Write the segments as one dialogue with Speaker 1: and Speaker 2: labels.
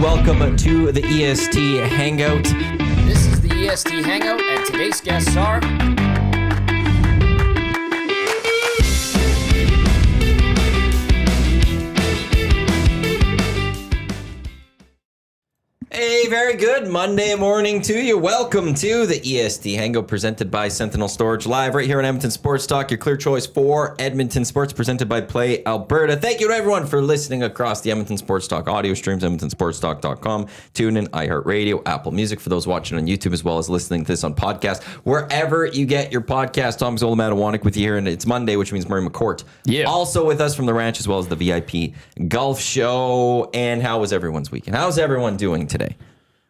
Speaker 1: Welcome to the EST Hangout.
Speaker 2: This is the EST Hangout, and today's guests are...
Speaker 1: Hey, very good Monday morning to you. Welcome to the EST Hangout presented by Sentinel Storage, live right here on Edmonton Sports Talk, your clear choice for Edmonton Sports, presented by Play Alberta. Thank you to everyone for listening across the Edmonton Sports Talk audio streams, edmontonsportstalk.com, TuneIn, iHeartRadio, Apple Music, for those watching on YouTube, as well as listening to this on podcast, wherever you get your podcast. Tom Gazzola and Matt Iwanyk with you here, and it's Monday, which means Murray McCourt.
Speaker 2: Yeah.
Speaker 1: Also with us from the ranch, as well as the VIP Golf Show. And how was everyone's weekend? How's everyone doing today?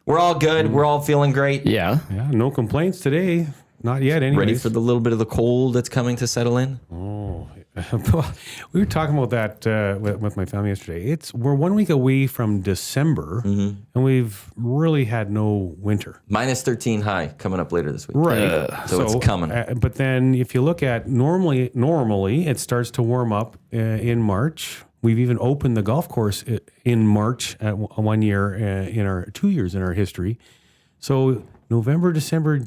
Speaker 1: We're all good. We're all feeling great.
Speaker 2: Yeah.
Speaker 3: Yeah, no complaints today. Not yet, anyways.
Speaker 1: Ready for the little bit of the cold that's coming to settle in?
Speaker 3: Oh, we were talking about that with my family yesterday. We're 1 week away from December, and we've really had no winter.
Speaker 1: Minus 13 high coming up later this week.
Speaker 3: Right.
Speaker 1: So it's coming.
Speaker 3: But then if you look at normally it starts to warm up in March. We've even opened the golf course in March at 1 year in our 2 years in our history. So November, December,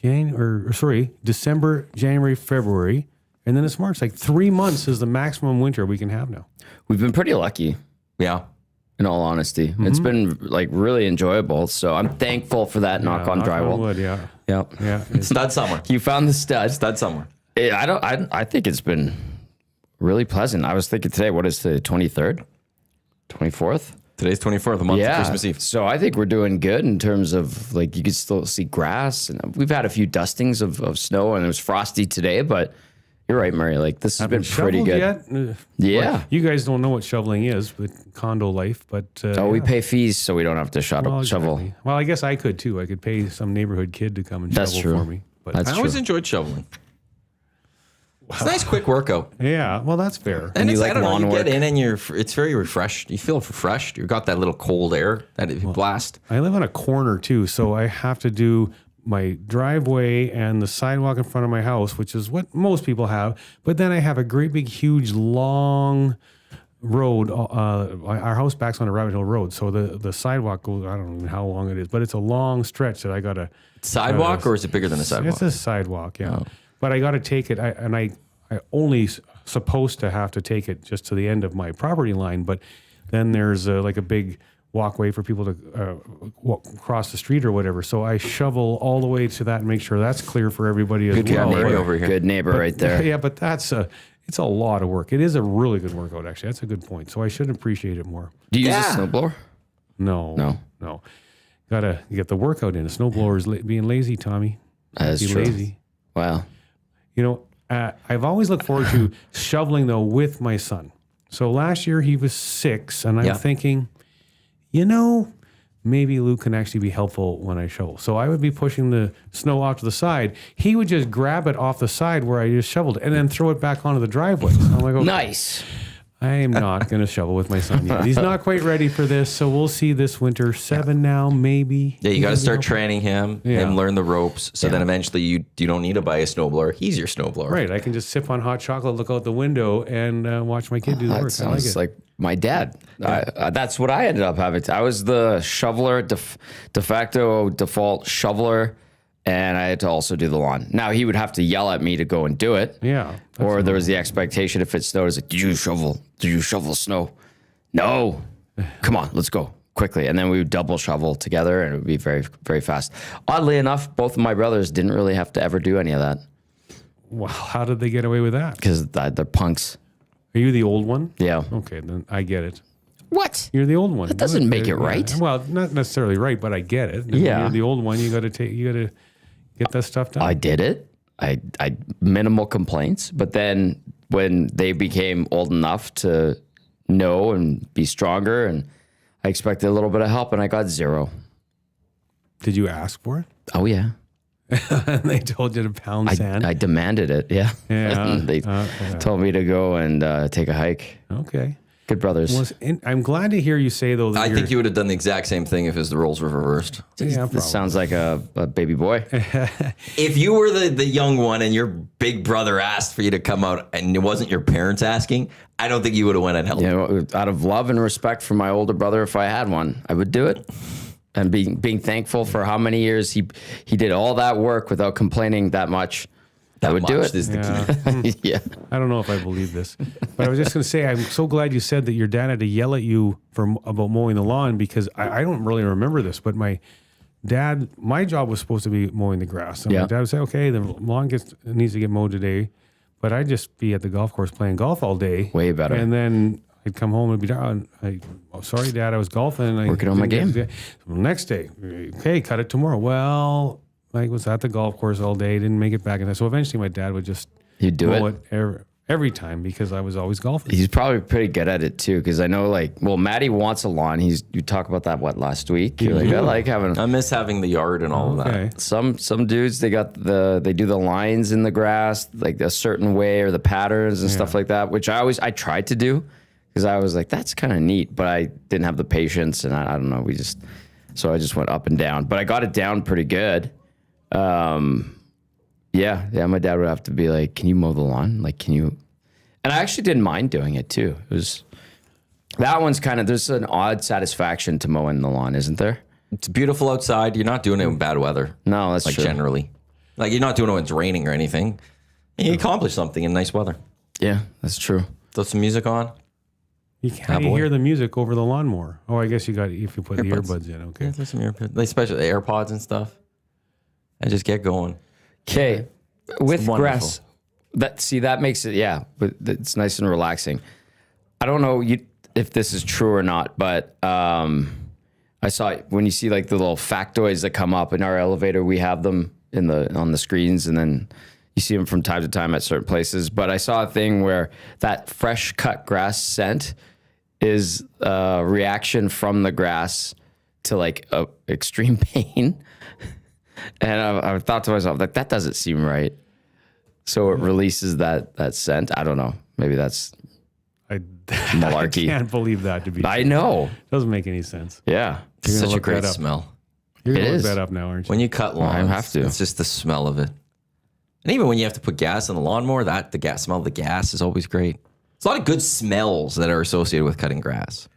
Speaker 3: December, January, February, and then it's March. Like 3 months is the maximum winter we can have now.
Speaker 2: We've been pretty lucky,
Speaker 1: Yeah.
Speaker 2: in all honesty. It's been like really enjoyable, so I'm thankful for that. Knock on drywall.
Speaker 3: Wood, yeah.
Speaker 2: Yep.
Speaker 3: Yeah.
Speaker 1: Stud summer.
Speaker 2: You found the stud.
Speaker 1: Stud summer.
Speaker 2: I think it's been really pleasant. I was thinking today, what is the 23rd? 24th?
Speaker 1: Today's 24th, the month of Christmas Eve.
Speaker 2: So I think we're doing good in terms of like you can still see grass, and we've had a few dustings of snow, and it was frosty today, but you're right, Murray. Like this has been pretty good.
Speaker 3: Yet?
Speaker 2: Yeah.
Speaker 3: Well, you guys don't know what shoveling is, but condo life. But
Speaker 2: We pay fees so we don't have to shovel.
Speaker 3: Exactly. Well, I guess I could too. I could pay some neighborhood kid to come and
Speaker 2: That's
Speaker 3: shovel
Speaker 2: true.
Speaker 3: for me. But
Speaker 2: That's
Speaker 1: I
Speaker 2: true.
Speaker 1: always enjoyed shoveling. It's a nice quick workout.
Speaker 3: yeah, well, that's fair.
Speaker 1: And
Speaker 2: you
Speaker 1: it's,
Speaker 2: like
Speaker 1: I don't know,
Speaker 2: lawn
Speaker 1: you
Speaker 2: work?
Speaker 1: get in and it's very refreshed. You feel refreshed. You've got that little cold air, that blast.
Speaker 3: I live on a corner too, so I have to do my driveway and the sidewalk in front of my house, which is what most people have. But then I have a great big, huge, long road. Our house backs on a Rabbit Hill Road, so the sidewalk goes, I don't know how long it is, but it's a long stretch that I got to...
Speaker 1: Sidewalk, or is it bigger than a sidewalk?
Speaker 3: It's a sidewalk, yeah. But I got to take it, I only supposed to have to take it just to the end of my property line, but then there's like a big walkway for people to walk across the street or whatever. So I shovel all the way to that and make sure that's clear for everybody as well.
Speaker 1: neighbor over here.
Speaker 2: Good neighbor right there.
Speaker 3: Yeah, but it's a lot of work. It is a really good workout, actually. That's a good point. So I should appreciate it more.
Speaker 2: Do you use a snowblower?
Speaker 3: No. Gotta get the workout in. A snowblower is being lazy, Tommy.
Speaker 2: That's
Speaker 3: Be
Speaker 2: true.
Speaker 3: lazy.
Speaker 2: Wow.
Speaker 3: You know, I've always looked forward to shoveling, though, with my son. So last year he was 6, and I'm thinking, maybe Luke can actually be helpful when I shovel. So I would be pushing the snow off to the side. He would just grab it off the side where I just shoveled it and then throw it back onto the driveway. So I'm like, okay,
Speaker 2: Nice.
Speaker 3: I am not going to shovel with my son yet. He's not quite ready for this, so we'll see this winter. 7 now, maybe.
Speaker 1: Yeah, you got to start training him and learn the ropes. So then eventually you don't need to buy a snowblower. He's your snowblower.
Speaker 3: Right, I can just sip on hot chocolate, look out the window, and watch my kid do the
Speaker 2: That
Speaker 3: work. I like
Speaker 2: sounds
Speaker 3: it.
Speaker 2: like my dad. That's what I ended up having. I was the shoveler, de facto default shoveler, and I had to also do the lawn. Now he would have to yell at me to go and do it.
Speaker 3: Yeah.
Speaker 2: Or there was the expectation if it snowed, it's like, did you shovel snow? No. Come on, let's go quickly. And then we would double shovel together and it would be very, very fast. Oddly enough, both of my brothers didn't really have to ever do any of that
Speaker 3: Well, how did they get away with that?
Speaker 2: because they're punks.
Speaker 3: Are you the old one?
Speaker 2: Yeah.
Speaker 3: Okay, then I get it.
Speaker 2: What?
Speaker 3: You're the old one.
Speaker 2: That doesn't make it right.
Speaker 3: Well, not necessarily right, but I get it.
Speaker 2: Yeah.
Speaker 3: You're the old one. You got to get that stuff done.
Speaker 2: I did it. I minimal complaints, but then when they became old enough to know and be stronger, and I expected a little bit of help, and I got 0.
Speaker 3: Did you ask for it?
Speaker 2: Oh yeah,
Speaker 3: And they told you to pound sand.
Speaker 2: I demanded it. Yeah,
Speaker 3: Yeah.
Speaker 2: they told me to go and take a hike.
Speaker 3: Okay.
Speaker 2: Good brothers.
Speaker 3: I'm glad to hear you say though that
Speaker 1: I think you would have done the exact same thing if the roles were reversed.
Speaker 3: Yeah,
Speaker 2: This sounds like a baby boy.
Speaker 1: If you were the young one and your big brother asked for you to come out and it wasn't your parents asking, I don't think you would have went and helped.
Speaker 2: You know, out of love and respect for my older brother, if I had one, I would do it. And being thankful for how many years he did all that work without complaining that much. I would do it.
Speaker 1: Is the key.
Speaker 2: Yeah.
Speaker 3: I don't know if I believe this, but I was just going to say, I'm so glad you said that your dad had to yell at you about mowing the lawn, because I don't really remember this, but my job was supposed to be mowing the grass. And my dad would say, okay, the lawn needs to get mowed today, but I'd just be at the golf course playing golf all day.
Speaker 2: Way better.
Speaker 3: And then I'd come home and be done. Sorry, Dad, I was golfing.
Speaker 2: Working on my game.
Speaker 3: Next day, okay, cut it tomorrow. Well, I was at the golf course all day, didn't make it back. And so eventually my dad would just
Speaker 2: He'd do
Speaker 3: mow it every time because I was always golfing.
Speaker 2: He's probably pretty good at it too, because I know, Maddie wants a lawn. You talk about that last week. You're like, I like having.
Speaker 1: I miss having the yard and all of that.
Speaker 2: Some dudes, they do the lines in the grass like a certain way, or the patterns and stuff like that, which I tried to do, because I was like, that's kind of neat, but I didn't have the patience, and I don't know. So I just went up and down, but I got it down pretty good. Yeah, my dad would have to be like, can you mow the lawn? Like, can you? And I actually didn't mind doing it too. That one's there's an odd satisfaction to mowing the lawn, isn't there?
Speaker 1: It's beautiful outside. You're not doing it in bad weather.
Speaker 2: No, that's true.
Speaker 1: Generally. Like, you're not doing it when it's raining or anything. You accomplish something in nice weather.
Speaker 2: Yeah, that's true.
Speaker 1: Throw some music on.
Speaker 3: How do you hear the music over the lawnmower? Oh, I guess if you put the earbuds in, okay.
Speaker 1: Yeah, there's some earbuds. Especially the AirPods and stuff. And just get going.
Speaker 2: Okay, with grass, that makes it, but it's nice and relaxing. I don't know if this is true or not, but I saw when you see like the little factoids that come up in our elevator, we have them on the screens, and then you see them from time to time at certain places. But I saw a thing where that fresh cut grass scent is a reaction from the grass to like extreme pain. And I thought to myself, like, that doesn't seem right. So it releases that scent. I don't know. Maybe that's malarkey.
Speaker 3: I can't believe that to be true.
Speaker 2: I know.
Speaker 3: Doesn't make any sense.
Speaker 2: Yeah.
Speaker 1: It's such a great smell.
Speaker 3: You're going to
Speaker 2: It
Speaker 3: look
Speaker 2: is.
Speaker 3: that up now, aren't you?
Speaker 1: When you cut lawns,
Speaker 2: I have to.
Speaker 1: It's just the smell of it. And even when you have to put gas in the lawnmower, the smell of the gas is always great. There's a lot of good smells that are associated with cutting grass.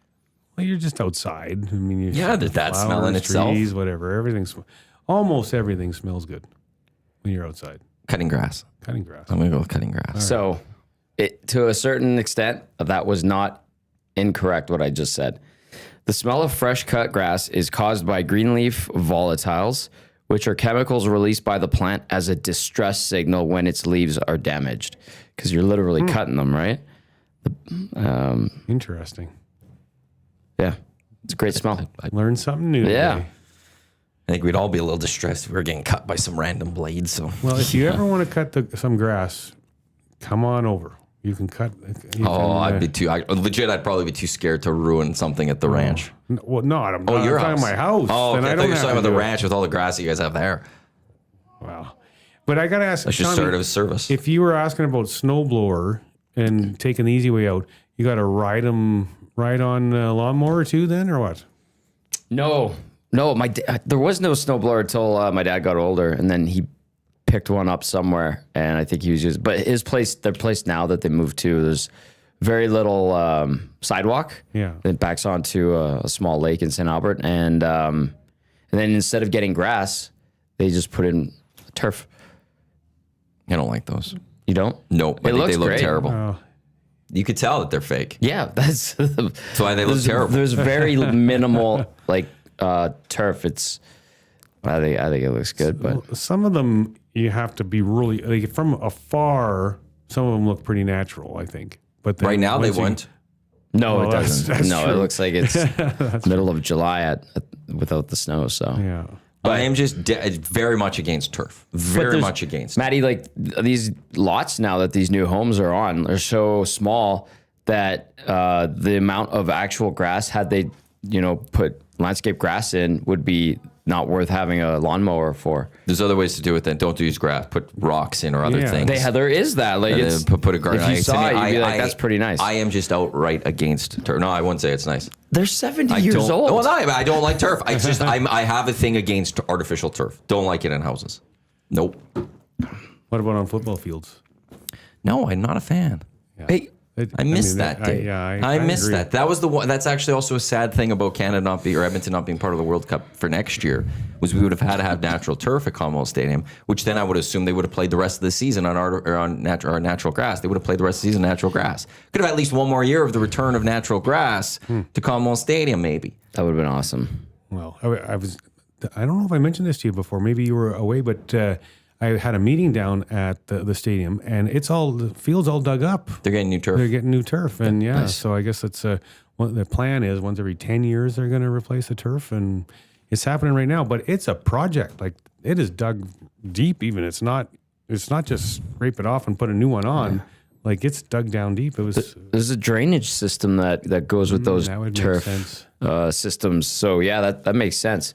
Speaker 3: Well, you're just outside. I mean,
Speaker 1: there's that smell in itself.
Speaker 3: Trees, whatever. Almost everything smells good when you're outside.
Speaker 1: Cutting grass.
Speaker 3: Cutting grass.
Speaker 1: I'm going to go with cutting grass.
Speaker 2: So to a certain extent, that was not incorrect what I just said. The smell of fresh cut grass is caused by greenleaf volatiles, which are chemicals released by the plant as a distress signal when its leaves are damaged. Because you're literally cutting them, right?
Speaker 3: Interesting.
Speaker 2: Yeah. It's a great smell.
Speaker 3: Learn something new
Speaker 2: Yeah.
Speaker 3: today.
Speaker 1: I think we'd all be a little distressed if we were getting cut by some random blades. So,
Speaker 3: Well, if you ever want to cut some grass, come on over. You can cut.
Speaker 1: I'd be too. I'd probably be too scared to ruin something at the ranch.
Speaker 3: Well, no, I'm not.
Speaker 1: Your
Speaker 3: I'm
Speaker 1: house.
Speaker 3: talking my house.
Speaker 1: Oh,
Speaker 3: Then
Speaker 1: okay. I thought you were talking about the
Speaker 3: do it.
Speaker 1: ranch with all the grass you guys have there.
Speaker 3: Wow. But I got to ask,
Speaker 1: I should
Speaker 3: Tommy,
Speaker 1: start a service.
Speaker 3: if you were asking about snowblower and taking the easy way out, you got to ride on a lawnmower too then, or what?
Speaker 2: No, there was no snowblower until my dad got older, and then he picked one up somewhere, and I think he was using. But their place now that they moved to, there's very little sidewalk.
Speaker 3: Yeah.
Speaker 2: That backs onto a small lake in St. Albert, and then instead of getting grass, they just put in turf.
Speaker 1: I don't like those.
Speaker 2: You don't?
Speaker 1: Nope. I think they look
Speaker 2: great.
Speaker 1: terrible.
Speaker 3: Oh.
Speaker 1: You could tell that they're fake.
Speaker 2: Yeah, that's
Speaker 1: why they look terrible.
Speaker 2: There's very minimal turf. I think it looks good, but
Speaker 3: Some of them you have to be really like from afar. Some of them look pretty natural, I think. But then
Speaker 1: Right now they
Speaker 3: once you-
Speaker 1: wouldn't.
Speaker 2: no,
Speaker 3: Well,
Speaker 2: it doesn't.
Speaker 3: that's
Speaker 2: No, it
Speaker 3: true.
Speaker 2: looks like it's middle of July without the snow. So
Speaker 3: Yeah.
Speaker 1: I am just very much against turf. Very much against.
Speaker 2: Matty, like these lots now that these new homes are on are so small that the amount of actual grass, had they put landscape grass in, would be not worth having a lawnmower for.
Speaker 1: There's other ways to do it then. Don't use grass. Put rocks in or other
Speaker 3: Yeah.
Speaker 1: things.
Speaker 2: There is that. Like, it's,
Speaker 1: put a garden.
Speaker 2: if you saw it, you'd be like,
Speaker 1: I-
Speaker 2: that's pretty nice.
Speaker 1: I am just outright against turf. No, I wouldn't say it's nice.
Speaker 2: They're 70
Speaker 1: I
Speaker 2: years
Speaker 1: don't,
Speaker 2: old.
Speaker 1: Well, no, I don't like turf. I just I have a thing against artificial turf. Don't like it in houses. Nope.
Speaker 3: What about on football fields?
Speaker 1: No, I'm not a fan.
Speaker 2: Hey,
Speaker 1: I missed that day. I missed
Speaker 3: agree.
Speaker 1: that. That was the one. That's actually also a sad thing about Canada not being, or Edmonton not being part of the World Cup for next year, was we would have had to have natural turf at Commonwealth Stadium, which then I would assume they would have played the rest of the season on natural grass. They would have played the rest of the season on natural grass. Could have at least one more year of the return of natural grass to Commonwealth Stadium, maybe.
Speaker 2: that would have been awesome.
Speaker 3: Well, I don't know if I mentioned this to you before. Maybe you were away, but I had a meeting down at the stadium, and the field's all dug up.
Speaker 1: They're getting new turf.
Speaker 3: They're getting new turf, and so I guess it's the plan is once every 10 years they're going to replace the turf, and it's happening right now. But it's a project. Like, it is dug deep. Even it's not just scrape it off and put a new one on. Like, it's dug down deep. It was.
Speaker 2: There's a drainage system that goes with those
Speaker 3: that would make
Speaker 2: turf
Speaker 3: sense.
Speaker 2: Systems. So yeah, that makes sense.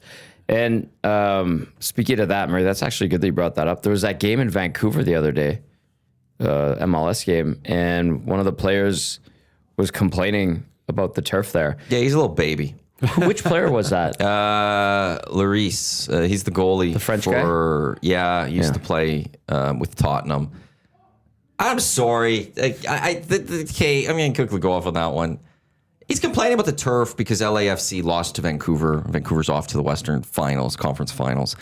Speaker 2: And speaking of that, Murray, that's actually good that you brought that up. There was that game in Vancouver the other day, MLS game, and one of the players was complaining about the turf there.
Speaker 1: Yeah, he's a little baby.
Speaker 2: Which player was that?
Speaker 1: Lloris, he's the goalie.
Speaker 2: The French
Speaker 1: guy? Yeah, he used to play with Tottenham. I'm sorry. Okay, I'm going to quickly go off on that one. He's complaining about the turf because LAFC lost to Vancouver. Vancouver's off to the Western Finals, Conference Finals.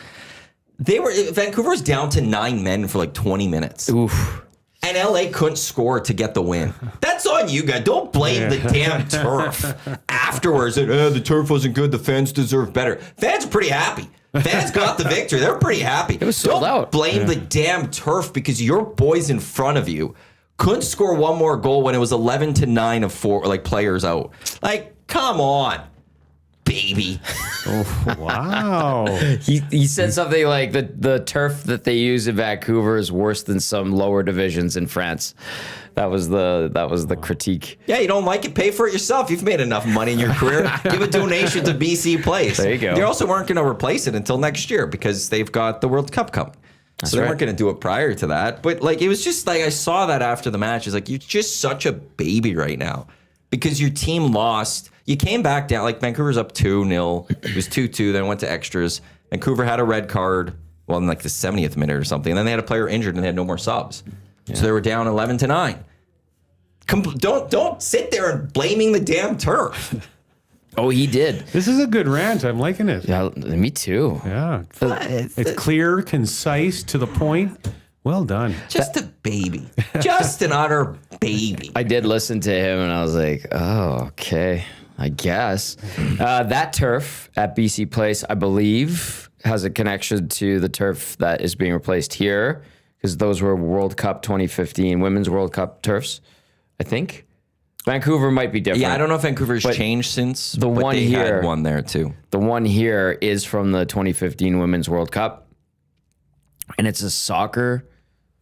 Speaker 1: Vancouver's down to 9 men for like 20 minutes.
Speaker 2: Oof.
Speaker 1: And LA couldn't score to get the win. That's on you guys. Don't blame the damn turf. Afterwards, the turf wasn't good. The fans deserve better. Fans are pretty happy. Fans got the victory. They're pretty happy.
Speaker 2: It was sold out.
Speaker 1: Don't blame the damn turf because your boys in front of you couldn't score one more goal when it was 11-9 of 4 like players out. Like, come on, baby.
Speaker 3: Oh, wow.
Speaker 2: He said something like the turf that they use in Vancouver is worse than some lower divisions in France. That was the critique.
Speaker 1: Yeah, you don't like it? Pay for it yourself. You've made enough money in your career. Give a donation to BC Place.
Speaker 2: There you go.
Speaker 1: They also weren't going to replace it until next year because they've got the World Cup coming. So they weren't going to do it prior to that. But like, it was just like, I saw that after the match. It's like, you're just such a baby right now because your team lost. You came back down, like Vancouver's up 2-0. It was 2-2. Then it went to extras. Vancouver had a red card, well, in like the 70th minute or something. And then they had a player injured and they had no more subs. Yeah. So they were down 11-9. Don't sit there and blaming the damn turf.
Speaker 2: Oh, he did.
Speaker 3: This is a good rant. I'm liking it.
Speaker 2: Yeah, me too.
Speaker 3: Yeah. It's clear, concise, to the point. Well done.
Speaker 1: Just a baby. Just an utter baby.
Speaker 2: I did listen to him and I was like, oh, okay, I guess. That turf at BC Place, I believe, has a connection to the turf that is being replaced here because those were World Cup 2015 Women's World Cup turfs, I think. Vancouver might be different.
Speaker 1: Yeah, I don't know if Vancouver's changed since.
Speaker 2: The
Speaker 1: but
Speaker 2: one
Speaker 1: they
Speaker 2: here,
Speaker 1: had one there too.
Speaker 2: The one here is from the 2015 Women's World Cup, and it's a soccer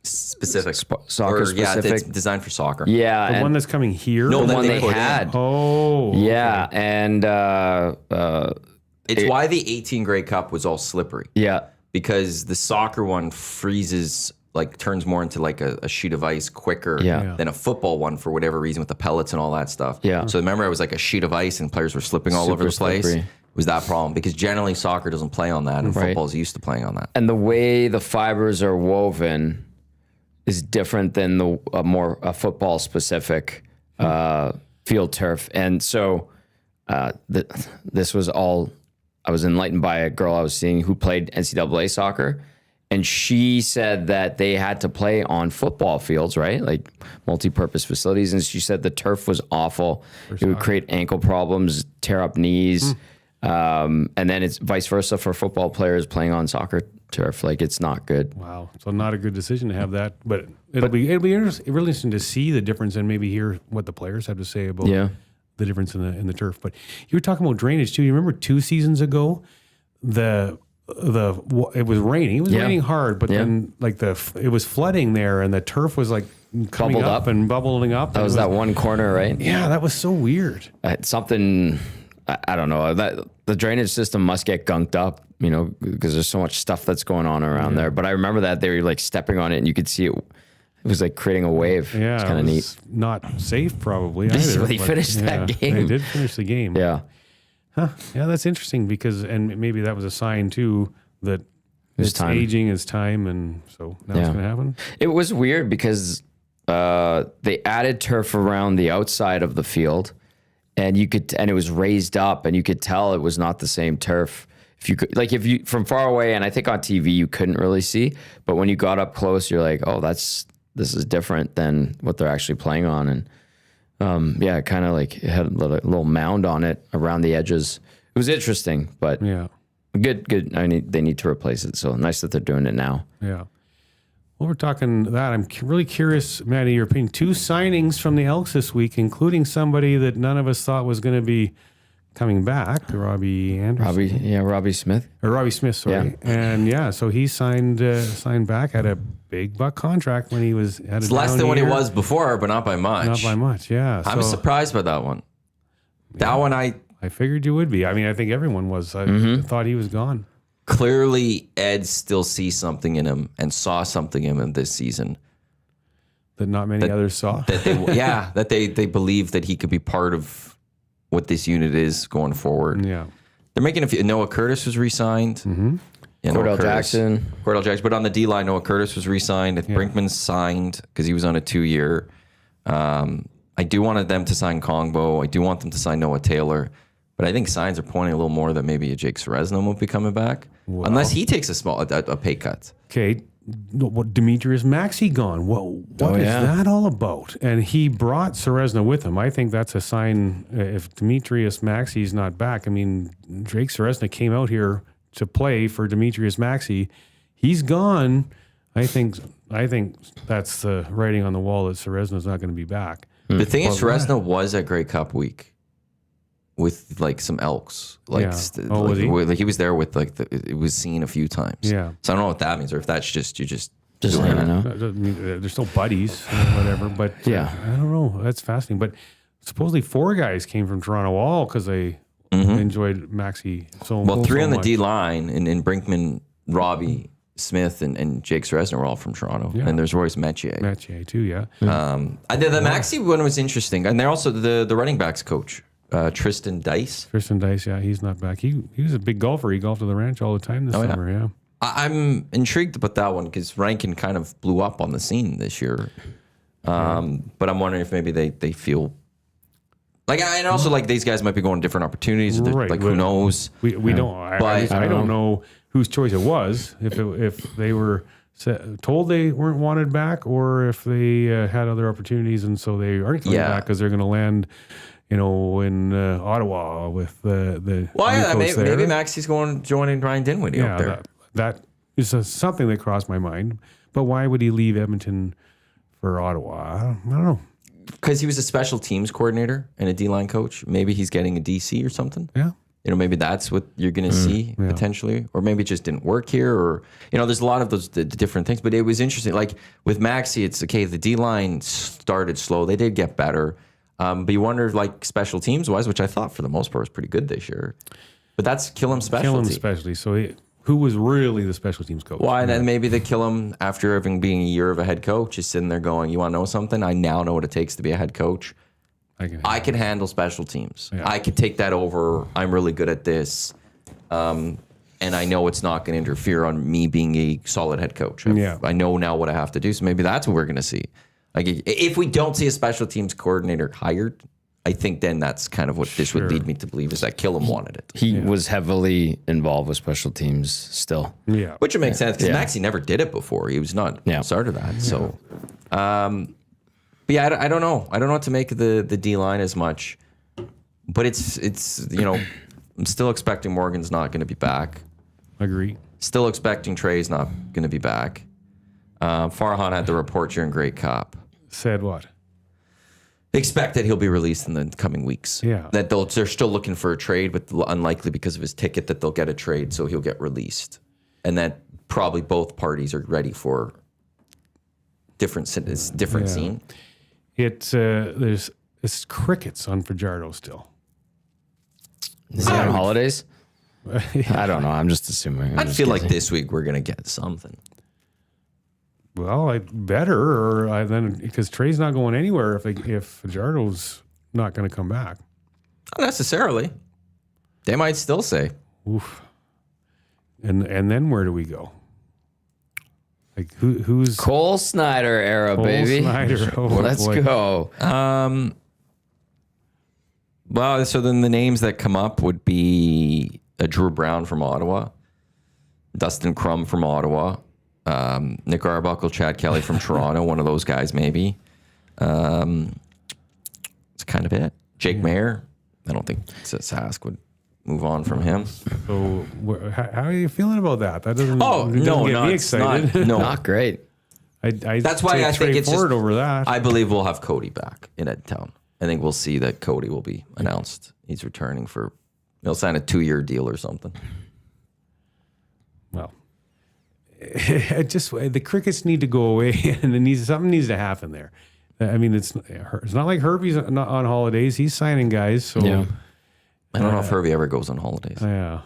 Speaker 1: specific.
Speaker 2: Soccer specific.
Speaker 1: Yeah, it's designed for soccer.
Speaker 2: Yeah,
Speaker 3: The one that's coming here?
Speaker 1: No,
Speaker 2: the
Speaker 1: that
Speaker 2: one they
Speaker 1: put in.
Speaker 2: had.
Speaker 3: Oh.
Speaker 2: Yeah, and
Speaker 1: It's why the 18 Grey Cup was all slippery.
Speaker 2: yeah,
Speaker 1: Because the soccer one freezes, like turns more into like a sheet of ice quicker
Speaker 2: Yeah.
Speaker 1: than a football one for whatever reason with the pellets and all that stuff.
Speaker 2: Yeah.
Speaker 1: So remember, it was like a sheet of ice and players were slipping all over the
Speaker 2: Super
Speaker 1: place.
Speaker 2: slippery.
Speaker 1: It was that problem because generally soccer doesn't play on that and
Speaker 2: Right.
Speaker 1: football is used to playing on that.
Speaker 2: and the way the fibers are woven is different than a football specific field turf. And so this was all, I was enlightened by a girl I was seeing who played NCAA soccer. And she said that they had to play on football fields, right? Like multi-purpose facilities. And she said the turf was awful. It would create ankle problems, tear up knees. And then it's vice versa for football players playing on soccer turf. Like, it's not good.
Speaker 3: Wow. So not a good decision to have that, but it'll be really interesting to see the difference and maybe hear what the players have to say about the difference in the turf. But you were talking about drainage too. You remember 2 seasons ago, it was raining. It was raining hard, but then like it was flooding there, and the turf was like coming
Speaker 2: Bubbled
Speaker 3: up
Speaker 2: up.
Speaker 3: and bubbling up.
Speaker 2: That was that one corner, right?
Speaker 3: Yeah, that was so weird.
Speaker 2: Something I don't know, that the drainage system must get gunked up, you know, because there's so much stuff that's going on around there. But I remember that they were like stepping on it and you could see it. It was like creating a wave.
Speaker 3: Yeah,
Speaker 2: it's kind of neat.
Speaker 3: Not safe, probably. Either,
Speaker 2: They finished that game.
Speaker 3: They did finish the game.
Speaker 2: Yeah.
Speaker 3: Huh. Yeah, that's interesting because, and maybe that was a sign too that it's
Speaker 2: time.
Speaker 3: aging is time, and so now it's going to happen.
Speaker 2: It was weird because they added turf around the outside of the field, and it was raised up, and you could tell it was not the same turf. If you from far away, and I think on TV you couldn't really see, but when you got up close, you're like, oh, this is different than what they're actually playing on, and it kind of like it had a little mound on it around the edges. It was interesting, but good. They need to replace it, so nice that they're doing it now.
Speaker 3: Yeah. Well, we're talking that. I'm really curious, Maddie, your opinion. 2 signings from the Elks this week, including somebody that none of us thought was going to be coming back, Robbie Anderson.
Speaker 2: Robbie Smith.
Speaker 3: Or Robbie Smith, sorry.
Speaker 2: Yeah.
Speaker 3: And so he signed back at a big buck contract when he was at
Speaker 1: It's less than what he was before, but not by much.
Speaker 3: Not by much, yeah.
Speaker 1: I'm surprised by that one. That one I
Speaker 3: figured you would be. I mean, I think everyone was. I thought he was gone.
Speaker 1: Clearly, Ed still sees something in him and saw something in him this season.
Speaker 3: That not many others saw.
Speaker 1: That they believe that he could be part of what this unit is going forward.
Speaker 3: Yeah.
Speaker 1: They're making a few. Noah Curtis was re-signed.
Speaker 3: Mm-hmm.
Speaker 2: Cordell Jackson.
Speaker 1: But on the D-line, Noah Curtis was re-signed. Brinkman signed because he was on a 2-year. I do want them to sign Kongbo. I do want them to sign Noah Taylor. But I think signs are pointing a little more that maybe a Jake Seresno won't be coming back. Wow. Unless he takes a pay cut.
Speaker 3: Okay. What Demetrius Maxey gone? What is that all about? And he brought Seresno with him. I think that's a sign. If Demetrius Maxey's not back, I mean, Jake Seresno came out here to play for Demetrius Maxey. He's gone. I think that's the writing on the wall that Seresno's not going to be back.
Speaker 1: The thing is, Seresno was at Grey Cup week with like some Elks, he was there with it was seen a few times.
Speaker 3: Yeah.
Speaker 1: So I don't know what that means, or if that's just
Speaker 3: they're still buddies, or whatever. But I don't know. That's fascinating. But supposedly 4 guys came from Toronto, all because they enjoyed Maxey so much.
Speaker 1: Well, 3 on the D line, and Brinkman, Robbie Smith, and Jake Seresno were all from Toronto. Yeah. And there's Royce Metier.
Speaker 3: Metier too, yeah.
Speaker 1: The Maxey one was interesting, and they're also the running backs coach. Tristan Dice.
Speaker 3: Tristan Dice, yeah, he's not back. He was a big golfer. He golfed at the ranch all the time this summer, yeah.
Speaker 1: I'm intrigued about that one because Rankin kind of blew up on the scene this year. But I'm wondering if maybe they feel like, and also like these guys might be going different opportunities.
Speaker 3: Right.
Speaker 1: Like who knows?
Speaker 3: We don't. I don't know whose choice it was. If they were told they weren't wanted back, or if they had other opportunities and so they aren't coming back because they're going to land. In Ottawa with the
Speaker 1: maybe Maxey's joining Ryan Dinwiddie up there.
Speaker 3: That is something that crossed my mind. But why would he leave Edmonton for Ottawa? I don't know.
Speaker 1: Because he was a special teams coordinator and a D-line coach. Maybe he's getting a DC or something.
Speaker 3: Yeah.
Speaker 1: Maybe that's what you're going to see potentially. Or maybe it just didn't work here. Or, there's a lot of those the different things. But it was interesting. Like with Maxey, it's okay, the D-line started slow. They did get better. But you wonder, like, special teams wise, which I thought for the most part was pretty good this year. But that's Killam's specialty.
Speaker 3: So who was really the special teams coach?
Speaker 1: Well, and then maybe they kill him after having being a year of a head coach, is sitting there going, you want to know something? I now know what it takes to be a head coach. I can handle special teams. Yeah. I can take that over. I'm really good at this. And I know it's not going to interfere on me being a solid head coach. I know now what I have to do. So maybe that's what we're going to see. Like if we don't see a special teams coordinator hired, I think then that's kind of what this would lead me to believe is that Killam wanted it.
Speaker 2: He was heavily involved with special teams still.
Speaker 3: Yeah.
Speaker 1: Which would make sense because Maxey never did it before. He was not started that. Yeah. So, but I don't know. I don't know what to make of the D-line as much. But it's I'm still expecting Morgan's not going to be back.
Speaker 3: Agree.
Speaker 1: Still expecting Trey's not going to be back. Farhan had the report during Grey Cup.
Speaker 3: Said what?
Speaker 1: Expect that he'll be released in the coming weeks.
Speaker 3: Yeah.
Speaker 1: That they're still looking for a trade, but unlikely because of his ticket that they'll get a trade, so he'll get released. And that probably both parties are ready for different scene.
Speaker 3: It's crickets on Fajardo still.
Speaker 2: Is he on holidays? I don't know. I'm just assuming.
Speaker 1: I feel like this week we're gonna get something.
Speaker 3: Well, I better, or I then because Trey's not going anywhere if Fajardo's not going to come back.
Speaker 1: Not necessarily. They might still say.
Speaker 3: Oof. And then where do we go? Like who's
Speaker 2: Cole Snyder era,
Speaker 3: Cole
Speaker 2: baby.
Speaker 3: Snyder? Oh,
Speaker 2: Let's
Speaker 3: boy.
Speaker 2: go.
Speaker 1: Well, so then the names that come up would be Drew Brown from Ottawa, Dustin Crum from Ottawa, Nick Arbuckle, Chad Kelly from Toronto, one of those guys maybe. That's kind of it. Jake Mayer, I don't think Sask would move on from him.
Speaker 3: So how are you feeling about that? That doesn't.
Speaker 1: Oh,
Speaker 3: it doesn't
Speaker 1: no,
Speaker 3: get
Speaker 1: no,
Speaker 3: me
Speaker 1: it's
Speaker 3: excited.
Speaker 1: not. No.
Speaker 2: Not great.
Speaker 1: That's why I think it's
Speaker 3: forward
Speaker 1: just,
Speaker 3: over that.
Speaker 1: I believe we'll have Cody back in Edtown. I think we'll see that Cody will be announced. He's returning he'll sign a 2-year deal or something.
Speaker 3: Well, the crickets need to go away, and something needs to happen there. I mean, it's not like Herbie's not on holidays; he's signing guys. So
Speaker 2: Yeah.
Speaker 1: I don't know if Hervey ever goes on holidays.
Speaker 3: yeah.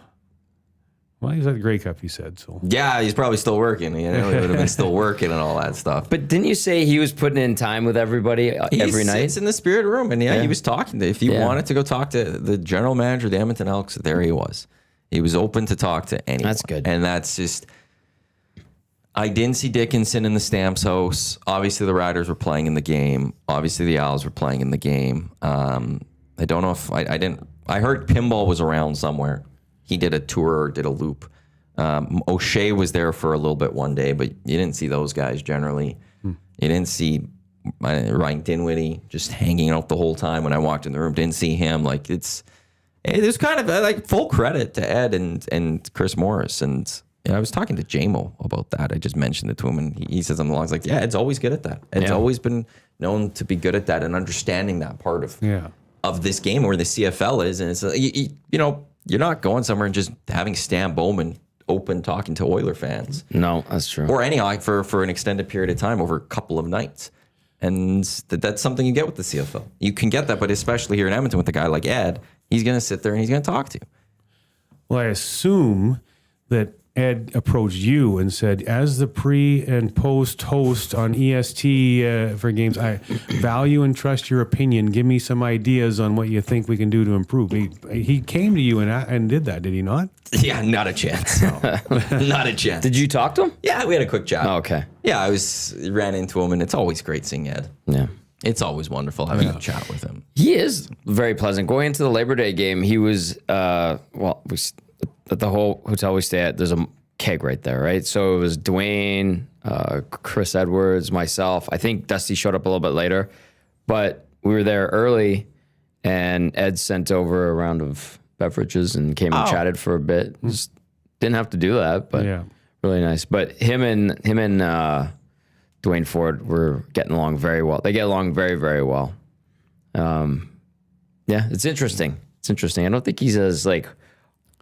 Speaker 3: Well, he's at the Grey Cup, he said. So
Speaker 1: Yeah, he's probably still working. He would have been still working and all that stuff.
Speaker 2: But didn't you say he was putting in time with everybody every night?
Speaker 1: He's in the spirit room, and he was talking. If he
Speaker 2: Yeah.
Speaker 1: wanted to go talk to the general manager of the Edmonton Elks, there he was. He was open to talk to anyone.
Speaker 2: That's good.
Speaker 1: And that's just... I didn't see Dickinson in the Stamps house. Obviously, the Riders were playing in the game. Obviously, the Owls were playing in the game. I don't know if... I didn't... I heard Pinball was around somewhere. He did a tour or did a loop. O'Shea was there for a little bit one day, but you didn't see those guys generally. You didn't see Ryan Dinwiddie just hanging out the whole time when I walked in the room. Didn't see him. Like it's kind of like full credit to Ed and Chris Morris. And I was talking to JMO about that. I just mentioned it to him, and he says something along like, "Yeah, Ed's always good at that. Ed's always been known to be good at that and understanding that part of this game where the CFL is." And it's you're not going somewhere and just having Stan Bowman open talking to Oiler fans.
Speaker 2: No, that's true.
Speaker 1: Or any for an extended period of time over a couple of nights. And that's something you get with the CFL. You can get that, but especially here in Edmonton with a guy like Ed, he's going to sit there and he's going to talk to you.
Speaker 3: well, I assume that Ed approached you and said, as the pre and post host on EST for games, I value and trust your opinion. Give me some ideas on what you think we can do to improve. He came to you and did that, did he not?
Speaker 1: Yeah, not a chance. Not a chance.
Speaker 2: Did you talk to him?
Speaker 1: Yeah, we had a quick chat.
Speaker 2: Oh, okay.
Speaker 1: Yeah, I ran into him, and it's always great seeing Ed.
Speaker 2: Yeah.
Speaker 1: It's always wonderful having a chat with him.
Speaker 2: He is very pleasant. Going into the Labor Day game, he was, at the whole hotel we stay at, there's a keg right there, right? So it was Dwayne, Chris Edwards, myself. I think Dusty showed up a little bit later, but we were there early, and Ed sent over a round of beverages and came and chatted for a bit. Just didn't have to do that, but really nice. But him and Dwayne Ford were getting along very well. They get along very, very well. Yeah, it's interesting. It's interesting. I don't think he's as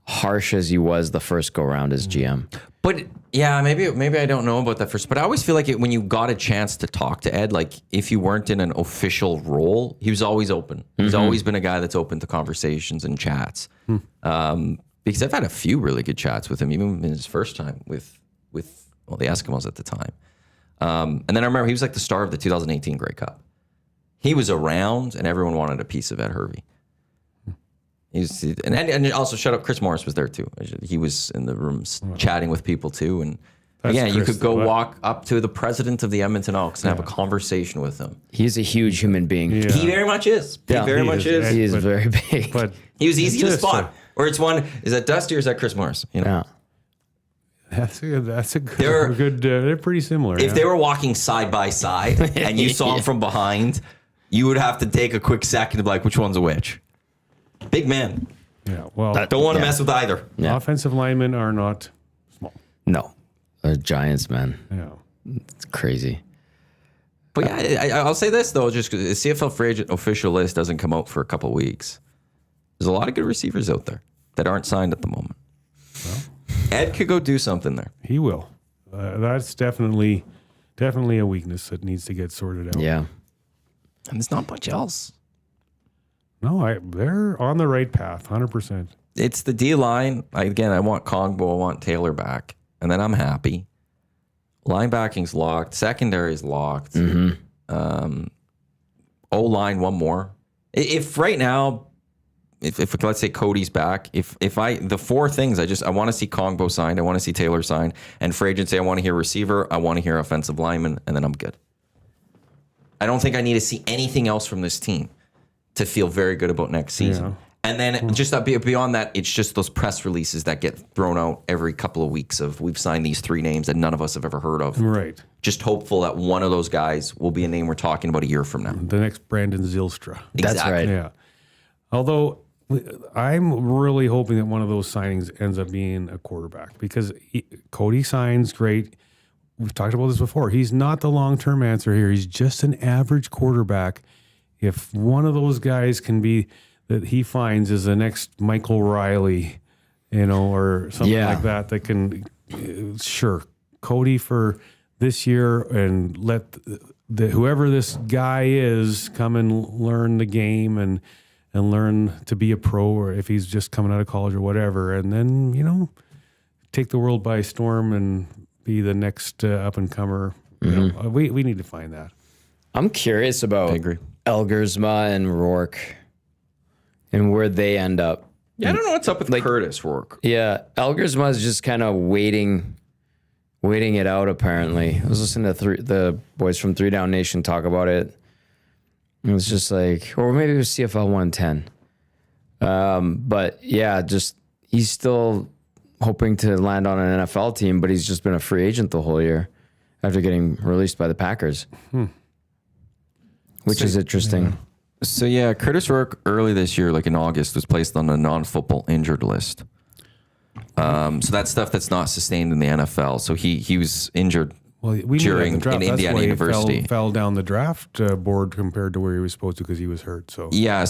Speaker 2: harsh as he was the first go round as GM.
Speaker 1: But yeah, maybe I don't know about that first. But I always feel like when you got a chance to talk to Ed, like if you weren't in an official role, he was always open. He's always been a guy that's open to conversations and chats. Because I've had a few really good chats with him, even in his first time with the Eskimos at the time. And then I remember he was like the star of the 2018 Grey Cup. He was around, and everyone wanted a piece of Ed Hervey. And also, shut up, Chris Morris was there too. He was in the rooms chatting with people too. And again, you could go walk up to the president of the Edmonton Elks and have a conversation with him.
Speaker 2: He's a huge human being.
Speaker 3: Yeah.
Speaker 1: He very much is. He very much is.
Speaker 2: He is very big.
Speaker 3: But
Speaker 1: He was easy to spot. Or it's one, is that Dusty or is that Chris Morris? You know?
Speaker 2: Yeah.
Speaker 3: that's a good. They're pretty similar.
Speaker 1: If they were walking side by side and you saw them from behind, you would have to take a quick second to be like, which one's a which? Big man. Don't want to mess with either.
Speaker 2: Yeah.
Speaker 3: Offensive linemen are not small.
Speaker 2: No. They're giants, man.
Speaker 3: Yeah.
Speaker 2: It's crazy.
Speaker 1: But yeah, I'll say this though, just because the CFL free agent official list doesn't come out for a couple of weeks. There's a lot of good receivers out there that aren't signed at the moment. Well, Ed could go do something there.
Speaker 3: He will. That's definitely a weakness that needs to get sorted out.
Speaker 2: Yeah.
Speaker 1: And there's not much else.
Speaker 3: No, they're on the right path, 100%.
Speaker 1: It's the D line. I want Kongbo, I want Taylor back, and then I'm happy. Linebacking's locked. Secondary's locked. O-line, one more. If right now, if let's say Cody's back, the four things I want to see Kongbo signed, I want to see Taylor signed, and for agency I want to hear receiver, I want to hear offensive lineman, and then I'm good. I don't think I need to see anything else from this team to feel very good about next season.
Speaker 3: Yeah.
Speaker 1: And then just beyond that, it's just those press releases that get thrown out every couple of weeks of we've signed these 3 names that none of us have ever heard of.
Speaker 3: Right.
Speaker 1: Just hopeful that one of those guys will be a name we're talking about a year from now.
Speaker 3: The next Brandon Zylstra.
Speaker 2: That's
Speaker 1: Exactly.
Speaker 2: right.
Speaker 3: Yeah. Although I'm really hoping that one of those signings ends up being a quarterback because Cody signs great. We've talked about this before. He's not the long-term answer here. He's just an average quarterback. If one of those guys can be that he finds is the next Michael Riley, or something like that can, sure, Cody for this year and let whoever this guy is come and learn the game and learn to be a pro, or if he's just coming out of college or whatever, and then, take the world by storm and be the next up-and-comer. We need to find that.
Speaker 2: I'm curious about Elgersma and Rourke and where they end up.
Speaker 1: Yeah, I don't know what's up with Curtis Rourke.
Speaker 2: Yeah, Elgersma is just kind of waiting it out, apparently. I was listening to the boys from 3 Down Nation talk about it. It was just like, or maybe it was CFL 110. But yeah, just he's still hoping to land on an NFL team, but he's just been a free agent the whole year after getting released by the Packers, which is interesting.
Speaker 3: Yeah.
Speaker 1: So yeah, Curtis Rourke early this year, like in August, was placed on a non-football injured list. So that's stuff that's not sustained in the NFL. So he was injured during in Indiana University.
Speaker 3: He fell down the draft board compared to where he was supposed to because he was hurt. So
Speaker 1: yeah,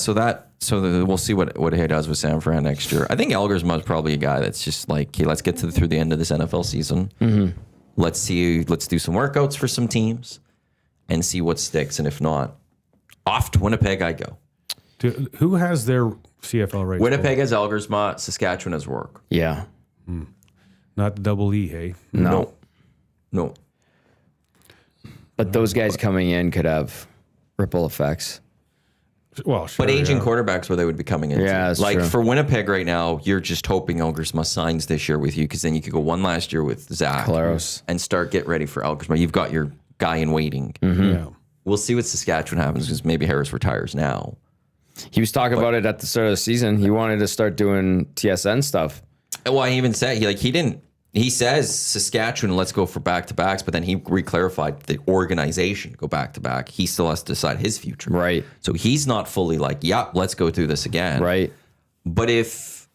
Speaker 1: we'll see what he does with San Fran next year. I think Elgersma is probably a guy that's just like, hey, let's get through the end of this NFL season. Let's do some workouts for some teams and see what sticks. And if not, off to Winnipeg I go.
Speaker 3: Who has their CFL rights?
Speaker 1: Winnipeg has Elgersma, Saskatchewan has Rourke.
Speaker 2: Yeah.
Speaker 3: Not the double E, hey?
Speaker 1: No.
Speaker 2: But those guys coming in could have ripple effects.
Speaker 3: Well, sure.
Speaker 1: But aging quarterbacks where they would be coming into.
Speaker 2: Yeah, that's
Speaker 1: like
Speaker 2: true.
Speaker 1: for Winnipeg right now, you're just hoping Elgersma signs this year with you because then you could go one last year with Zach
Speaker 2: Claros
Speaker 1: and get ready for Elgersma. You've got your guy in waiting.
Speaker 3: Yeah.
Speaker 1: We'll see what Saskatchewan happens because maybe Harris retires now.
Speaker 2: He was talking about it at the start of the season. He wanted to start doing TSN stuff.
Speaker 1: Well, he even said he says Saskatchewan, let's go for back-to-backs, but then he reclarified the organization go back-to-back. He still has to decide his future.
Speaker 2: Right.
Speaker 1: So he's not fully like, yep, let's go through this again.
Speaker 2: Right.
Speaker 1: But if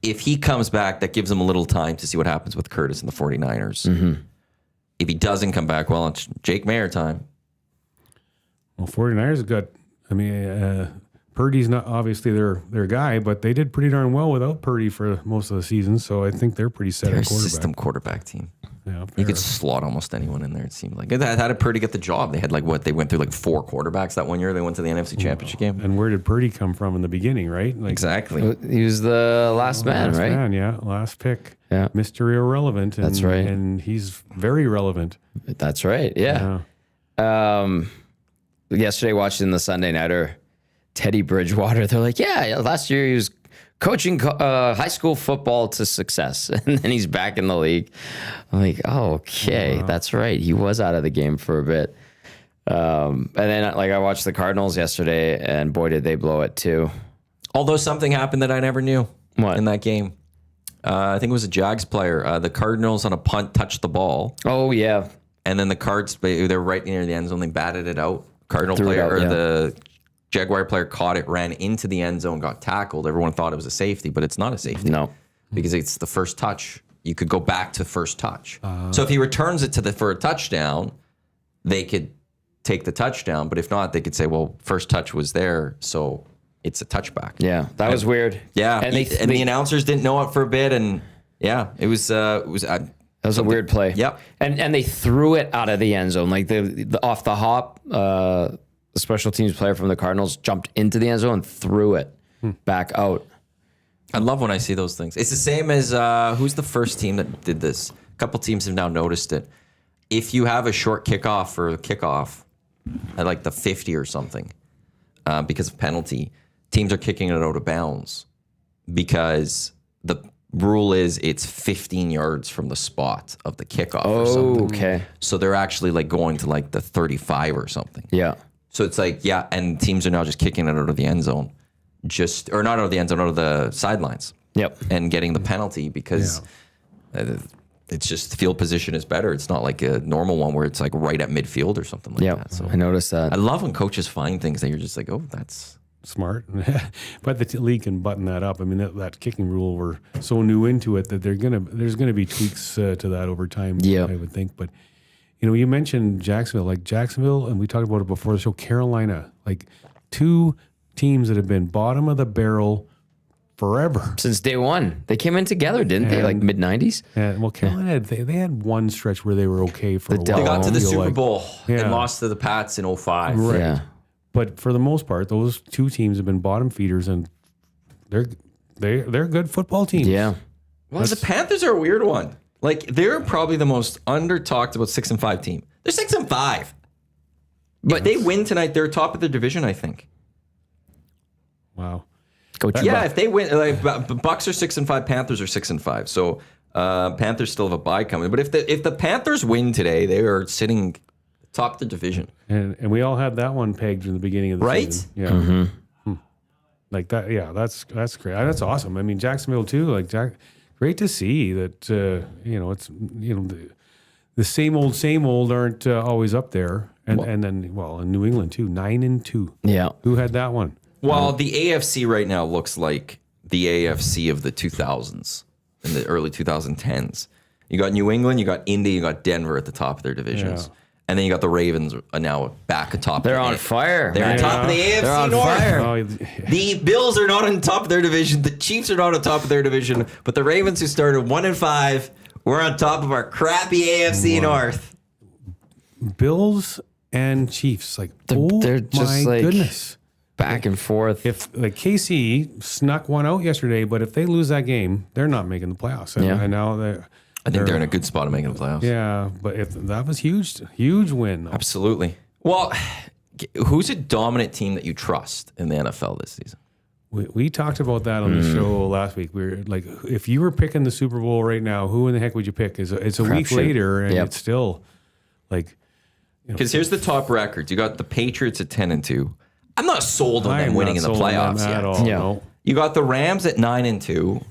Speaker 1: he comes back, that gives him a little time to see what happens with Curtis and the 49ers. If he doesn't come back, well, it's Jake Mayer time.
Speaker 3: Well, 49ers got, Purdy's not obviously their guy, but they did pretty darn well without Purdy for most of the season, so I think they're pretty set
Speaker 1: They're a
Speaker 3: at quarterback.
Speaker 1: system quarterback team.
Speaker 3: Yeah,
Speaker 1: You could slot almost anyone in there, it seemed like. How did Purdy get the job? They had they went through 4 quarterbacks that one year. They went to the NFC Championship game.
Speaker 3: And where did Purdy come from in the beginning, right?
Speaker 1: Exactly.
Speaker 2: He was the last man,
Speaker 3: last
Speaker 2: right?
Speaker 3: man, yeah. Last pick.
Speaker 2: Yeah.
Speaker 3: Mystery irrelevant. And,
Speaker 2: That's right.
Speaker 3: And he's very relevant.
Speaker 2: That's right. Yeah. Yesterday, watching the Sunday Nighter, Teddy Bridgewater, they're like, yeah, last year he was coaching high school football to success, and then he's back in the league. I'm like, oh, okay, that's right. He was out of the game for a bit. And then I watched the Cardinals yesterday, and boy, did they blow it too.
Speaker 1: Although something happened that I never knew in that game. I think it was a Jags player. The Cardinals on a punt touched the ball.
Speaker 2: Oh, yeah.
Speaker 1: And then the Cards, they're right near the end zone. They batted it out. Cardinal
Speaker 2: Threw it
Speaker 1: player
Speaker 2: out,
Speaker 1: or
Speaker 2: yeah.
Speaker 1: the Jaguar player caught it, ran into the end zone, got tackled. Everyone thought it was a safety, but it's not a safety.
Speaker 2: No.
Speaker 1: Because it's the first touch. You could go back to first touch. So if he returns it for a touchdown, they could take the touchdown. But if not, they could say, well, first touch was there, so it's a touchback.
Speaker 2: Yeah, that was weird.
Speaker 1: Yeah,
Speaker 2: and
Speaker 1: the announcers didn't know it for a bit, and yeah, it was
Speaker 2: that was a weird play.
Speaker 1: Yep.
Speaker 2: And they threw it out of the end zone, like the off the hop. the special teams player from the Cardinals jumped into the end zone and threw it back out.
Speaker 1: I love when I see those things. It's the same as who's the first team that did this? A couple teams have now noticed it. If you have a short kickoff or kickoff at like the 50 or something, because of penalty, teams are kicking it out of bounds because the rule is it's 15 yards from the spot of the kickoff or something.
Speaker 2: Okay.
Speaker 1: So they're actually like going to like the 35 or something.
Speaker 2: Yeah.
Speaker 1: So it's like, yeah, and teams are now just kicking it out of the end zone. Or not out of the end zone, out of the sidelines.
Speaker 2: Yep.
Speaker 1: And getting the penalty because it's just field position is better. It's not like a normal one where it's like right at midfield or something like that. So
Speaker 2: I noticed that.
Speaker 1: I love when coaches find things that you're just like, oh, that's
Speaker 3: smart. But the league can button that up. I mean, that kicking rule, we're so new into it that there's gonna be tweaks to that over time.
Speaker 2: Yeah.
Speaker 3: I would think. But you mentioned Jacksonville, and we talked about it before the show. Carolina, like two teams that have been bottom of the barrel forever.
Speaker 2: Since day one. They came in together, didn't they? Like mid-90s?
Speaker 3: And Carolina, they had one stretch where they were okay for a while.
Speaker 1: they got to the
Speaker 3: I feel
Speaker 1: Super
Speaker 3: like.
Speaker 1: Bowl
Speaker 3: Yeah.
Speaker 1: and lost to the Pats in 05.
Speaker 3: Right.
Speaker 2: Yeah.
Speaker 3: But for the most part, those two teams have been bottom feeders, and they're good football teams.
Speaker 2: Yeah.
Speaker 1: Well, the Panthers are a weird one. Like they're probably the most under talked about 6-5 team. They're 6-5. But if they win tonight, they're top of their division, I think.
Speaker 3: Wow.
Speaker 2: Go
Speaker 1: Yeah, if they win, like Bucks are 6-5, Panthers are 6-5. So Panthers still have a bye coming. But if the Panthers win today, they are sitting top of the division.
Speaker 3: And we all had that one pegged in the beginning of the
Speaker 1: Right?
Speaker 3: season. Yeah. Like that. Yeah, that's great. That's awesome. I mean, Jacksonville too. Like great to see that. It's the same old aren't always up there. And then in New England too, 9-2.
Speaker 2: Yeah.
Speaker 3: Who had that one?
Speaker 1: Well, the AFC right now looks like the AFC of the 2000s and the early 2010s. You got New England, you got Indy, you got Denver at the top of their divisions.
Speaker 3: Yeah.
Speaker 1: And then you got the Ravens are now back atop.
Speaker 2: They're on fire.
Speaker 1: They're on top of the AFC
Speaker 2: They're on
Speaker 1: North.
Speaker 2: fire.
Speaker 3: Oh,
Speaker 1: The Bills are not on top of their division. The Chiefs are not on top of their division. But the Ravens, who started 1-5, we're on top of our crappy AFC North.
Speaker 3: Bills and Chiefs. Like,
Speaker 2: They're just
Speaker 3: my
Speaker 2: like
Speaker 3: goodness.
Speaker 2: back and forth.
Speaker 3: If like KC snuck one out yesterday, but if they lose that game, they're not making the playoffs. And,
Speaker 2: Yeah.
Speaker 3: and now
Speaker 1: I think they're in a good spot of making the playoffs.
Speaker 3: yeah. But if that was huge win. Though.
Speaker 1: Absolutely. Well, who's a dominant team that you trust in the NFL this season?
Speaker 3: We talked about that on the show last week. We were like, if you were picking the Super Bowl right now, who in the heck would you pick? It's a week
Speaker 2: Crapshoot.
Speaker 3: later, and
Speaker 2: Yep.
Speaker 3: it's still like.
Speaker 1: Because here's the top records. You got the Patriots at 10-2. I'm not sold on
Speaker 3: I
Speaker 1: them
Speaker 3: am
Speaker 1: winning
Speaker 3: not
Speaker 1: in the
Speaker 3: sold on them
Speaker 1: playoffs
Speaker 3: at
Speaker 1: yet.
Speaker 3: all.
Speaker 2: Yeah.
Speaker 3: No.
Speaker 1: You got the Rams at 9-2.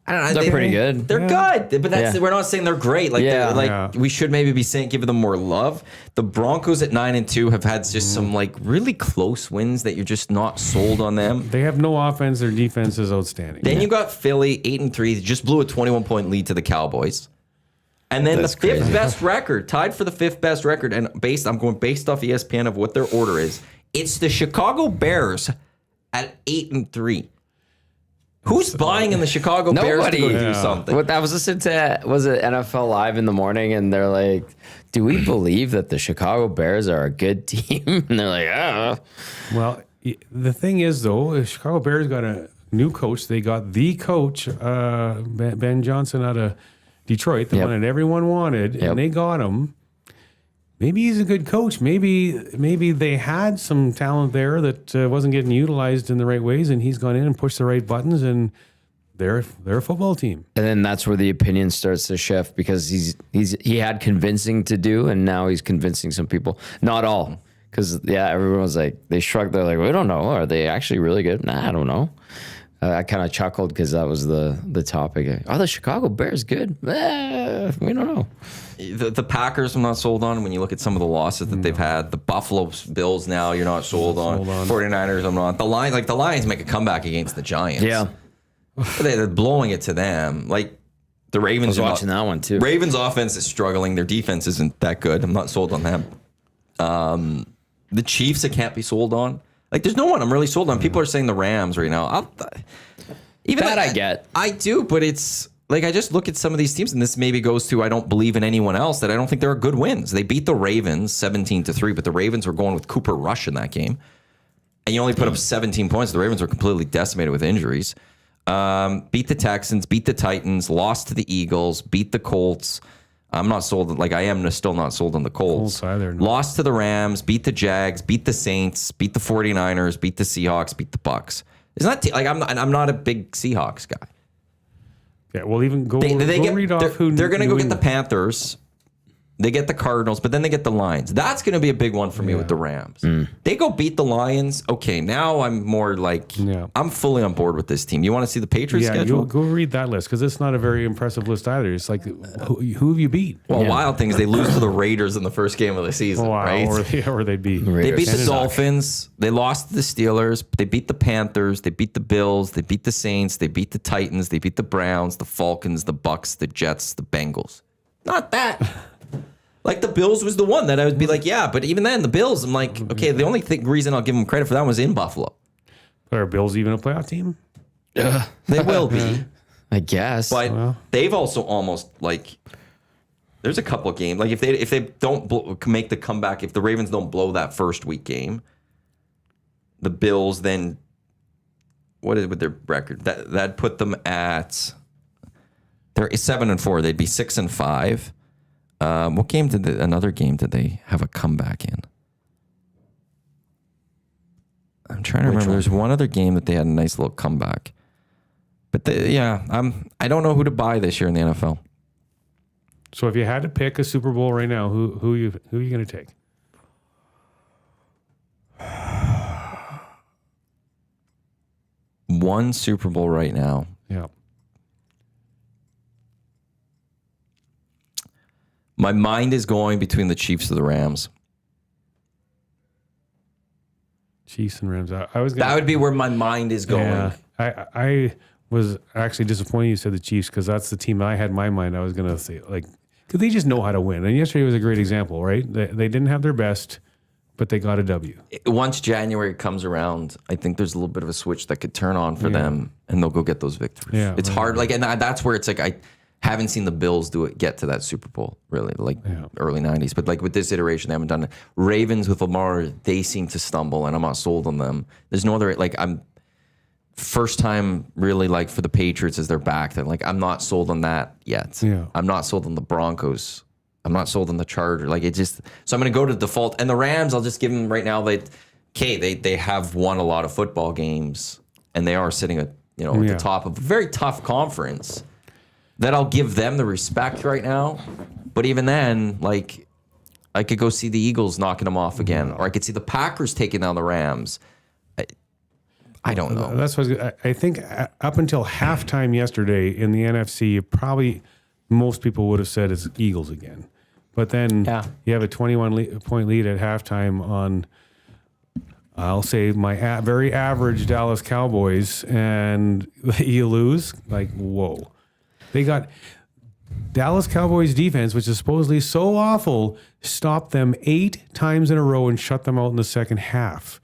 Speaker 1: I don't know.
Speaker 2: They're pretty good.
Speaker 1: They're good, but that's
Speaker 2: Yeah.
Speaker 1: we're not saying they're great. Like,
Speaker 2: Yeah.
Speaker 1: they're, like
Speaker 3: Yeah.
Speaker 1: we should maybe be saying giving them more love. The Broncos at 9-2 have had just some like really close wins that you're just not sold on them.
Speaker 3: They have no offense. Their defense is outstanding.
Speaker 1: Then you got Philly 8-3, just blew a 21-point lead to the Cowboys. And then
Speaker 2: That's
Speaker 1: the fifth
Speaker 2: crazy.
Speaker 1: best record, tied for the fifth best record, and I'm going based off ESPN of what their order is. It's the Chicago Bears at 8-3. Who's buying in the Chicago Bears to go
Speaker 2: Nobody.
Speaker 1: do
Speaker 3: Yeah.
Speaker 1: something?
Speaker 2: What I was listening to was it NFL Live in the morning, and they're like, "Do we believe that the Chicago Bears are a good team?" And they're like, "Ah."
Speaker 3: Well, the thing is, though, the Chicago Bears got a new coach. They got the coach, Ben Johnson, out of Detroit, the
Speaker 2: Yep.
Speaker 3: one that everyone wanted,
Speaker 2: Yep.
Speaker 3: and they got him. Maybe he's a good coach. Maybe they had some talent there that wasn't getting utilized in the right ways, and he's gone in and pushed the right buttons, and they're a football team.
Speaker 2: And then that's where the opinion starts to shift because he had convincing to do, and now he's convincing some people. Not all, because everyone was like, they shrugged. They're like, we don't know. Are they actually really good? Nah, I don't know. I kind of chuckled because that was the topic. Are the Chicago Bears good? We don't know.
Speaker 1: The Packers I'm not sold on when you look at some of the losses that they've had. The Buffalo Bills now you're not sold on. 49ers I'm not. The Lions make a comeback against the Giants.
Speaker 2: Yeah.
Speaker 1: They're blowing it to them. Like the Ravens
Speaker 2: I was
Speaker 1: are
Speaker 2: watching
Speaker 1: not,
Speaker 2: that one too.
Speaker 1: Ravens offense is struggling. Their defense isn't that good. I'm not sold on them. The Chiefs I can't be sold on. Like there's no one I'm really sold on. People are saying the Rams right now.
Speaker 2: That I get.
Speaker 1: I do, but it's I just look at some of these teams, and this maybe goes to I don't believe in anyone else, that I don't think there are good wins. They beat the Ravens 17-3, but the Ravens were going with Cooper Rush in that game. And you only put up 17 points. The Ravens were completely decimated with injuries. Beat the Texans, beat the Titans, lost to the Eagles, beat the Colts. I'm not sold. I am still not sold on the Colts.
Speaker 3: Either, no.
Speaker 1: Lost to the Rams, beat the Jags, beat the Saints, beat the 49ers, beat the Seahawks, beat the Bucks. It's not I'm not a big Seahawks guy.
Speaker 3: Yeah, well, even go read off who
Speaker 1: they're going to go get the Panthers. They get the Cardinals, but then they get the Lions. That's going to be a big one for me with the Rams. They go beat the Lions. Okay, now I'm more I'm fully on board with this team. You want to see the Patriots schedule?
Speaker 3: Go read that list because it's not a very impressive list either. It's like, who have you beat?
Speaker 1: Well, wild thing is they lose to the Raiders in the first game of the season, right?
Speaker 3: Or they beat.
Speaker 1: They beat the Dolphins. They lost to the Steelers. They beat the Panthers. They beat the Bills. They beat the Saints. They beat the Titans. They beat the Browns, the Falcons, the Bucks, the Jets, the Bengals. Not that. The Bills was the one that I would be but even then, the Bills, I'm okay, the only reason I'll give them credit for that was in Buffalo.
Speaker 3: But are Bills even a playoff team?
Speaker 1: They will be.
Speaker 2: I guess.
Speaker 1: But they've also almost, there's a couple of games. If they don't make the comeback, if the Ravens don't blow that first week game, the Bills then, what is with their record? That'd put them at, they're 7-4. They'd be 6-5. What game another game did they have a comeback in? I'm trying to remember. There's one other game that they had a nice little comeback. But I don't know who to buy this year in the NFL.
Speaker 3: So if you had to pick a Super Bowl right now, who are you going to take?
Speaker 1: One Super Bowl right now.
Speaker 3: Yeah.
Speaker 1: My mind is going between the Chiefs and the Rams.
Speaker 3: Chiefs and Rams. I was
Speaker 1: that would be where my mind is going.
Speaker 3: Yeah, I was actually disappointed you said the Chiefs because that's the team I had in my mind. I was going to say because they just know how to win. And yesterday was a great example, right? They didn't have their best, but they got a W.
Speaker 1: Once January comes around, I think there's a little bit of a switch that could turn on for them, and they'll go get those victories.
Speaker 3: Yeah,
Speaker 1: it's hard. And that's where it's I haven't seen the Bills get to that Super Bowl, really, early 90s. But with this iteration, they haven't done it. Ravens with Lamar, they seem to stumble, and I'm not sold on them. There's no other, I'm first time really for the Patriots as they're back. Then I'm not sold on that yet.
Speaker 3: Yeah.
Speaker 1: I'm not sold on the Broncos. I'm not sold on the Chargers. So I'm going to go to default. And the Rams, I'll just give them right now, they have won a lot of football games, and they are sitting at the top of a very tough conference. That I'll give them the respect right now. But even then, I could go see the Eagles knocking them off again. Or I could see the Packers taking down the Rams. I don't know.
Speaker 3: That's what I think up until halftime yesterday in the NFC, probably most people would have said it's Eagles again. But then you have a 21-point lead at halftime on, I'll say, my very average Dallas Cowboys, and you lose. Whoa. They got Dallas Cowboys defense, which is supposedly so awful, stopped them 8 times in a row and shut them out in the second half.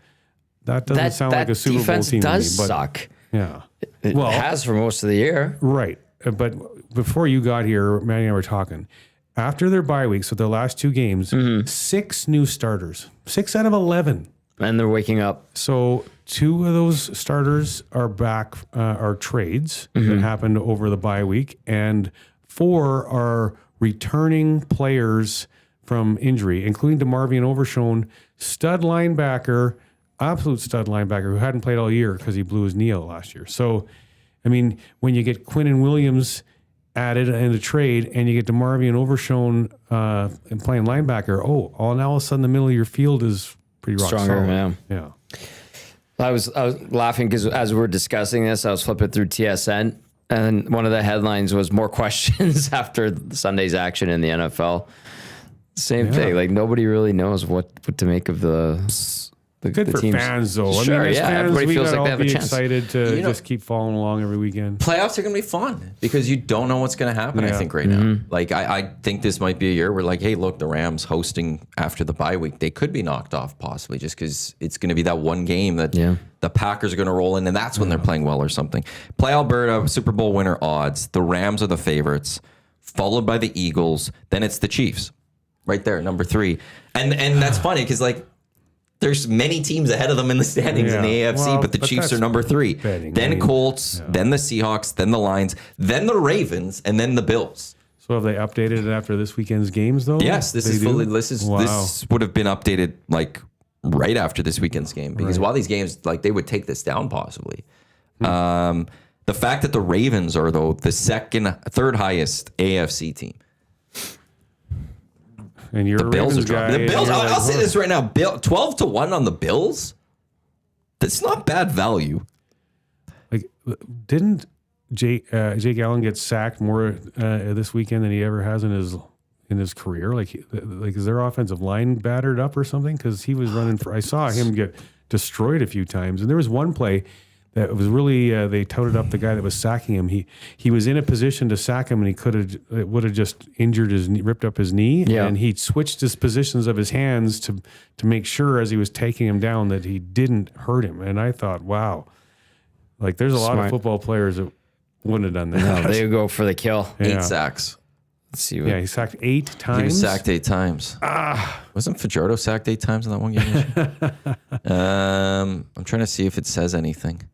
Speaker 3: That doesn't sound like a Super Bowl team to me.
Speaker 2: That defense does suck.
Speaker 3: Yeah.
Speaker 2: It has for most of the year.
Speaker 3: Right. But before you got here, Manny and I were talking. After their bye week, so their last 2 games, 6 new starters. 6 out of 11.
Speaker 2: And they're waking up.
Speaker 3: So 2 of those starters are back, are trades that happened over the bye week, and 4 are returning players from injury, including DeMarvion Overshown, absolute stud linebacker who hadn't played all year because he blew his knee out last year. So, when you get Quinnen Williams added in the trade, and you get DeMarvion Overshown and playing linebacker, all now all of a sudden the middle of your field is pretty rock
Speaker 2: stronger,
Speaker 3: solid. Yeah.
Speaker 2: I was laughing because as we were discussing this, I was flipping through TSN, and one of the headlines was more questions after Sunday's action in the NFL. Same thing. Nobody really knows what to make of the
Speaker 3: Good for
Speaker 2: teams.
Speaker 3: fans, though.
Speaker 2: Sure,
Speaker 3: I mean, as
Speaker 2: yeah,
Speaker 3: fans,
Speaker 2: everybody
Speaker 3: we
Speaker 2: feels
Speaker 3: gotta
Speaker 2: like they
Speaker 3: all
Speaker 2: have a
Speaker 3: be
Speaker 2: chance.
Speaker 3: excited to just keep following along every weekend.
Speaker 1: Playoffs are going to be fun because you don't know what's going to happen, I think, right now. Like, I think this might be a year where, like, hey, look, the Rams hosting after the bye week, they could be knocked off possibly just because it's going to be that one game that the Packers are going to roll in, and that's when they're playing well or something. Play Alberta, Super Bowl winner odds. The Rams are the favorites, followed by the Eagles. Then it's the Chiefs right there, number 3. And that's funny because, like, there's many teams ahead of them in the standings in the AFC, but the Chiefs are number 3. Then Colts, then the Seahawks, then the Lions, then the Ravens, and then the Bills.
Speaker 3: So have they updated it after this weekend's games, though?
Speaker 1: Yes, this would have been updated like right after this weekend's game because while these games, like, they would take this down possibly. The fact that the Ravens are, though, the third highest AFC team.
Speaker 3: And you're
Speaker 1: The Bills
Speaker 3: Ravens
Speaker 1: are
Speaker 3: guy.
Speaker 1: dropping. The Bills.
Speaker 3: and you're
Speaker 1: I'll say
Speaker 3: "Huh."
Speaker 1: this right now: 12-1 on the Bills. That's not bad value.
Speaker 3: Like, didn't Jake Allen get sacked more this weekend than he ever has in his career? Like is their offensive line battered up or something? Because he was running for. I saw him get destroyed a few times, and there was one play that was really they touted up the guy that was sacking him. He was in a position to sack him, and it would have just injured his knee, ripped up his knee, and he switched his positions of his hands to make sure as he was taking him down that he didn't hurt him. And I thought, wow, like there's a lot of football players that wouldn't have done that.
Speaker 2: No, they would go for the kill.
Speaker 1: 8 sacks.
Speaker 2: Let's see.
Speaker 3: He sacked 8 times.
Speaker 1: He was sacked 8 times. Wasn't Fajardo sacked 8 times in that one game? I'm trying to see if it says anything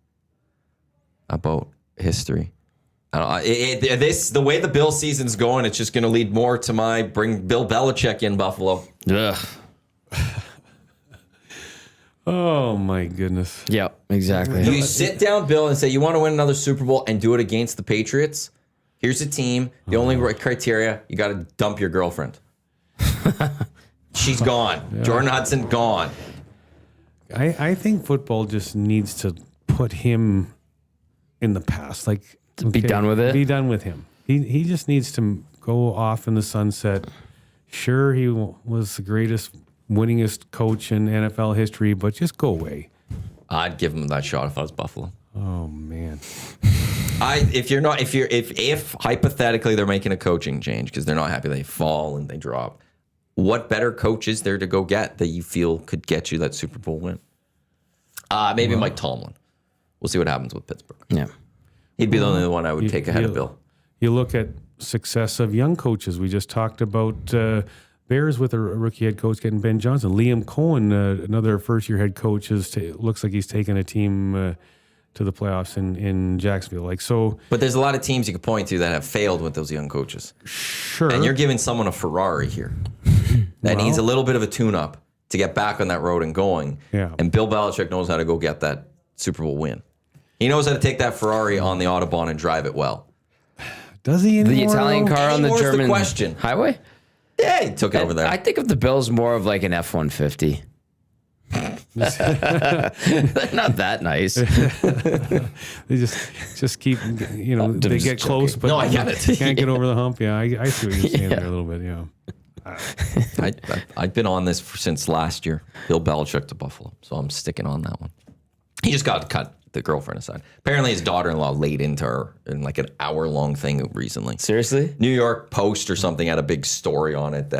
Speaker 1: about history. I don't know. The way the Bill season's going, it's just going to lead more to my bring Bill Belichick in Buffalo.
Speaker 2: Ugh.
Speaker 3: Oh my goodness.
Speaker 2: Yep, exactly.
Speaker 1: You sit down, Bill, and say you want to win another Super Bowl and do it against the Patriots. Here's a team. The only criteria, you got to dump your girlfriend. She's gone. Jordan Hudson gone.
Speaker 3: I think football just needs to put him in the past. Like,
Speaker 2: Be done with it?
Speaker 3: Be done with him. He just needs to go off in the sunset. Sure, he was the greatest, winningest coach in NFL history, but just go away.
Speaker 1: I'd give him that shot if I was Buffalo.
Speaker 3: Oh man.
Speaker 1: If hypothetically they're making a coaching change because they're not happy, they fall and they drop. What better coach is there to go get that you feel could get you that Super Bowl win? Maybe Mike Tomlin. We'll see what happens with Pittsburgh.
Speaker 2: Yeah.
Speaker 1: He'd be the only one I would take ahead of Bill.
Speaker 3: You look at success of young coaches. We just talked about Bears with a rookie head coach getting Ben Johnson. Liam Cohen, another first-year head coach, looks like he's taken a team to the playoffs in Jacksonville. Like so,
Speaker 1: but there's a lot of teams you could point to that have failed with those young coaches.
Speaker 3: Sure.
Speaker 1: And you're giving someone a Ferrari here that needs a little bit of a tune-up to get back on that road and going.
Speaker 3: Yeah.
Speaker 1: And Bill Belichick knows how to go get that Super Bowl win. He knows how to take that Ferrari on the Autobahn and drive it well.
Speaker 3: Does he anymore?
Speaker 2: The Italian car on the
Speaker 1: Anymore is the
Speaker 2: German
Speaker 1: question.
Speaker 2: highway?
Speaker 1: Yeah, he took it over there.
Speaker 2: I think of the Bills more of like an F-150. They're not that nice.
Speaker 3: They just keep, they get close, but
Speaker 1: No, I get it.
Speaker 3: can't get over the hump. Yeah, I see what you're saying there a little bit. Yeah.
Speaker 1: I've been on this since last year. Bill Belichick to Buffalo, so I'm sticking on that one. He just got cut the girlfriend aside. Apparently, his daughter-in-law laid into her in like an hour-long thing recently.
Speaker 2: Seriously?
Speaker 1: New York Post or something had a big story on it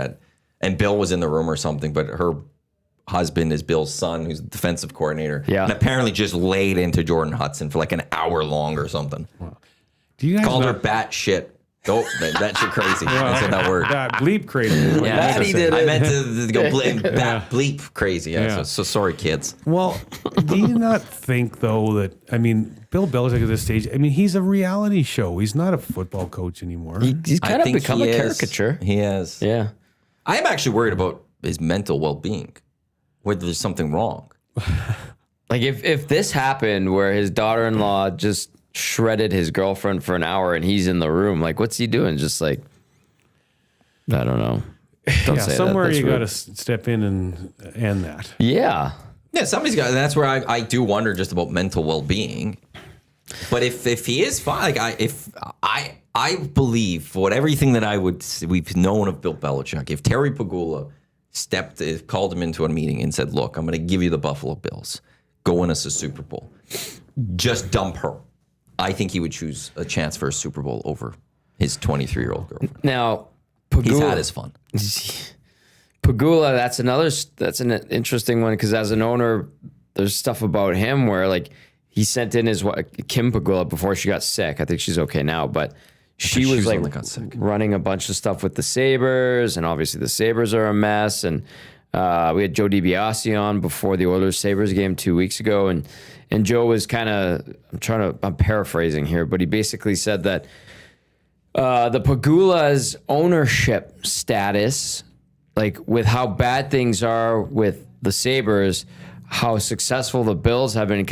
Speaker 1: and Bill was in the room or something, but her husband is Bill's son, who's the defensive coordinator.
Speaker 2: Yeah.
Speaker 1: And apparently just laid into Jordan Hudson for like an hour long or something.
Speaker 3: Wow. Do you guys
Speaker 1: Called
Speaker 3: know,
Speaker 1: her bat shit. Oh, that shit crazy. I said that word.
Speaker 3: bleep crazy. is what you
Speaker 2: Yeah,
Speaker 3: meant to
Speaker 2: he
Speaker 3: say.
Speaker 2: did it.
Speaker 1: I meant to go bleep crazy. Yeah. So sorry, kids.
Speaker 3: Well, do you not think, though, that, Bill Belichick at this stage, he's a reality show. He's not a football coach anymore.
Speaker 2: He's kind of become a caricature.
Speaker 1: He has.
Speaker 2: Yeah.
Speaker 1: I am actually worried about his mental well-being, whether there's something wrong.
Speaker 2: Like if this happened where his daughter-in-law just shredded his girlfriend for an hour and he's in the room, like what's he doing? Just like, I don't know. Don't say
Speaker 3: somewhere
Speaker 2: that.
Speaker 3: you got to step in and end that.
Speaker 2: Yeah.
Speaker 1: Yeah, somebody's got. That's where I do wonder just about mental well-being. But if he is fine, like I believe for everything that we've known of Bill Belichick, if Terry Pagula called him into a meeting and said, look, I'm going to give you the Buffalo Bills. Go win us a Super Bowl. Just dump her. I think he would choose a chance for a Super Bowl over his 23-year-old girlfriend.
Speaker 2: Now,
Speaker 1: He's had his fun.
Speaker 2: Pagula, that's an interesting one because as an owner, there's stuff about him where like he sent in his Kim Pagula before she got sick. I think she's okay now, but she was like running a bunch of stuff with the Sabres, and obviously the Sabres are a mess. And we had Joe DiBiase on before the Oilers Sabres game 2 weeks ago, and Joe was kind of I'm paraphrasing here, but he basically said that the Pagula's ownership status, like with how bad things are with the Sabres, how successful the Bills have been,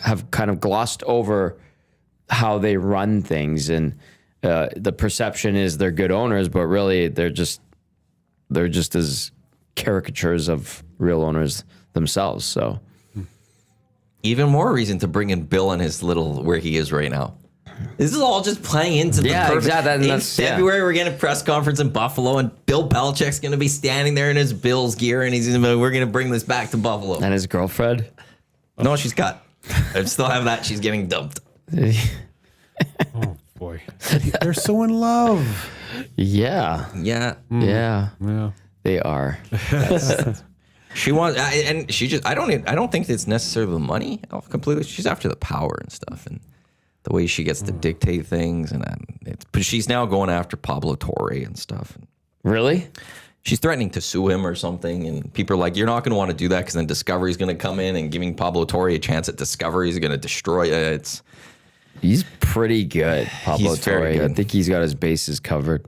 Speaker 2: have kind of glossed over how they run things, and the perception is they're good owners, but really they're just as caricatures of real owners themselves. So
Speaker 1: even more reason to bring in Bill and his little where he is right now. This is all just playing into the perfect.
Speaker 2: Exactly.
Speaker 1: In February, we're getting a press conference in Buffalo, and Bill Belichick's going to be standing there in his Bills gear, and we're going to bring this back to Buffalo.
Speaker 2: And his girlfriend?
Speaker 1: No, she's got. I still have that. She's getting dumped.
Speaker 3: Oh boy, they're so in love.
Speaker 2: Yeah.
Speaker 1: Yeah.
Speaker 2: Yeah.
Speaker 3: Yeah.
Speaker 2: They are.
Speaker 1: She wants, and she just. I don't think it's necessarily the money completely. She's after the power and stuff, and the way she gets to dictate things, and but she's now going after Pablo Torre and stuff.
Speaker 2: Really?
Speaker 1: She's threatening to sue him or something, and people are like, "You're not going to want to do that because then Discovery's going to come in, and giving Pablo Torre a chance at Discovery is going to destroy it."
Speaker 2: He's pretty good, Pablo
Speaker 1: He's very
Speaker 2: Torre.
Speaker 1: good.
Speaker 2: I think he's got his bases covered.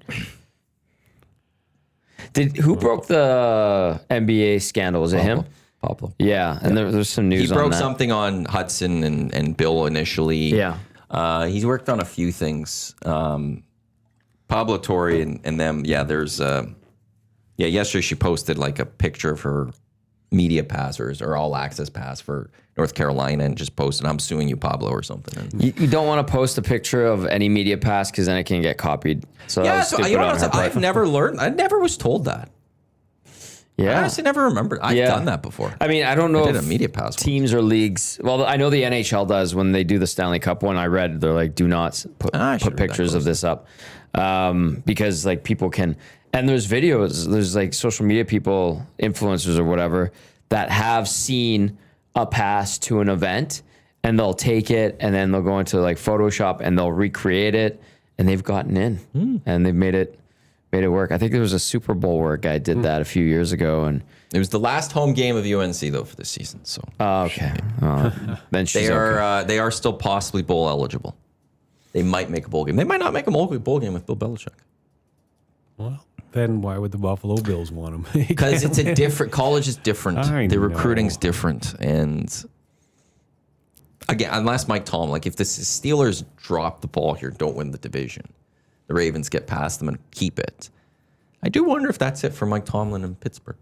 Speaker 2: Who broke the NBA scandal? Was it him?
Speaker 1: Pablo.
Speaker 2: Yeah, and there's some news
Speaker 1: He
Speaker 2: on
Speaker 1: broke
Speaker 2: that.
Speaker 1: something on Hudson and Bill initially.
Speaker 2: Yeah.
Speaker 1: He's worked on a few things. Pablo Torre and them. Yeah, there's. Yesterday she posted like a picture of her media pass or all access pass for North Carolina and just posted, "I'm suing you, Pablo," or something. And
Speaker 2: You don't want to post a picture of any media pass because then it can get copied. So that was stupid on her part.
Speaker 1: I've never learned. I never was told that. I
Speaker 2: Yeah.
Speaker 1: honestly never remembered. I've done that before.
Speaker 2: I mean, I don't know
Speaker 1: did
Speaker 2: if
Speaker 1: a media pass once.
Speaker 2: teams or leagues. Well, I know the NHL does when they do the Stanley Cup one. I read they're like, do not put
Speaker 1: I should read that
Speaker 2: pictures of this up because like people can. And there's videos. There's like social media people, influencers or whatever, that have seen a pass to an event and they'll take it and then they'll go into like Photoshop and they'll recreate it and they've gotten in and they've made it work. I think there was a Super Bowl where a guy did that a few years ago, and
Speaker 1: It was the last home game of UNC though for this season. So
Speaker 2: okay. Then she's
Speaker 1: they are
Speaker 2: okay.
Speaker 1: they are still possibly bowl eligible. They might make a bowl game. They might not make a bowl game with Bill Belichick.
Speaker 3: Well, then why would the Buffalo Bills want him?
Speaker 1: Because it's a different college is different.
Speaker 3: I
Speaker 1: The
Speaker 3: know.
Speaker 1: recruiting's different, and again, unless Mike Tomlin, like if the Steelers drop the ball here, don't win the division, the Ravens get past them and keep it. I do wonder if that's it for Mike Tomlin in Pittsburgh.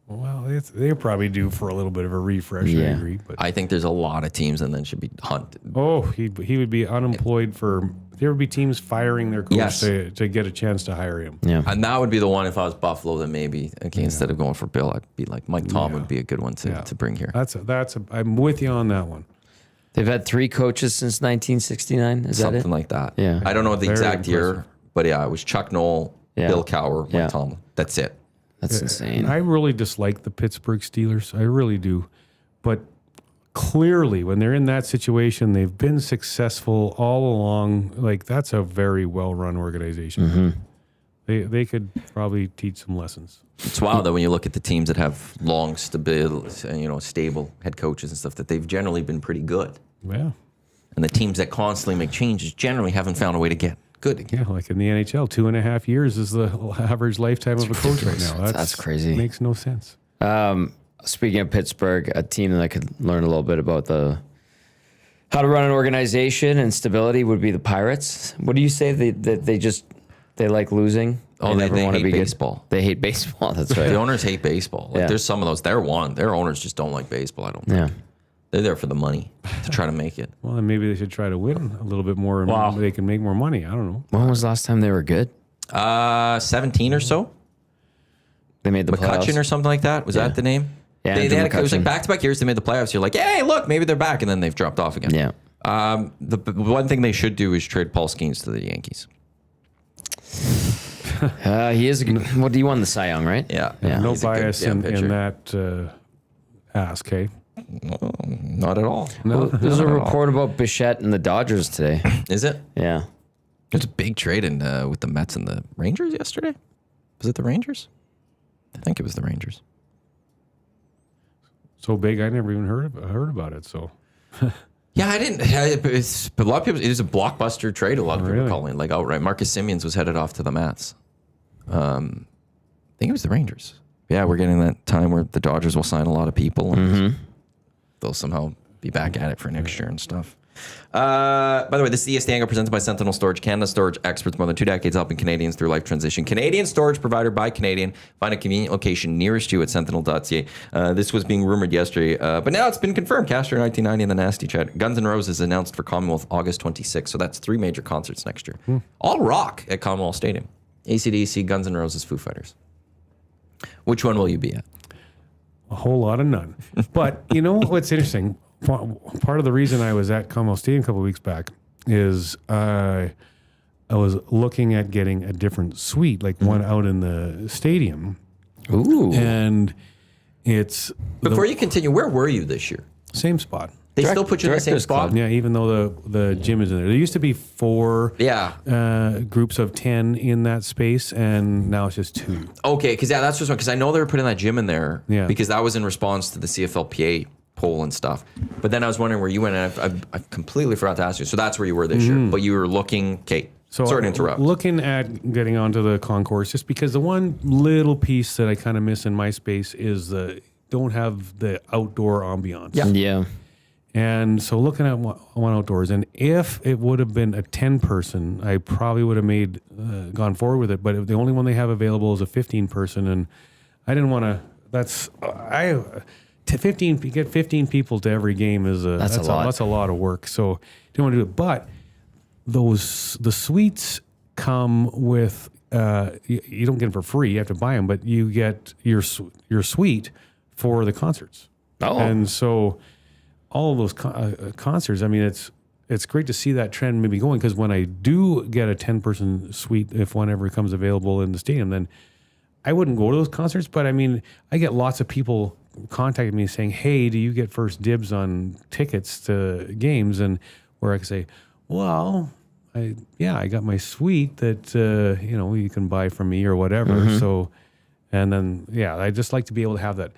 Speaker 3: Well, they're probably due for a little bit of a refresh. I
Speaker 2: Yeah.
Speaker 3: agree, but
Speaker 1: I think there's a lot of teams and then should be hunted.
Speaker 3: he would be unemployed for. There would be teams firing their coach
Speaker 1: Yes.
Speaker 3: to get a chance to hire him.
Speaker 2: Yeah.
Speaker 1: And that would be the one if I was Buffalo, then maybe instead of going for Bill, I'd be like Mike Tom would be a good one to bring here.
Speaker 3: I'm with you on that one.
Speaker 2: They've had 3 coaches since 1969. Is that
Speaker 1: Something
Speaker 2: it?
Speaker 1: like that.
Speaker 2: Yeah.
Speaker 1: I don't know the
Speaker 3: Very
Speaker 1: exact year,
Speaker 3: impressive.
Speaker 1: but yeah, it was Chuck Noll,
Speaker 2: Yeah.
Speaker 1: Bill Cowher, Mike
Speaker 2: Yeah.
Speaker 1: Tomlin. That's it.
Speaker 2: That's insane.
Speaker 3: I really dislike the Pittsburgh Steelers. I really do. But clearly, when they're in that situation, they've been successful all along. Like, that's a very well-run organization. They could probably teach some lessons.
Speaker 1: It's wild that when you look at the teams that have long, stable head coaches and stuff, that they've generally been pretty good.
Speaker 3: Yeah.
Speaker 1: And the teams that constantly make changes generally haven't found a way to get good again.
Speaker 3: Yeah, like in the NHL, 2.5 years is the average lifetime of a coach right now.
Speaker 2: That's crazy.
Speaker 3: Makes no sense.
Speaker 2: Speaking of Pittsburgh, a team that could learn a little bit about how to run an organization and stability would be the Pirates. What do you say? They like losing?
Speaker 1: Oh, they
Speaker 2: never wanna
Speaker 1: hate
Speaker 2: be good?
Speaker 1: baseball.
Speaker 2: They hate baseball. That's right.
Speaker 1: The owners hate baseball. Like
Speaker 2: Yeah.
Speaker 1: there's some of those. Their owners just don't like baseball. I don't think.
Speaker 2: Yeah.
Speaker 1: They're there for the money to try to make it.
Speaker 3: Well, then maybe they should try to win a little bit more and
Speaker 2: Wow.
Speaker 3: they can make more money. I don't know.
Speaker 2: When was the last time they were good?
Speaker 1: 17 or so.
Speaker 2: They made the
Speaker 1: McCutcheon
Speaker 2: playoffs.
Speaker 1: or something like that. Was that the name?
Speaker 2: Yeah,
Speaker 1: they had it was like
Speaker 2: McCutcheon.
Speaker 1: back-to-back years they made the playoffs. You're like, hey, look, maybe they're back, and then they've dropped off again.
Speaker 2: Yeah.
Speaker 1: The one thing they should do is trade Paul Skeens to the Yankees.
Speaker 2: He is a good, what do you want, the Cy Young, right?
Speaker 1: Yeah.
Speaker 3: No
Speaker 1: He's a good
Speaker 3: bias
Speaker 1: damn
Speaker 3: in
Speaker 1: pitcher.
Speaker 3: that ask, hey?
Speaker 1: Not at all.
Speaker 2: Well, there's a report about Bichette and the Dodgers today.
Speaker 1: Is it?
Speaker 2: Yeah.
Speaker 1: There's a big trade in with the Mets and the Rangers yesterday. Was it the Rangers? I think it was the Rangers.
Speaker 3: So big, I never even heard about it. So
Speaker 1: Yeah, I didn't. A lot of people. It was a blockbuster trade. A lot of people
Speaker 3: Really?
Speaker 1: calling it like outright. Marcus Semien was headed off to the Mets. I think it was the Rangers. Yeah, we're getting that time where the Dodgers will sign a lot of people and they'll somehow be back at it for next year and stuff. By the way, this is the EST Hangout presented by Sentinel Storage, Canada storage experts, more than 2 decades helping Canadians through life transition. Canadian storage provider by Canadian. Find a convenient location nearest you at sentinel.ca. This was being rumored yesterday, but now it's been confirmed. Castor 1990 and the Nasty Chat. Guns N' Roses announced for Commonwealth August 26th, so that's 3 major concerts next year. All rock at Commonwealth Stadium. AC/DC, Guns N' Roses, Foo Fighters. Which one will you be at?
Speaker 3: a whole lot of none. But you know what's interesting? Part of the reason I was at Commonwealth Stadium a couple of weeks back is I was looking at getting a different suite, like one out in the stadium.
Speaker 2: Ooh.
Speaker 3: And it's
Speaker 1: Before you continue, where were you this year?
Speaker 3: same spot.
Speaker 1: They still put you in the same
Speaker 2: Directors
Speaker 1: spot?
Speaker 2: Club.
Speaker 3: Yeah, even though the gym is in there. There used to be 4 groups of 10 in that space, and now it's just 2.
Speaker 1: Okay, because that's just one. Because I know they were putting that gym in there.
Speaker 3: Yeah.
Speaker 1: Because that was in response to the CFLPA poll and stuff. But then I was wondering where you went, and I completely forgot to ask you. So that's where you were this year. But you were looking. Okay.
Speaker 3: So
Speaker 1: Sorry to interrupt.
Speaker 3: Looking at getting onto the concourse, just because the one little piece that I kind of miss in my space is don't have the outdoor ambiance.
Speaker 1: Yeah.
Speaker 2: Yeah.
Speaker 3: And so looking at one outdoors, and if it would have been a 10-person, I probably would have gone forward with it. But the only one they have available is a 15-person, and I didn't want to. That's to 15. Get 15 people to every game is
Speaker 2: That's a lot.
Speaker 3: That's a lot of work. So didn't want to do it. But the suites come with you don't get them for free. You have to buy them, but you get your suite for the concerts.
Speaker 2: Oh.
Speaker 3: And so all of those concerts, I mean, it's great to see that trend maybe going, because when I do get a 10-person suite, if one ever comes available in the stadium, then I wouldn't go to those concerts. But I mean, I get lots of people contacting me saying, "Hey, do you get first dibs on tickets to games?" And where I can say, "Well, I got my suite that you can buy from me or whatever." So, and then I just like to be able to have that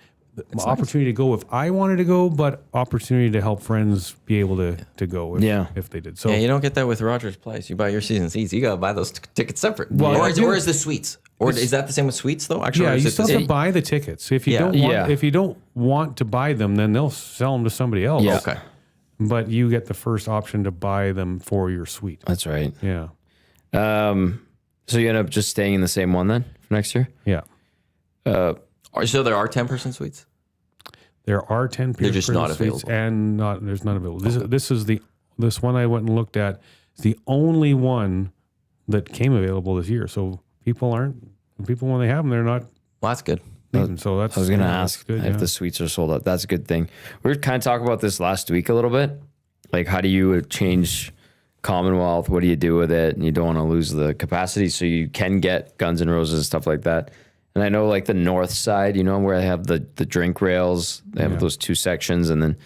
Speaker 3: opportunity to go if I wanted to go, but opportunity to help friends be able to go if they did. So
Speaker 1: Yeah, you don't get that with Rogers Place. You buy your season seats. You gotta buy those tickets separate.
Speaker 3: Well,
Speaker 1: or
Speaker 3: I
Speaker 1: is
Speaker 3: do.
Speaker 1: the suites? Or is that the same with suites though? Actually, or is
Speaker 3: you
Speaker 1: it
Speaker 3: still
Speaker 1: the
Speaker 3: have
Speaker 1: same?
Speaker 3: to buy the tickets. If you
Speaker 1: Yeah.
Speaker 3: don't
Speaker 2: Yeah.
Speaker 3: if you don't want to buy them, then they'll sell them to somebody else.
Speaker 2: Yeah.
Speaker 1: Okay.
Speaker 3: But you get the first option to buy them for your suite.
Speaker 2: That's right.
Speaker 3: Yeah.
Speaker 2: So you end up just staying in the same one then for next year?
Speaker 3: Yeah.
Speaker 1: So there are 10-person suites.
Speaker 3: There are 10 people.
Speaker 1: They're just not
Speaker 3: suites,
Speaker 1: available.
Speaker 3: and there's not available. This one I went and looked at is the only one that came available this year. So people when they have them, they're not
Speaker 1: Well, that's good.
Speaker 3: leaving. So that's
Speaker 2: I was going to
Speaker 3: that's
Speaker 2: ask
Speaker 3: good,
Speaker 2: if the suites are sold out. That's a good thing. We were kind of talking about this last week a little bit. Like, how do you change Commonwealth? What do you do with it? And you don't want to lose the capacity, so you can get Guns N' Roses and stuff like that. And I know, like, the north side, where they have the drink rails, they have those 2 sections, and then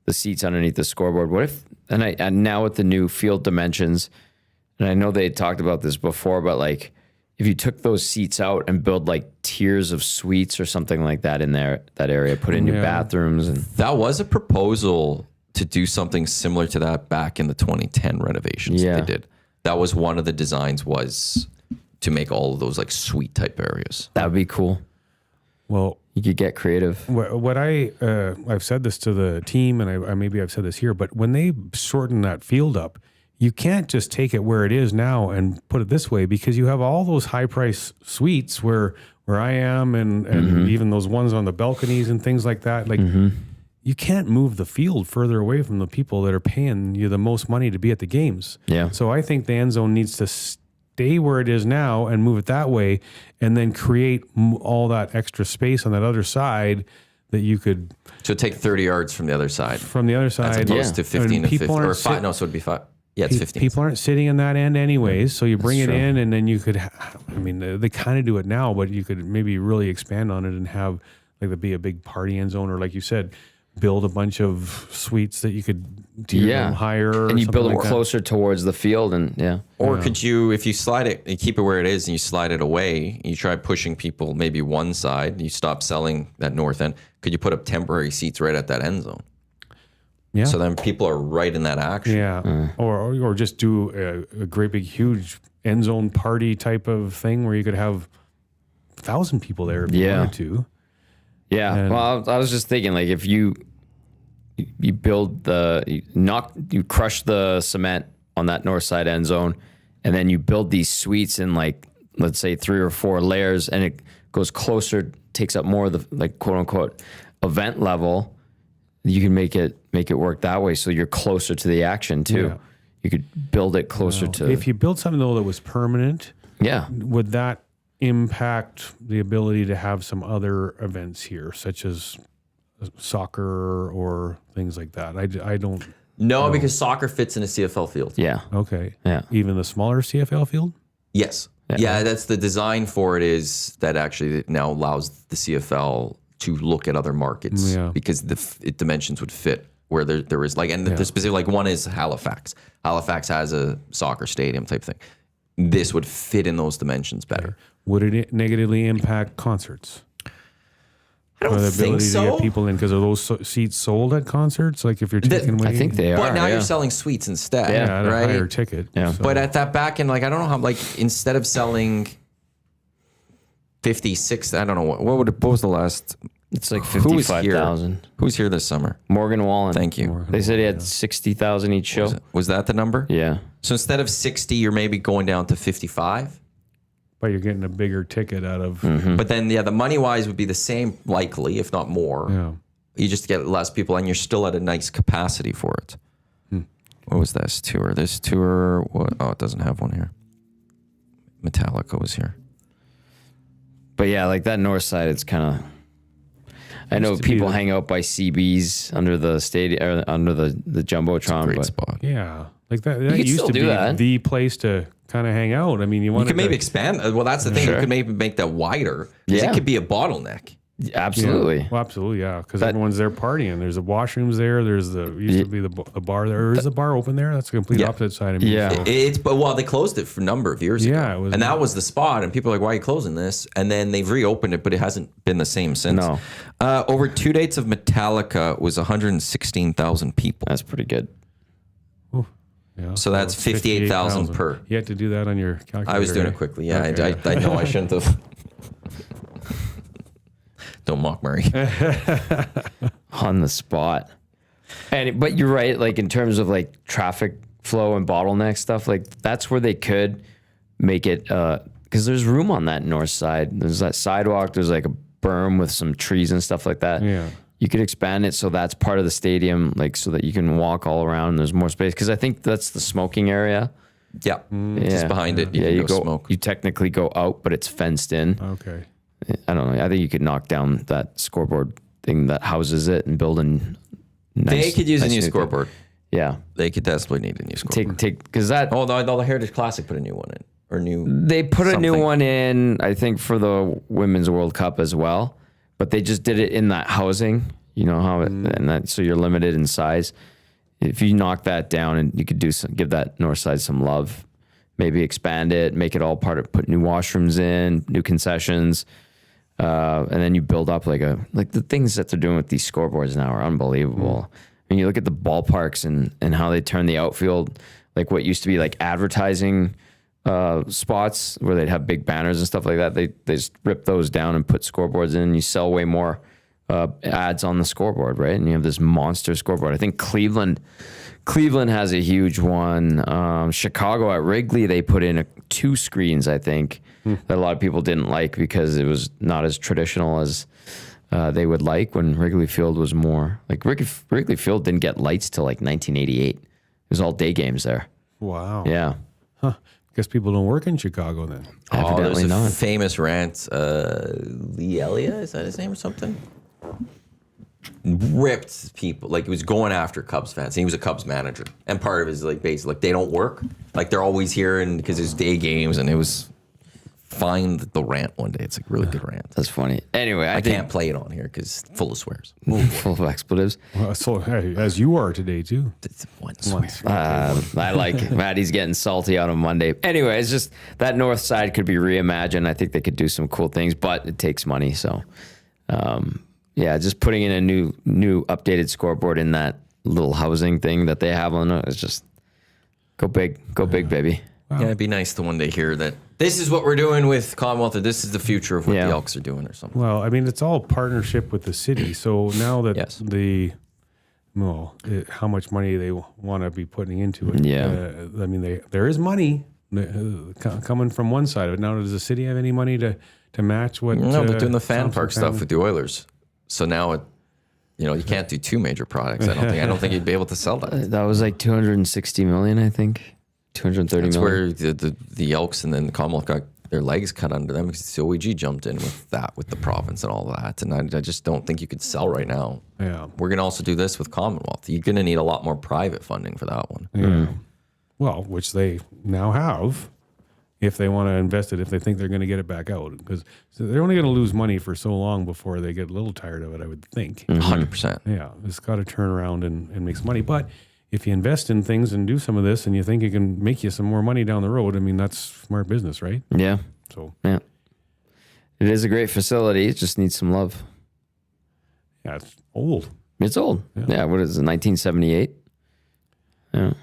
Speaker 2: the seats underneath the scoreboard. What if, and now with the new field dimensions, and I know they had talked about this before, but like, if you took those seats out and build like tiers of suites or something like that in there, that area, put in new bathrooms, and
Speaker 1: That was a proposal to do something similar to that back in the 2010 renovations that they did. That was one of the designs, was to make all of those like suite type areas.
Speaker 2: that would be cool.
Speaker 3: Well,
Speaker 2: You could get creative.
Speaker 3: what I've said this to the team, and I maybe I've said this here, but when they shorten that field up, you can't just take it where it is now and put it this way, because you have all those high price suites where I am, and even those ones on the balconies and things like that. Like, you can't move the field further away from the people that are paying you the most money to be at the games.
Speaker 2: Yeah.
Speaker 3: So I think the end zone needs to stay where it is now and move it that way, and then create all that extra space on that other side that you could
Speaker 1: So take 30 yards from the other side.
Speaker 3: from the other side.
Speaker 1: As opposed to 15
Speaker 3: And
Speaker 1: and
Speaker 3: people
Speaker 1: 50. Or
Speaker 3: aren't
Speaker 1: 5. No, so it'd be 5. Yeah, it's 15.
Speaker 3: People aren't sitting in that end anyways, so you bring it
Speaker 2: true.
Speaker 3: in, and then you could. I mean, they kind of do it now, but you could maybe really expand on it and have like there be a big party end zone, or like you said, build a bunch of suites that you could tier them higher,
Speaker 2: and you build them
Speaker 3: like that.
Speaker 2: closer towards the field, and
Speaker 1: Or could you, if you slide it, you keep it where it is and you slide it away, you try pushing people maybe one side, you stop selling that north end, could you put up temporary seats right at that end zone?
Speaker 3: Yeah.
Speaker 1: So then people are right in that action.
Speaker 3: Yeah, or just do a great big huge end zone party type of thing where you could have 1,000 people there if you wanted to.
Speaker 2: Yeah.
Speaker 3: And-
Speaker 2: Well, I was just thinking, like, if you build you crush the cement on that north side end zone, and then you build these suites in, like, let's say 3 or 4 layers, and it goes closer, takes up more of the, like, quote unquote event level. You can make it work that way, so you're closer to the action too.
Speaker 3: Yeah.
Speaker 2: You could build it closer to.
Speaker 3: If you build something though that was permanent,
Speaker 2: Yeah.
Speaker 3: would that impact the ability to have some other events here, such as soccer or things like that? I don't.
Speaker 1: No, because soccer fits in a CFL field.
Speaker 2: Yeah.
Speaker 3: Okay.
Speaker 2: Yeah.
Speaker 3: Even the smaller CFL field.
Speaker 1: Yes. Yeah, that's the design for it, is that actually it now allows the CFL to look at other markets because the dimensions would fit where there is, like, and the specific, like, one is Halifax. Halifax has a soccer stadium type thing. This would fit in those dimensions better.
Speaker 3: Would it negatively impact concerts?
Speaker 1: I don't
Speaker 3: Or the
Speaker 1: think
Speaker 3: ability to
Speaker 1: so.
Speaker 3: get people in because of those seats sold at concerts? Like if you're taking away,
Speaker 2: I think they are.
Speaker 1: But now
Speaker 2: yeah.
Speaker 1: you're selling suites instead,
Speaker 3: at a
Speaker 1: right?
Speaker 3: higher ticket.
Speaker 2: Yeah.
Speaker 3: So-
Speaker 1: But at that back end, like, I don't know how, like, instead of selling 56, I don't know what was the last.
Speaker 2: It's like
Speaker 1: Who was here?
Speaker 2: 55,000.
Speaker 1: Who's here this summer?
Speaker 2: Morgan Wallen.
Speaker 1: Thank you.
Speaker 2: They said he had 60,000 each show.
Speaker 1: Was that the number?
Speaker 2: Yeah.
Speaker 1: So instead of 60, you're maybe going down to 55.
Speaker 3: but you're getting a bigger ticket out of.
Speaker 1: But then, the money wise would be the same, likely, if not more.
Speaker 3: Yeah.
Speaker 1: You just get less people, and you're still at a nice capacity for it. What was this tour? This tour, what? Oh, it doesn't have one here. Metallica was here.
Speaker 2: But yeah, like that north side, it's kind of. I know
Speaker 3: to be
Speaker 2: people
Speaker 3: the-
Speaker 2: hang out by CBs under the stadium, or under the jumbotron.
Speaker 1: Great
Speaker 2: but
Speaker 1: spot.
Speaker 3: Yeah. Like that
Speaker 2: could
Speaker 3: used
Speaker 2: still
Speaker 3: to
Speaker 2: do
Speaker 3: be
Speaker 2: that.
Speaker 3: the place to kind of hang out. I mean, you
Speaker 1: You
Speaker 3: want
Speaker 1: could maybe expand. Well, that's the thing.
Speaker 2: Sure.
Speaker 1: You could maybe make that wider. Because
Speaker 2: Yeah.
Speaker 1: it could be a bottleneck.
Speaker 2: Absolutely.
Speaker 3: Well, absolutely, yeah. Because everyone's there partying. There's the washrooms there. There's the used to be the bar there. Is the bar open there? That's the complete
Speaker 1: Yeah.
Speaker 3: opposite side of me.
Speaker 2: Yeah.
Speaker 3: So-
Speaker 1: They closed it for a number of years ago.
Speaker 3: Yeah, it was-
Speaker 1: and that was the spot. And people are like, why are you closing this? And then they've reopened it, but it hasn't been the same since.
Speaker 2: No.
Speaker 1: Over 2 dates of Metallica was 116,000 people.
Speaker 2: That's pretty good.
Speaker 3: yeah.
Speaker 1: So that's 58,000 per.
Speaker 3: You had to do that on your calculator.
Speaker 1: I was doing
Speaker 3: eh?
Speaker 1: it quickly. Yeah,
Speaker 3: Okay.
Speaker 1: I know I shouldn't have. Don't mock Murray.
Speaker 2: On the spot. But you're right, like in terms of like traffic flow and bottleneck stuff, like that's where they could make it because there's room on that north side. There's that sidewalk, there's like a berm with some trees and stuff like that.
Speaker 3: Yeah.
Speaker 2: You could expand it so that's part of the stadium, like so that you can walk all around and there's more space. Because I think that's the smoking area.
Speaker 1: Yeah, just behind it. You
Speaker 2: You
Speaker 1: can go
Speaker 2: go
Speaker 1: smoke.
Speaker 2: you technically go out, but it's fenced in.
Speaker 3: Okay.
Speaker 2: I don't know. I think you could knock down that scoreboard thing that houses it and build a nice.
Speaker 1: They could use a
Speaker 2: nice
Speaker 1: new
Speaker 2: thing.
Speaker 1: scoreboard.
Speaker 2: Yeah.
Speaker 1: They could desperately need a new scoreboard.
Speaker 2: Take because that
Speaker 1: Oh, the Heritage Classic put a new one in. Or new.
Speaker 2: they put a new
Speaker 1: something.
Speaker 2: one in, I think, for the Women's World Cup as well. But they just did it in that housing. You know how it, and that so you're limited in size. If you knock that down and you could give that north side some love, maybe expand it, make it all put new washrooms in, new concessions. And then you build up like the things that they're doing with these scoreboards now are unbelievable. I mean, you look at the ballparks and how they turn the outfield, like what used to be like advertising spots where they'd have big banners and stuff like that. They just rip those down and put scoreboards in. And you sell way more ads on the scoreboard, right? And you have this monster scoreboard. I think Cleveland has a huge one. Chicago at Wrigley, they put in 2 screens, I think, that a lot of people didn't like because it was not as traditional as they would like when Wrigley Field was more. Like Wrigley Field didn't get lights till like 1988. It was all day games there.
Speaker 3: Wow.
Speaker 2: Yeah.
Speaker 3: Because guess people don't work in Chicago then.
Speaker 2: Evidently
Speaker 1: there's a
Speaker 2: not.
Speaker 1: famous rant. Lee Elliott, is that his name or something? Ripped people, like he was going after Cubs fans. He was a Cubs manager, and part of his like basically like they don't work, like they're always here and because there's day games, and it was find the rant one day. It's like really good rant.
Speaker 2: That's funny. Anyway,
Speaker 1: I can't play it on here because full of swears.
Speaker 2: full of expletives.
Speaker 3: Well, so hey, as you are today too.
Speaker 1: It's one swear.
Speaker 2: I like Maddie's getting salty on a Monday. Anyway, it's just that north side could be reimagined. I think they could do some cool things, but it takes money. So, yeah, just putting in a new updated scoreboard in that little housing thing that they have on it is just go big, baby.
Speaker 1: Yeah, it'd be nice to one day hear that this is what we're doing with Commonwealth, or this is the future of what the Elks are doing, or something.
Speaker 3: Well, I mean, it's all partnership with the city. So now that
Speaker 1: Yes.
Speaker 3: how much money they want to be putting into it.
Speaker 2: Yeah.
Speaker 3: I mean, there is money coming from one side of it. Now, does the city have any money to match what?
Speaker 1: No, they're doing the fan
Speaker 3: Thompson
Speaker 1: park stuff
Speaker 3: family-
Speaker 1: with the Oilers. So now you can't do two major products. I don't think you'd be able to sell that.
Speaker 2: That was like 260 million, I think. 230
Speaker 1: That's
Speaker 2: million.
Speaker 1: where the Elks and then the Commonwealth got their legs cut under them because the OEG jumped in with the province and all that. And I just don't think you could sell right now.
Speaker 3: Yeah.
Speaker 1: We're going to also do this with Commonwealth. You're going to need a lot more private funding for that one.
Speaker 3: Yeah. Well, which they now have, if they want to invest it, if they think they're going to get it back out, because they're only going to lose money for so long before they get a little tired of it, I would think.
Speaker 1: 100%.
Speaker 3: Yeah, it's got to turn around and make some money. But if you invest in things and do some of this, and you think it can make you some more money down the road, I mean, that's smart business, right?
Speaker 2: Yeah.
Speaker 3: So
Speaker 2: Yeah. It is a great facility. It just needs some love.
Speaker 3: yeah, it's old.
Speaker 2: It's old. Yeah. What is it? 1978? Yeah.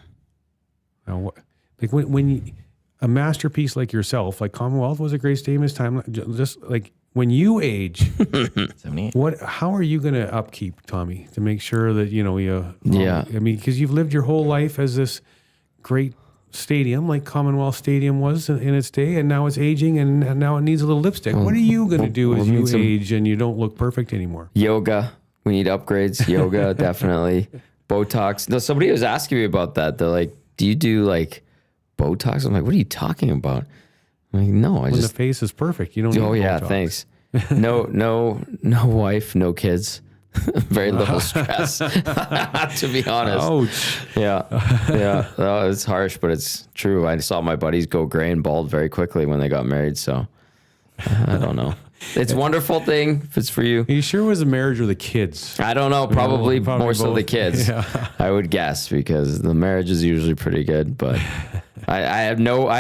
Speaker 3: Now, like when you, a masterpiece like yourself, like Commonwealth was a great stadium this time. Just like when you age,
Speaker 1: 78.
Speaker 3: How are you going to upkeep, Tommy, to make sure that you?
Speaker 2: Yeah.
Speaker 3: I mean, because you've lived your whole life as this great stadium, like Commonwealth Stadium was in its day, and now it's aging, and now it needs a little lipstick. What are you going to do as you age and you don't look perfect anymore?
Speaker 2: Yoga. We need upgrades. Yoga, definitely. Botox. No, somebody was asking me about that. They're like, do you do like Botox? I'm like, what are you talking about? I'm like, no,
Speaker 3: When the face is perfect, you don't need
Speaker 2: Oh yeah,
Speaker 3: Botox.
Speaker 2: thanks. No wife, no kids. Very little stress, to be honest.
Speaker 3: Ouch.
Speaker 2: Yeah. No, it's harsh, but it's true. I saw my buddies go gray and bald very quickly when they got married. So I don't know. It's a wonderful thing if it's for you.
Speaker 3: Are you sure it was a marriage or the kids?
Speaker 2: I don't know. Probably more so
Speaker 3: both.
Speaker 2: the kids.
Speaker 3: Yeah.
Speaker 2: I would guess because the marriage is usually pretty good. But I had no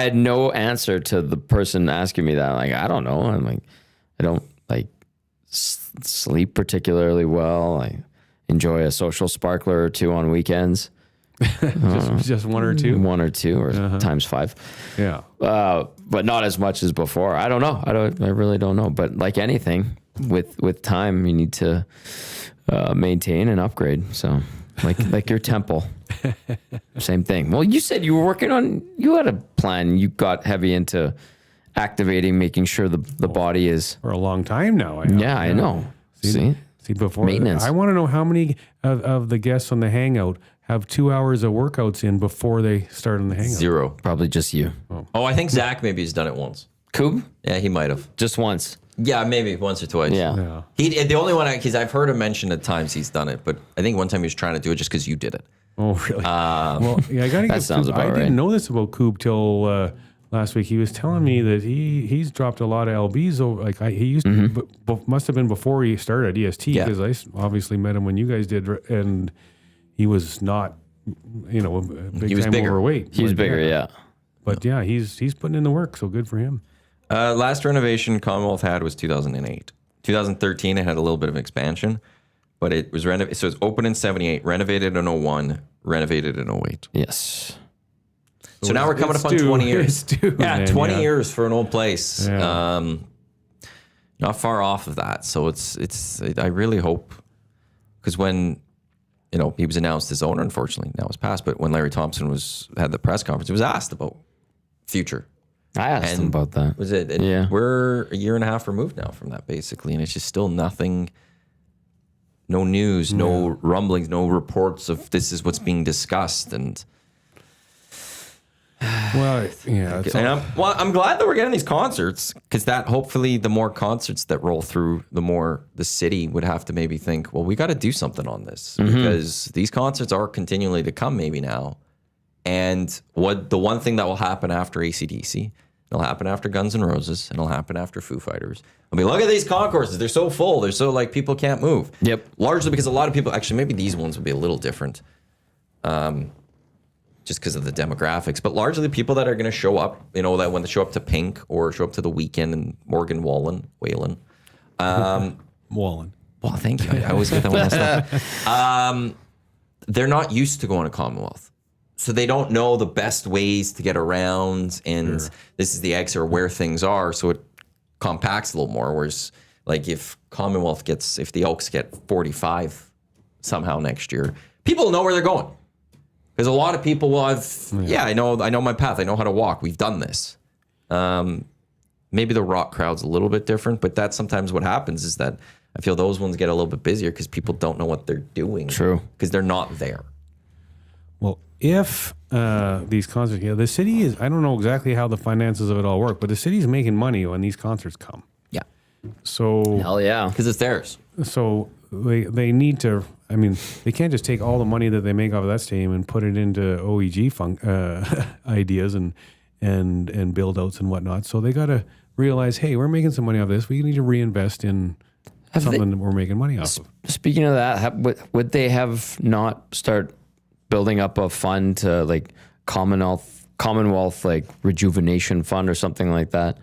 Speaker 2: answer to the person asking me that. Like, I don't know. I'm like, I don't like sleep particularly well. I enjoy a social sparkler or two on weekends.
Speaker 3: just one or two?
Speaker 2: One or two or times 5.
Speaker 3: Yeah.
Speaker 2: But not as much as before. I don't know. I really don't know. But like anything, with time, you need to maintain and upgrade. So like your temple, same thing. Well, you said you had a plan. You got heavy into activating, making sure the body is.
Speaker 3: For a long time now.
Speaker 2: I know. See,
Speaker 3: before
Speaker 2: maintenance.
Speaker 3: I want to know how many of the guests on the Hangout have 2 hours of workouts in before they start on the Hangout.
Speaker 1: 0.
Speaker 2: Probably just you.
Speaker 1: Oh, I think Zach maybe has done it once.
Speaker 2: Coob?
Speaker 1: Yeah, he might have.
Speaker 2: Just once.
Speaker 1: Yeah, maybe once or twice.
Speaker 2: Yeah.
Speaker 3: Yeah.
Speaker 1: The only one, because I've heard him mention at times he's done it, but I think one time he was trying to do it just because you did it.
Speaker 3: Oh, really? well, yeah, I got to
Speaker 2: that
Speaker 3: give
Speaker 2: sounds
Speaker 3: Coob,
Speaker 2: about
Speaker 3: I
Speaker 2: right.
Speaker 3: didn't know this about Coob till last week. He was telling me that he's dropped a lot of lbs over. Like he used to, must have been before he started at EST, because I obviously met him when you guys did, and he was not,
Speaker 1: He was
Speaker 3: time
Speaker 1: bigger.
Speaker 3: overweight.
Speaker 2: He was bigger, yeah.
Speaker 3: But yeah, he's putting in the work, so good for him.
Speaker 1: Last renovation Commonwealth had was 2008. 2013, it had a little bit of expansion, but it was renovated. So it was open in 78, renovated in 01, renovated in 08.
Speaker 2: Yes.
Speaker 1: So now we're coming
Speaker 3: it's
Speaker 1: up on
Speaker 3: due.
Speaker 1: 20 years.
Speaker 3: It's due,
Speaker 1: Yeah,
Speaker 3: man,
Speaker 1: 20 years for an old place.
Speaker 3: Yeah.
Speaker 1: Not far off of that. So I really hope, because when, he was announced as owner, unfortunately, now it's passed, but when Larry Thompson had the press conference, he was asked about future.
Speaker 2: I asked him about that.
Speaker 1: Was it?
Speaker 2: Yeah.
Speaker 1: We're a year and a half removed now from that, basically, and it's just still nothing. No news, no rumblings, no reports of this is what's being discussed, and
Speaker 3: Well, yeah. It's
Speaker 1: And I'm glad that we're getting these concerts because that hopefully the more concerts that roll through, the more the city would have to maybe think, well, we got to do something on this because these concerts are continually to come maybe now. And the one thing that will happen after AC/DC, it'll happen after Guns N' Roses, and it'll happen after Foo Fighters. I mean, look at these concourses. They're so full. They're so like people can't move.
Speaker 2: Yep.
Speaker 1: Largely because a lot of people, actually maybe these ones would be a little different. Just because of the demographics, but largely the people that are going to show up, that when they show up to Pink or show up to the Weekend and Morgan Wallen.
Speaker 3: Wallen.
Speaker 1: Well, thank you. I always get that one messed up. They're not used to going to Commonwealth. So they don't know the best ways to get around, and this is the exit or where things are, so it compacts a little more. Whereas, like if the Elks get 45 somehow next year, people know where they're going. Because a lot of people will have, I know my path. I know how to walk. We've done this. Maybe the rock crowd's a little bit different, but that's sometimes what happens is that I feel those ones get a little bit busier because people don't know what they're doing.
Speaker 2: True.
Speaker 1: Because they're not there.
Speaker 3: Well, if these concerts, the city is, I don't know exactly how the finances of it all work, but the city's making money when these concerts come.
Speaker 1: Yeah.
Speaker 3: So,
Speaker 2: Hell yeah.
Speaker 1: Because it's theirs.
Speaker 3: So they need to, they can't just take all the money that they make off of that stadium and put it into OEG ideas and build outs and whatnot. So they got to realize, hey, we're making some money off this. We need to reinvest in something that we're making money off of.
Speaker 2: Speaking of that, would they have not start building up a fund to like Commonwealth like rejuvenation fund or something like that?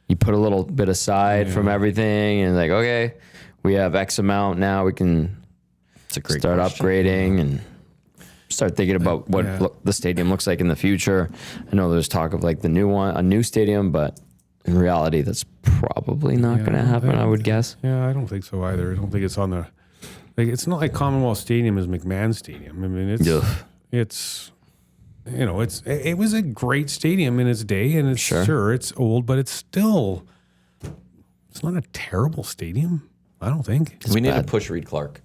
Speaker 2: You put a little bit aside from everything and like, okay, we have X amount now. We can start upgrading and start thinking about what the stadium looks like in the future. I know there's talk of like a new stadium, but in reality, that's probably not going to happen, I would guess.
Speaker 3: Yeah, I don't think so either. I don't think it's on the, it's not like Commonwealth Stadium is McMahon Stadium. I mean, it was a great stadium in its day, and it's sure it's old, but it's not a terrible stadium. I don't think.
Speaker 1: We need to push Reed Clark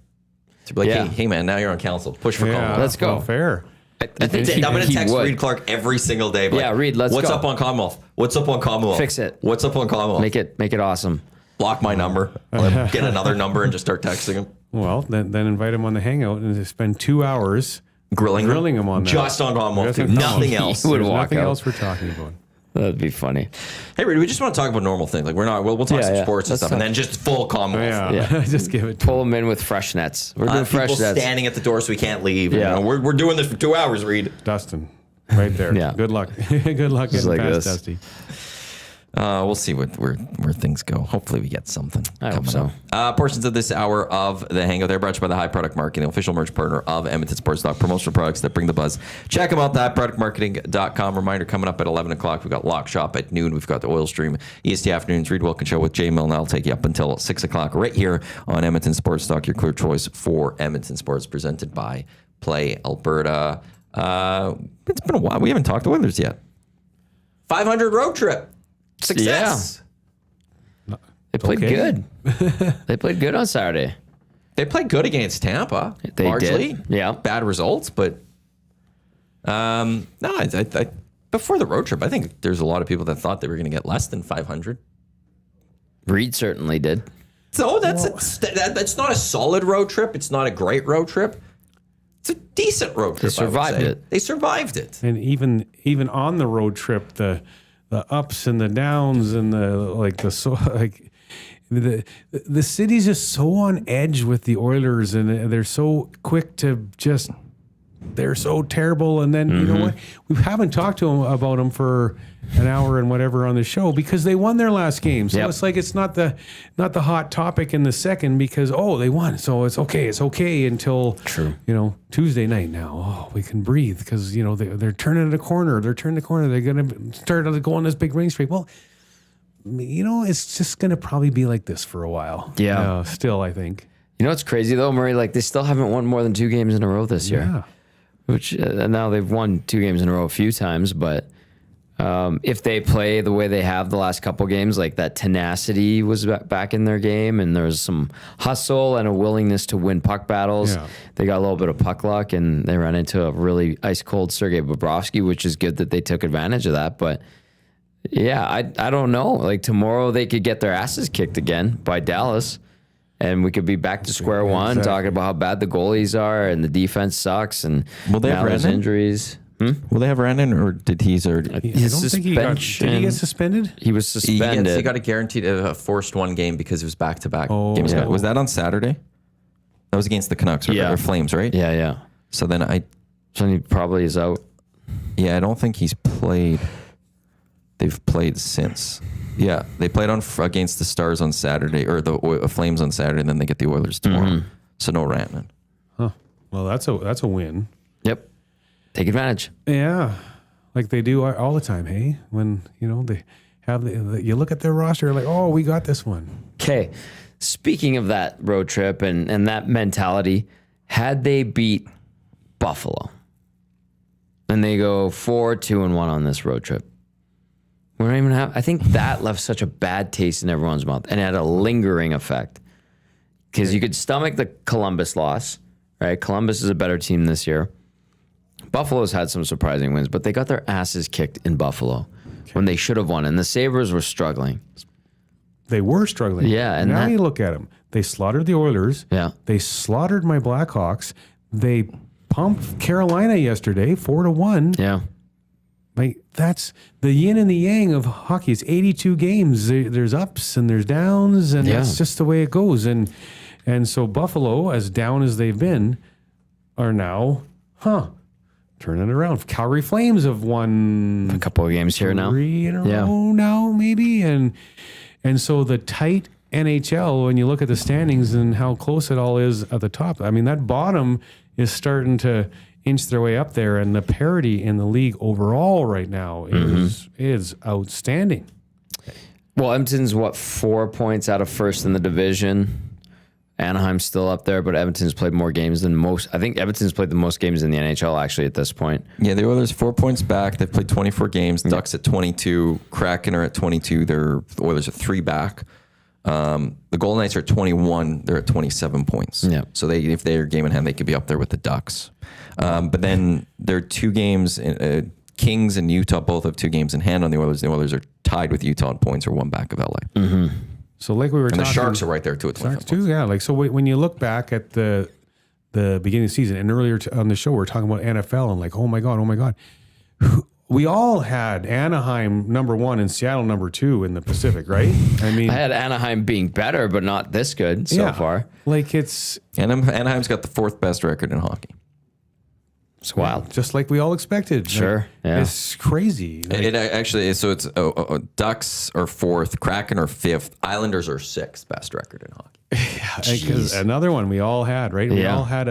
Speaker 1: to be like, hey man, now you're on council. Push for Commonwealth.
Speaker 2: Let's go.
Speaker 3: Well, fair.
Speaker 1: I'm going to text Reed Clark every single day.
Speaker 2: Like, Reed, let's
Speaker 1: What's
Speaker 2: go.
Speaker 1: up on Commonwealth? What's up on Commonwealth?
Speaker 2: Fix it.
Speaker 1: What's up on Commonwealth?
Speaker 2: Make it awesome.
Speaker 1: Block my number. Get another number and just start texting him.
Speaker 3: Well, then invite him on the Hangout and spend 2 hours
Speaker 1: grilling
Speaker 3: him on that.
Speaker 1: Just on Commonwealth. Nothing else.
Speaker 2: He would
Speaker 3: There's
Speaker 2: walk
Speaker 3: nothing
Speaker 2: out.
Speaker 3: else we're talking about.
Speaker 2: That'd be funny.
Speaker 1: Hey, Reed, we just want to talk about normal things. Like we'll talk some sports and stuff, and then just full Commonwealth.
Speaker 3: Yeah. Just give it to
Speaker 2: Pull them in with fresh nets. We're doing fresh
Speaker 1: people
Speaker 2: nets.
Speaker 1: standing at the door so we can't leave.
Speaker 2: Yeah.
Speaker 1: We're doing this for 2 hours, Reed.
Speaker 3: Dustin. Right there.
Speaker 2: Yeah.
Speaker 3: Good luck. Good luck getting
Speaker 2: like
Speaker 3: past
Speaker 2: this.
Speaker 3: Dusty.
Speaker 1: We'll see where things go. Hopefully we get something.
Speaker 2: I hope so.
Speaker 1: Portions of this hour of the Hangout, they're brought to you by the High Product Marketing, official merch partner of Edmonton Sports Talk. Promotional products that bring the buzz. Check them out, thatproductmarketing.com. Reminder, coming up at 11 o'clock, we've got Lock Shop at noon. We've got the Oil Stream, EST Afternoons, Reed Wilkins Show with Jay Milne. I'll take you up until 6 o'clock right here on Edmonton Sports Talk, your clear choice for Edmonton Sports, presented by Play Alberta. It's been a while. We haven't talked to Oilers yet. 500 road trip. Success.
Speaker 2: Yeah. They played good. They played good on Saturday.
Speaker 1: They played good against Tampa.
Speaker 2: They
Speaker 1: largely.
Speaker 2: did. Yeah.
Speaker 1: Bad results, but I before the road trip, I think there's a lot of people that thought they were going to get less than 500.
Speaker 2: Reed certainly did.
Speaker 1: So that's not a solid road trip. It's not a great road trip. It's a decent road trip.
Speaker 2: They survived it.
Speaker 1: They survived it.
Speaker 3: And even on the road trip, the ups and the downs and the city's just so on edge with the Oilers, and they're so quick to just, they're so terrible. And then you know what? We haven't talked to them about them for an hour and whatever on the show because they won their last game. So it's like it's not the hot topic in the second because they won. So it's okay until Tuesday night now. We can breathe because they're turning the corner. They're going to start going this big winning streak. Well, it's just going to probably be like this for a while.
Speaker 2: Yeah.
Speaker 3: Still, I think.
Speaker 2: You know what's crazy though, Murray? Like they still haven't won more than 2 games in a row this year.
Speaker 3: Yeah.
Speaker 2: Which now they've won 2 games in a row a few times, but If they play the way they have the last couple games, like that tenacity was back in their game, and there's some hustle and a willingness to win puck battles.
Speaker 3: Yeah.
Speaker 2: They got a little bit of puck luck, and they ran into a really ice cold Sergei Bobrovsky, which is good that they took advantage of that. But yeah, I don't know. Like tomorrow, they could get their asses kicked again by Dallas, and we could be back to square one,
Speaker 3: Exactly.
Speaker 2: talking about how bad the goalies are and the defense sucks, and
Speaker 1: Will they have
Speaker 2: now there's
Speaker 1: Rantanen?
Speaker 2: injuries.
Speaker 1: Will they have Randon, or did he's already?
Speaker 3: I don't
Speaker 2: His
Speaker 3: think he got. Did he
Speaker 2: suspension-
Speaker 3: get suspended?
Speaker 2: He was suspended.
Speaker 1: He got a guaranteed forced one game because it was back-to-back
Speaker 3: Oh.
Speaker 1: games.
Speaker 3: Yeah.
Speaker 1: Was that on Saturday? That was against the Canucks
Speaker 2: Yeah.
Speaker 1: or Flames, right?
Speaker 2: Yeah.
Speaker 1: So then
Speaker 2: So he probably is out.
Speaker 1: I don't think he's played. They've played since. Yeah, they played against the Stars on Saturday, or the Flames on Saturday, and then they get the Oilers tomorrow. So no Rantanen.
Speaker 3: Huh. Well, that's a win.
Speaker 2: Yep. Take advantage.
Speaker 3: Yeah, like they do all the time. Hey, when they have you look at their roster, you're like, oh, we got this one.
Speaker 2: Okay. Speaking of that road trip and that mentality, had they beat Buffalo and they go 4-2-1 on this road trip, we don't even have. I think that left such a bad taste in everyone's mouth and had a lingering effect because you could stomach the Columbus loss, right? Columbus is a better team this year. Buffalo's had some surprising wins, but they got their asses kicked in Buffalo when they should have won, and the Sabres were struggling.
Speaker 3: They were struggling.
Speaker 2: Yeah, and
Speaker 3: now
Speaker 2: that-
Speaker 3: you look at them. They slaughtered the Oilers.
Speaker 2: Yeah.
Speaker 3: They slaughtered my Blackhawks. They pumped Carolina yesterday 4-1.
Speaker 2: Yeah.
Speaker 3: Like that's the yin and the yang of hockey. It's 82 games. There's ups and there's downs, and that's just the way it goes. And so Buffalo, as down as they've been, are now, turning it around. Calgary Flames have won
Speaker 2: A couple of games here now.
Speaker 3: 3 in a
Speaker 2: Yeah.
Speaker 3: row now, maybe. And so the tight NHL, when you look at the standings and how close it all is at the top, I mean, that bottom is starting to inch their way up there, and the parity in the league overall right now is outstanding.
Speaker 2: Well, Edmonton's 4 points out of first in the division. Anaheim's still up there, but Edmonton's played more games than most. I think Edmonton's played the most games in the NHL actually at this point.
Speaker 1: Yeah, the Oilers 4 points back. They've played 24 games. Ducks at 22. Kraken are at 22. The Oilers are 3 back. The Golden Knights are at 21. They're at 27 points.
Speaker 2: Yeah.
Speaker 1: So if they're game in hand, they could be up there with the Ducks. But then there are 2 games. Kings and Utah both have 2 games in hand on the Oilers. The Oilers are tied with Utah in points, or 1 back of LA.
Speaker 3: So like we were
Speaker 1: And
Speaker 3: talking,
Speaker 1: the Sharks are right there too at 25
Speaker 3: Sharks too, yeah. Like so, when you look back at the beginning of the season, and earlier on the show, we are talking about NFL, and like, oh my god, we all had Anaheim number 1 and Seattle number 2 in the Pacific, right? I mean,
Speaker 2: I had Anaheim being better, but not this good so far.
Speaker 3: Like it's
Speaker 1: Anaheim's got the 4th best record in hockey.
Speaker 2: It's wild.
Speaker 3: just like we all expected.
Speaker 2: Sure,
Speaker 3: Like,
Speaker 2: yeah.
Speaker 3: it's crazy. Like,
Speaker 1: It actually is. So it's Ducks are 4th, Kraken are 5th, Islanders are 6th best record in hockey.
Speaker 3: because another one we all had, right? We
Speaker 2: Yeah.
Speaker 3: all had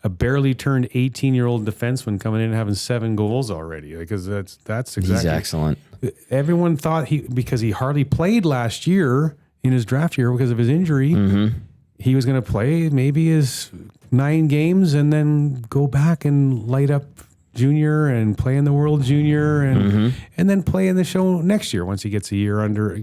Speaker 3: a barely turned 18-year-old defenseman coming in and having 7 goals already. Because that's exactly.
Speaker 2: He's excellent.
Speaker 3: Everyone thought because he hardly played last year in his draft year because of his injury, he was going to play maybe his 9 games and then go back and light up junior and play in the World Junior and then play in the show next year once he gets a year under.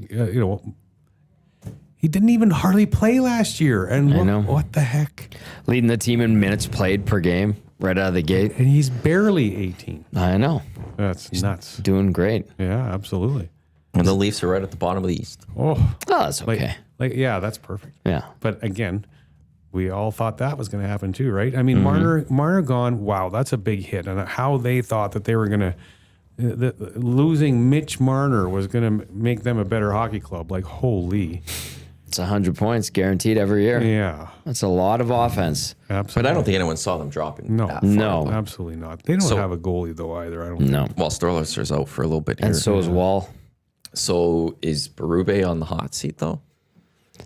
Speaker 3: He didn't even hardly play last year, and
Speaker 2: know.
Speaker 3: what the heck?
Speaker 2: Leading the team in minutes played per game right out of the gate.
Speaker 3: And he's barely 18.
Speaker 2: I know.
Speaker 3: That's nuts.
Speaker 2: Doing great.
Speaker 3: Yeah, absolutely.
Speaker 1: And the Leafs are right at the bottom of the East.
Speaker 3: Oh,
Speaker 2: Oh, that's okay.
Speaker 3: yeah, that's perfect.
Speaker 2: Yeah.
Speaker 3: But again, we all thought that was going to happen too, right? I mean, Marner gone. Wow, that's a big hit. And how they thought that they were going to losing Mitch Marner was going to make them a better hockey club. Like, holy,
Speaker 2: It's 100 points guaranteed every year.
Speaker 3: yeah,
Speaker 2: That's a lot of offense.
Speaker 3: absolutely.
Speaker 1: But I don't think anyone saw them dropping.
Speaker 3: No.
Speaker 1: that far.
Speaker 2: No.
Speaker 3: Absolutely not. They don't
Speaker 1: So-
Speaker 3: have a goalie though either. I don't. think.
Speaker 2: No.
Speaker 1: Well, Storlesser's out for a little bit here.
Speaker 2: And so is Wall.
Speaker 1: So is Berube on the hot seat though?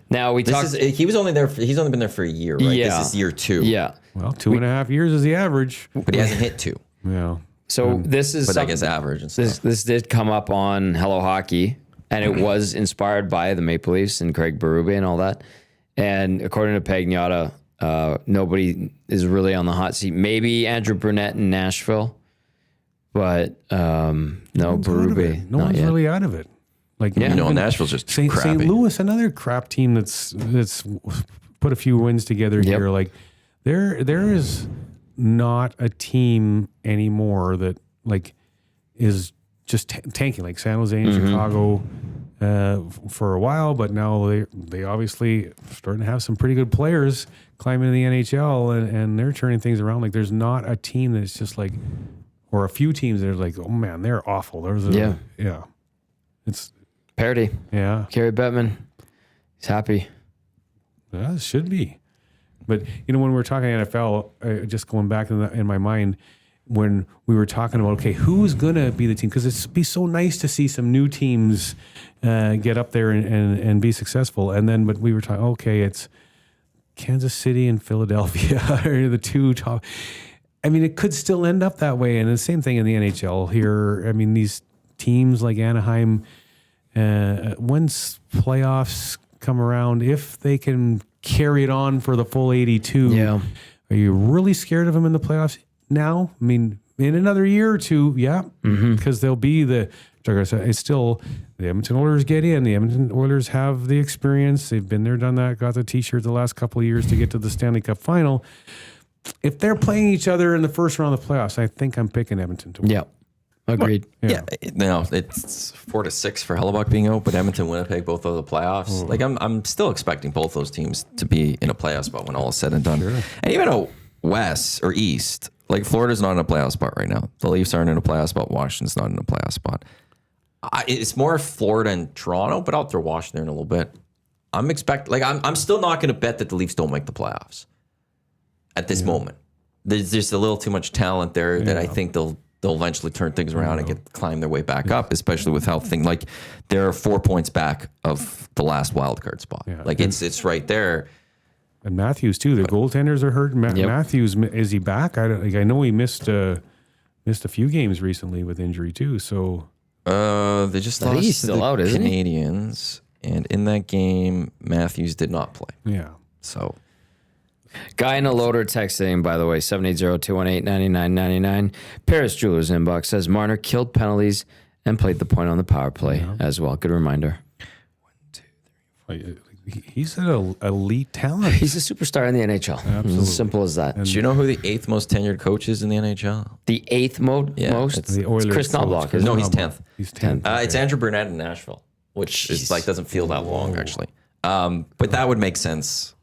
Speaker 2: Now we
Speaker 1: This
Speaker 2: talked.
Speaker 1: is he's only been there for a year, right?
Speaker 2: Yeah.
Speaker 1: This is year 2.
Speaker 2: Yeah.
Speaker 3: Well, 2.5 years is the average.
Speaker 1: But he hasn't hit 2.
Speaker 3: Yeah.
Speaker 2: So this is
Speaker 1: But I
Speaker 2: something-
Speaker 1: guess average and stuff.
Speaker 2: This did come up on Hello Hockey, and it was inspired by the Maple Leafs and Craig Berube and all that. And according to Pagnotta, nobody is really on the hot seat. Maybe Andrew Burnett in Nashville, but no, Berube.
Speaker 3: No one's really out of it. Like
Speaker 1: Nashville's just crappy.
Speaker 3: St. Louis, another crap team that's put a few wins together here. Like there is not a team anymore that like is just tanking, like San Jose and Chicago for a while, but now they obviously starting to have some pretty good players climbing in the NHL, and they're turning things around. Like there's not a team that's just like, or a few teams that are like, oh man, they're awful. It's
Speaker 2: Parody.
Speaker 3: Yeah.
Speaker 2: Gary Bettman. He's happy.
Speaker 3: Yeah, it should be. But, when we're talking NFL, just going back in my mind, when we were talking about, okay, who's going to be the team? Because it'd be so nice to see some new teams get up there and be successful. But we were talking, okay, it's Kansas City and Philadelphia are the two top. I mean, it could still end up that way. And the same thing in the NHL here. I mean, these teams like Anaheim, once playoffs come around, if they can carry it on for the full 82, are you really scared of them in the playoffs now? I mean, in another year or two, because they'll be it's still the Edmonton Oilers get in. The Edmonton Oilers have the experience. They've been there, done that, got the T-shirt the last couple of years to get to the Stanley Cup final. If they're playing each other in the first round of the playoffs, I think I'm picking Edmonton to win.
Speaker 2: Yeah. Agreed.
Speaker 1: Yeah, no, it's 4-6 for Hellebuck being out, but Edmonton, Winnipeg, both of the playoffs. Like I'm still expecting both those teams to be in a playoff spot when all is said and done. Sure. And even though West or East, like Florida's not in a playoff spot right now. The Leafs aren't in a playoff spot. Washington's not in a playoff spot. It's more Florida and Toronto, but I'll throw Washington in a little bit. I'm still not going to bet that the Leafs don't make the playoffs at this moment. There's just a little too much talent there that I think they'll eventually turn things around and climb their way back up, especially with how they're 4 points back of the last wild card spot. Yeah. Like it's right there.
Speaker 3: And Matthews too. The goaltenders are hurt. Matthews, is he back? I know he missed a few games recently with injury too. So
Speaker 1: they just lost
Speaker 2: he's still out, isn't
Speaker 1: Canadians, and in that game Matthews did not play.
Speaker 3: Yeah.
Speaker 1: So.
Speaker 2: Guy in a loader texting, by the way, 780-218-9999. Paris Jewelers inbox says Marner killed penalties and played the point on the power play as well. Good reminder.
Speaker 3: 1, 2, 3. He's an elite talent.
Speaker 2: He's a superstar in the NHL. Absolutely. As simple as that.
Speaker 1: Do you know who the 8th most tenured coach is in the NHL?
Speaker 2: The 8th most?
Speaker 1: It's
Speaker 2: the Oilers. It's Chris Knobloch.
Speaker 1: No, he's 10th.
Speaker 3: He's 10th.
Speaker 1: It's Andrew Burnett in Nashville, which is doesn't feel that long actually. But that would make sense.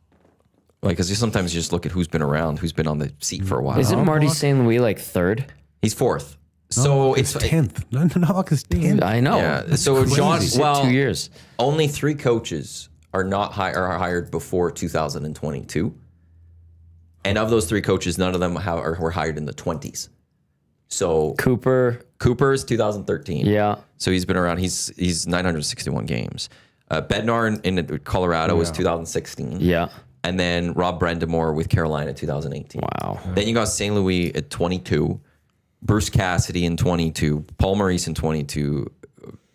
Speaker 1: Like, because sometimes you just look at who's been around, who's been on the seat for a while.
Speaker 2: Isn't Marty St. Louis like 3rd?
Speaker 1: He's 4th. So it's
Speaker 3: 10th. No, is 10th.
Speaker 2: I know.
Speaker 1: Yeah. So John,
Speaker 2: 2 years.
Speaker 1: Only 3 coaches are not hired before 2022, and of those 3 coaches, none of them were hired in the 20s. So Cooper's 2013.
Speaker 2: Yeah.
Speaker 1: So he's been around. He's 961 games. Bednar in Colorado was 2016.
Speaker 2: Yeah.
Speaker 1: And then Rob Brendamore with Carolina 2018.
Speaker 2: Wow.
Speaker 1: Then you got St. Louis at 22, Bruce Cassidy in 22, Paul Maurice in 22,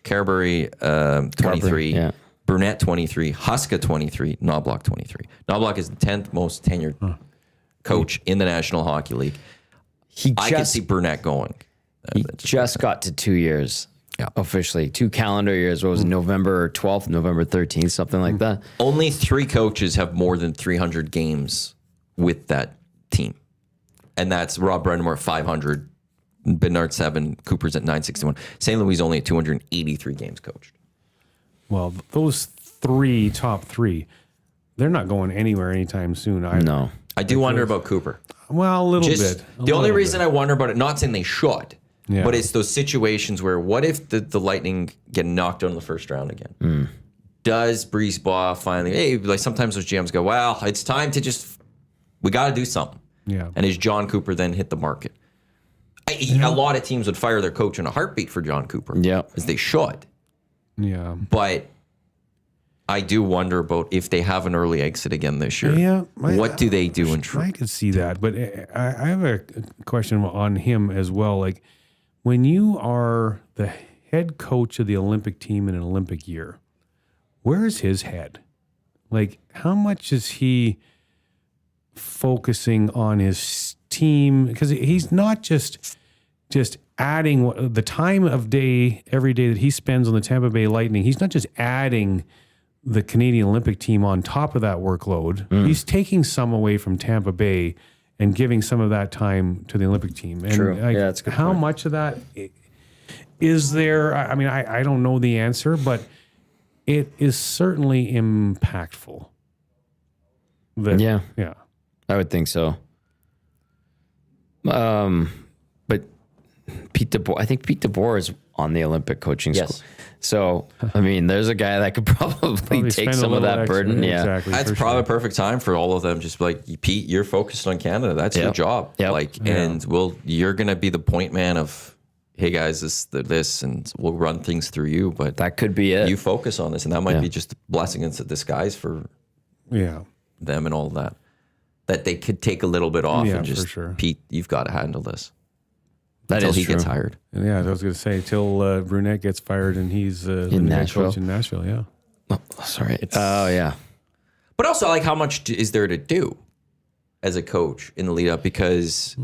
Speaker 1: Carberry 23, Burnett 23, Huska 23, Knobloch 23. Knobloch is the 10th most tenured coach in the National Hockey League. I can see Burnett going.
Speaker 2: He just got to 2 years. Yeah. Officially 2 calendar years. What was it, November 12th, November 13th, something like that?
Speaker 1: Only 3 coaches have more than 300 games with that team. And that's Rob Brendamore 500, Bednar 7, Cooper's at 961. St. Louis only at 283 games coached.
Speaker 3: Well, those top three, they're not going anywhere anytime soon either.
Speaker 2: No.
Speaker 1: I do wonder about Cooper.
Speaker 3: Well, a little bit.
Speaker 1: The only reason I wonder about it, not saying they should, but it's those situations where what if the Lightning get knocked out in the first round again? Does Brisebois finally, like sometimes those GMs go, well, it's time to we got to do something.
Speaker 3: Yeah.
Speaker 1: And is John Cooper then hit the market? A lot of teams would fire their coach in a heartbeat for John Cooper.
Speaker 2: Yeah.
Speaker 1: As they should.
Speaker 3: Yeah.
Speaker 1: But I do wonder about if they have an early exit again this year.
Speaker 3: Yeah.
Speaker 1: What do they do in
Speaker 3: I could see that. But I have a question on him as well. Like, when you are the head coach of the Olympic team in an Olympic year, where's his head? Like, how much is he focusing on his team? Because he's not just adding the time of day every day that he spends on the Tampa Bay Lightning. He's not just adding the Canadian Olympic team on top of that workload. He's taking some away from Tampa Bay and giving some of that time to the Olympic team. And
Speaker 2: True. That's a good
Speaker 3: how
Speaker 2: point.
Speaker 3: much of that is there? I mean, I don't know the answer, but it is certainly impactful.
Speaker 2: Yeah.
Speaker 3: Yeah.
Speaker 2: I would think so. But I think Pete DeBoer is on the Olympic coaching school.
Speaker 1: Yes.
Speaker 2: So, I mean, there's a guy that could probably take
Speaker 3: spend a
Speaker 2: some of
Speaker 3: little
Speaker 2: that
Speaker 3: extra.
Speaker 2: burden. Yeah.
Speaker 3: Exactly.
Speaker 1: That's
Speaker 3: for
Speaker 1: probably
Speaker 3: sure.
Speaker 1: a perfect time for all of them. Just like, Pete, you're focused on Canada. That's your
Speaker 2: Yep.
Speaker 1: job.
Speaker 2: Yep.
Speaker 1: And you're gonna be the point man of, hey guys, this, and we'll run things through you. But
Speaker 2: That could be it.
Speaker 1: you focus on this, and that might be just a blessing in disguise for
Speaker 3: Yeah.
Speaker 1: them and all that. That they could take a little bit off
Speaker 3: Yeah,
Speaker 1: and just,
Speaker 3: for sure.
Speaker 1: Pete, you've got to handle this
Speaker 2: That
Speaker 1: until
Speaker 2: is
Speaker 1: he
Speaker 2: true.
Speaker 1: gets hired.
Speaker 3: And yeah, I was going to say, till Brunette gets fired and he's the new head
Speaker 2: Nashville.
Speaker 3: coach in Nashville. Yeah.
Speaker 2: Oh, sorry. Oh, yeah.
Speaker 1: But also, like, how much is there to do as a coach in the lead up? Because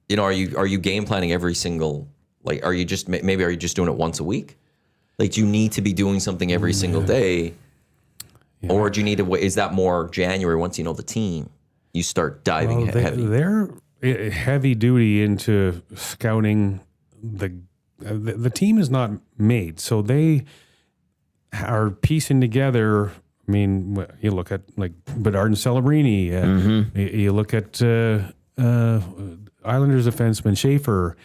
Speaker 1: you know, are you game planning every single, like, are you just doing it once a week? Like, do you need to be doing something every single day, or do you need to? Is that more January once you know the team, you start diving heavy?
Speaker 3: They're heavy duty into scouting. The team is not made, so they are piecing together. I mean, you look at like Bedard and Celebrini. You look at Islanders defenseman Schaefer.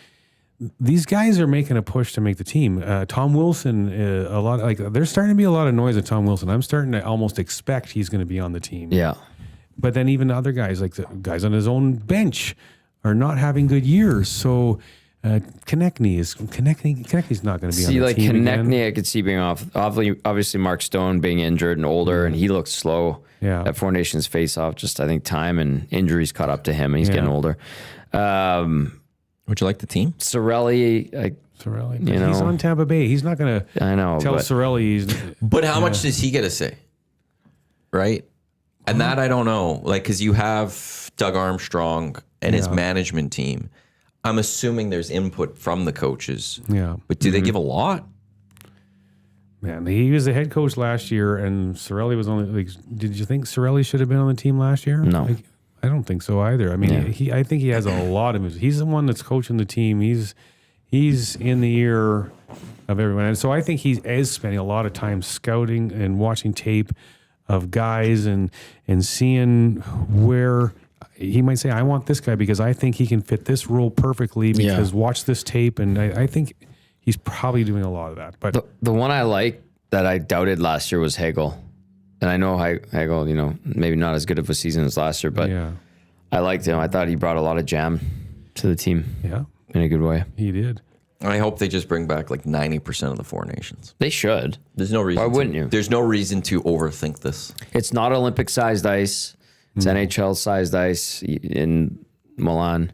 Speaker 3: These guys are making a push to make the team. Tom Wilson, a lot like there's starting to be a lot of noise at Tom Wilson. I'm starting to almost expect he's going to be on the team.
Speaker 2: Yeah.
Speaker 3: But then even other guys, like the guys on his own bench, are not having good years. So Konechny's not going to be on
Speaker 2: See,
Speaker 3: the
Speaker 2: like
Speaker 3: team again.
Speaker 2: Konechny, I could see being off. Obviously, Mark Stone being injured and older, and he looks slow.
Speaker 3: Yeah.
Speaker 2: At Four Nations face-off, just I think time and injuries caught up to him, and he's
Speaker 3: Yeah.
Speaker 2: getting older.
Speaker 1: Would you like the team?
Speaker 2: Sorelli,
Speaker 3: Sorelli,
Speaker 2: You
Speaker 3: but he's
Speaker 2: know.
Speaker 3: on Tampa Bay. He's not going to
Speaker 2: I know,
Speaker 3: tell
Speaker 2: but
Speaker 3: Sorelli he's
Speaker 1: But how much does he get to say? Right? And that I don't know. Like, because you have Doug Armstrong and his management team. I'm assuming there's input from the coaches.
Speaker 3: yeah.
Speaker 1: But do they give a lot?
Speaker 3: Man, he was the head coach last year, and Sorelli was only like. Did you think Sorelli should have been on the team last year?
Speaker 2: No.
Speaker 3: Like, I don't think so either. I mean, I think he has a lot of. He's the one that's coaching the team. He's in the ear of everyone, and so I think he is spending a lot of time scouting and watching tape of guys and seeing where he might say, "I want this guy because I think he can fit this role perfectly." Because watch this tape, and I think he's probably doing a lot of that. But
Speaker 2: the one I like that I doubted last year was Hagel. And I know Hagel, you know, maybe not as good of a season as last year, but
Speaker 3: yeah,
Speaker 2: I liked him. I thought he brought a lot of jam to the team
Speaker 3: yeah,
Speaker 2: in a good way.
Speaker 3: he did.
Speaker 1: I hope they just bring back like 90% of the Four Nations.
Speaker 2: They should.
Speaker 1: There's no reason.
Speaker 2: Why wouldn't you?
Speaker 1: There's no reason to overthink this.
Speaker 2: It's not Olympic-sized ice. It's NHL-sized ice in Milan.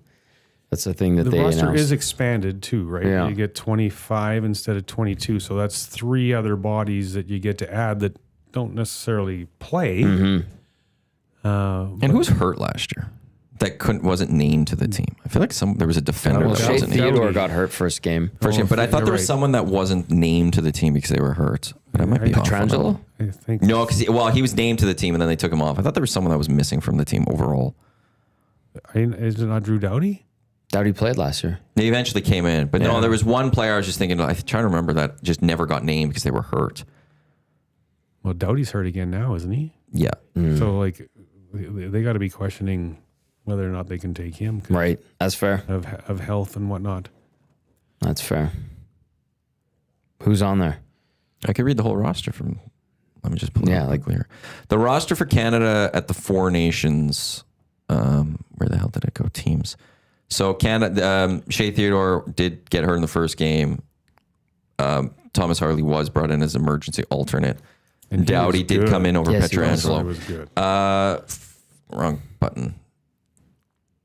Speaker 2: That's the thing that
Speaker 3: The
Speaker 2: they
Speaker 3: roster
Speaker 2: announced.
Speaker 3: is expanded too, right?
Speaker 2: Yeah.
Speaker 3: You get 25 instead of 22. So that's 3 other bodies that you get to add that don't necessarily play.
Speaker 1: And who was hurt last year? That wasn't named to the team. I feel like there was a defender
Speaker 2: well,
Speaker 1: that
Speaker 2: Shea
Speaker 1: wasn't named.
Speaker 2: Theodore got hurt first game.
Speaker 1: First game, but I thought
Speaker 3: you're
Speaker 1: there was
Speaker 3: right.
Speaker 1: someone that wasn't named to the team because they were hurt. But I might be off on that one.
Speaker 2: Petrangelo?
Speaker 3: I think
Speaker 1: No, because he was named to the team and then they took him off. I thought there was someone that was missing from the team overall.
Speaker 3: Is it not Drew Doughty?
Speaker 2: Doughty played last year.
Speaker 1: They eventually came in, but no, there was one player I was just thinking. I'm trying to remember that just never got named because they were hurt.
Speaker 3: Well, Doughty's hurt again now, isn't he?
Speaker 1: Yeah,
Speaker 3: So like, they got to be questioning whether or not they can take him 'cause
Speaker 2: Right. That's fair.
Speaker 3: of health and whatnot.
Speaker 2: That's fair. Who's on there?
Speaker 1: I could read the whole roster from. Let me just pull it
Speaker 2: Yeah,
Speaker 1: up
Speaker 2: like-
Speaker 1: quickly here. The roster for Canada at the Four Nations. Where the hell did it go? Teams. So Canada, Shea Theodore did get hurt in the first game. Thomas Harley was brought in as emergency alternate.
Speaker 3: And he
Speaker 1: Doughty
Speaker 3: was
Speaker 1: did
Speaker 3: good.
Speaker 1: come in over
Speaker 2: Yes, he was.
Speaker 3: He
Speaker 1: Petrangelo.
Speaker 3: was good.
Speaker 1: Wrong button.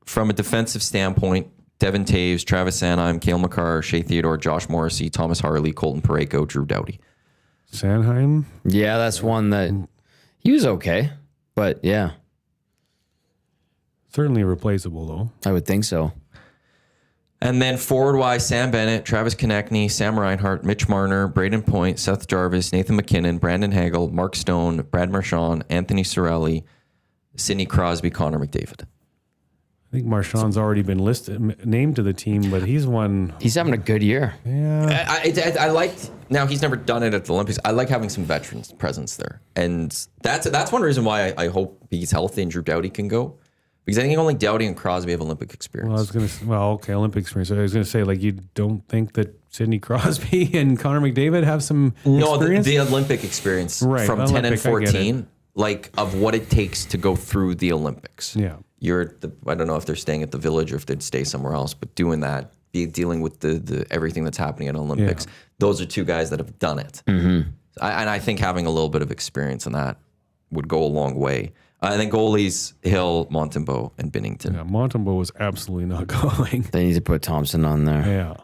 Speaker 1: From a defensive standpoint, Devin Taves, Travis Sanheim, Cale Makar, Shea Theodore, Josh Morrissey, Thomas Harley, Colton Parayko, Drew Doughty.
Speaker 3: Sanheim,
Speaker 2: Yeah, that's one that he was okay. But yeah,
Speaker 3: certainly replaceable though.
Speaker 2: I would think so.
Speaker 1: And then forward-wise, Sam Bennett, Travis Konechny, Sam Reinhart, Mitch Marner, Braden Point, Seth Jarvis, Nathan McKinnon, Brandon Hagel, Mark Stone, Brad Marchand, Anthony Cirelli, Sidney Crosby, Connor McDavid.
Speaker 3: I think Marchand's already been named to the team, but he's
Speaker 2: having a good year.
Speaker 3: Yeah.
Speaker 1: I liked. Now he's never done it at the Olympics. I like having some veterans presence there, and that's one reason why I hope he's healthy and Drew Doughty can go, because I think only Doughty and Crosby have Olympic experience.
Speaker 3: Olympic experience. I was gonna say, like, you don't think that Sidney Crosby and Connor McDavid have some experience?
Speaker 1: The Olympic experience from Olympic, 10 and 14, like of what it takes to go through the Olympics.
Speaker 3: Yeah.
Speaker 1: I don't know if they're staying at the Village or if they'd stay somewhere else, but doing that, dealing with the everything that's happening at Olympics, those are two guys that have done it.
Speaker 2: Mm-hmm.
Speaker 1: And I think having a little bit of experience in that would go a long way. And then goalies, Hill, Montembeault, and Binnington.
Speaker 3: Yeah, Montembeault was absolutely not going.
Speaker 2: They need to put Thompson on there.
Speaker 3: Yeah.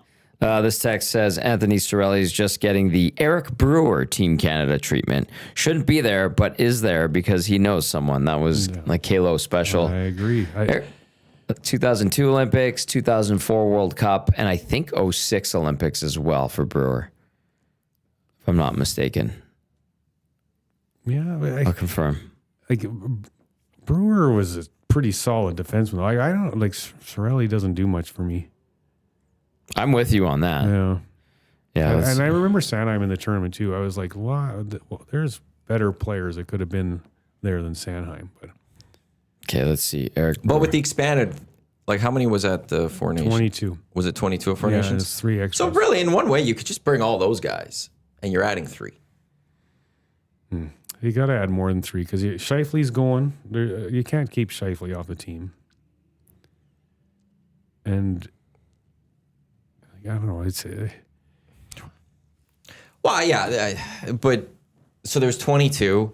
Speaker 2: This text says Anthony Cirelli is just getting the Eric Brewer Team Canada treatment. Shouldn't be there, but is there because he knows someone. That was like Halo special.
Speaker 3: I agree.
Speaker 2: 2002 Olympics, 2004 World Cup, and I think 06 Olympics as well for Brewer, if I'm not mistaken.
Speaker 3: Yeah,
Speaker 2: I'll confirm.
Speaker 3: Like, Brewer was a pretty solid defenseman. I don't like Cirelli doesn't do much for me.
Speaker 2: I'm with you on that.
Speaker 3: Yeah.
Speaker 2: Yeah.
Speaker 3: And I remember Sanheim in the tournament too. I was like, wow, there's better players that could have been there than Sanheim. But
Speaker 2: okay, let's see. Eric.
Speaker 1: But with the expanded, like how many was at the Four Nations?
Speaker 3: 22.
Speaker 1: Was it 22 at Four Nations?
Speaker 3: It's 3 extras.
Speaker 1: So really, in one way, you could just bring all those guys, and you're adding 3.
Speaker 3: You got to add more than 3 because Scheifele's going. You can't keep Scheifele off the team. And I don't know. It's
Speaker 1: well, yeah, but so there's 22.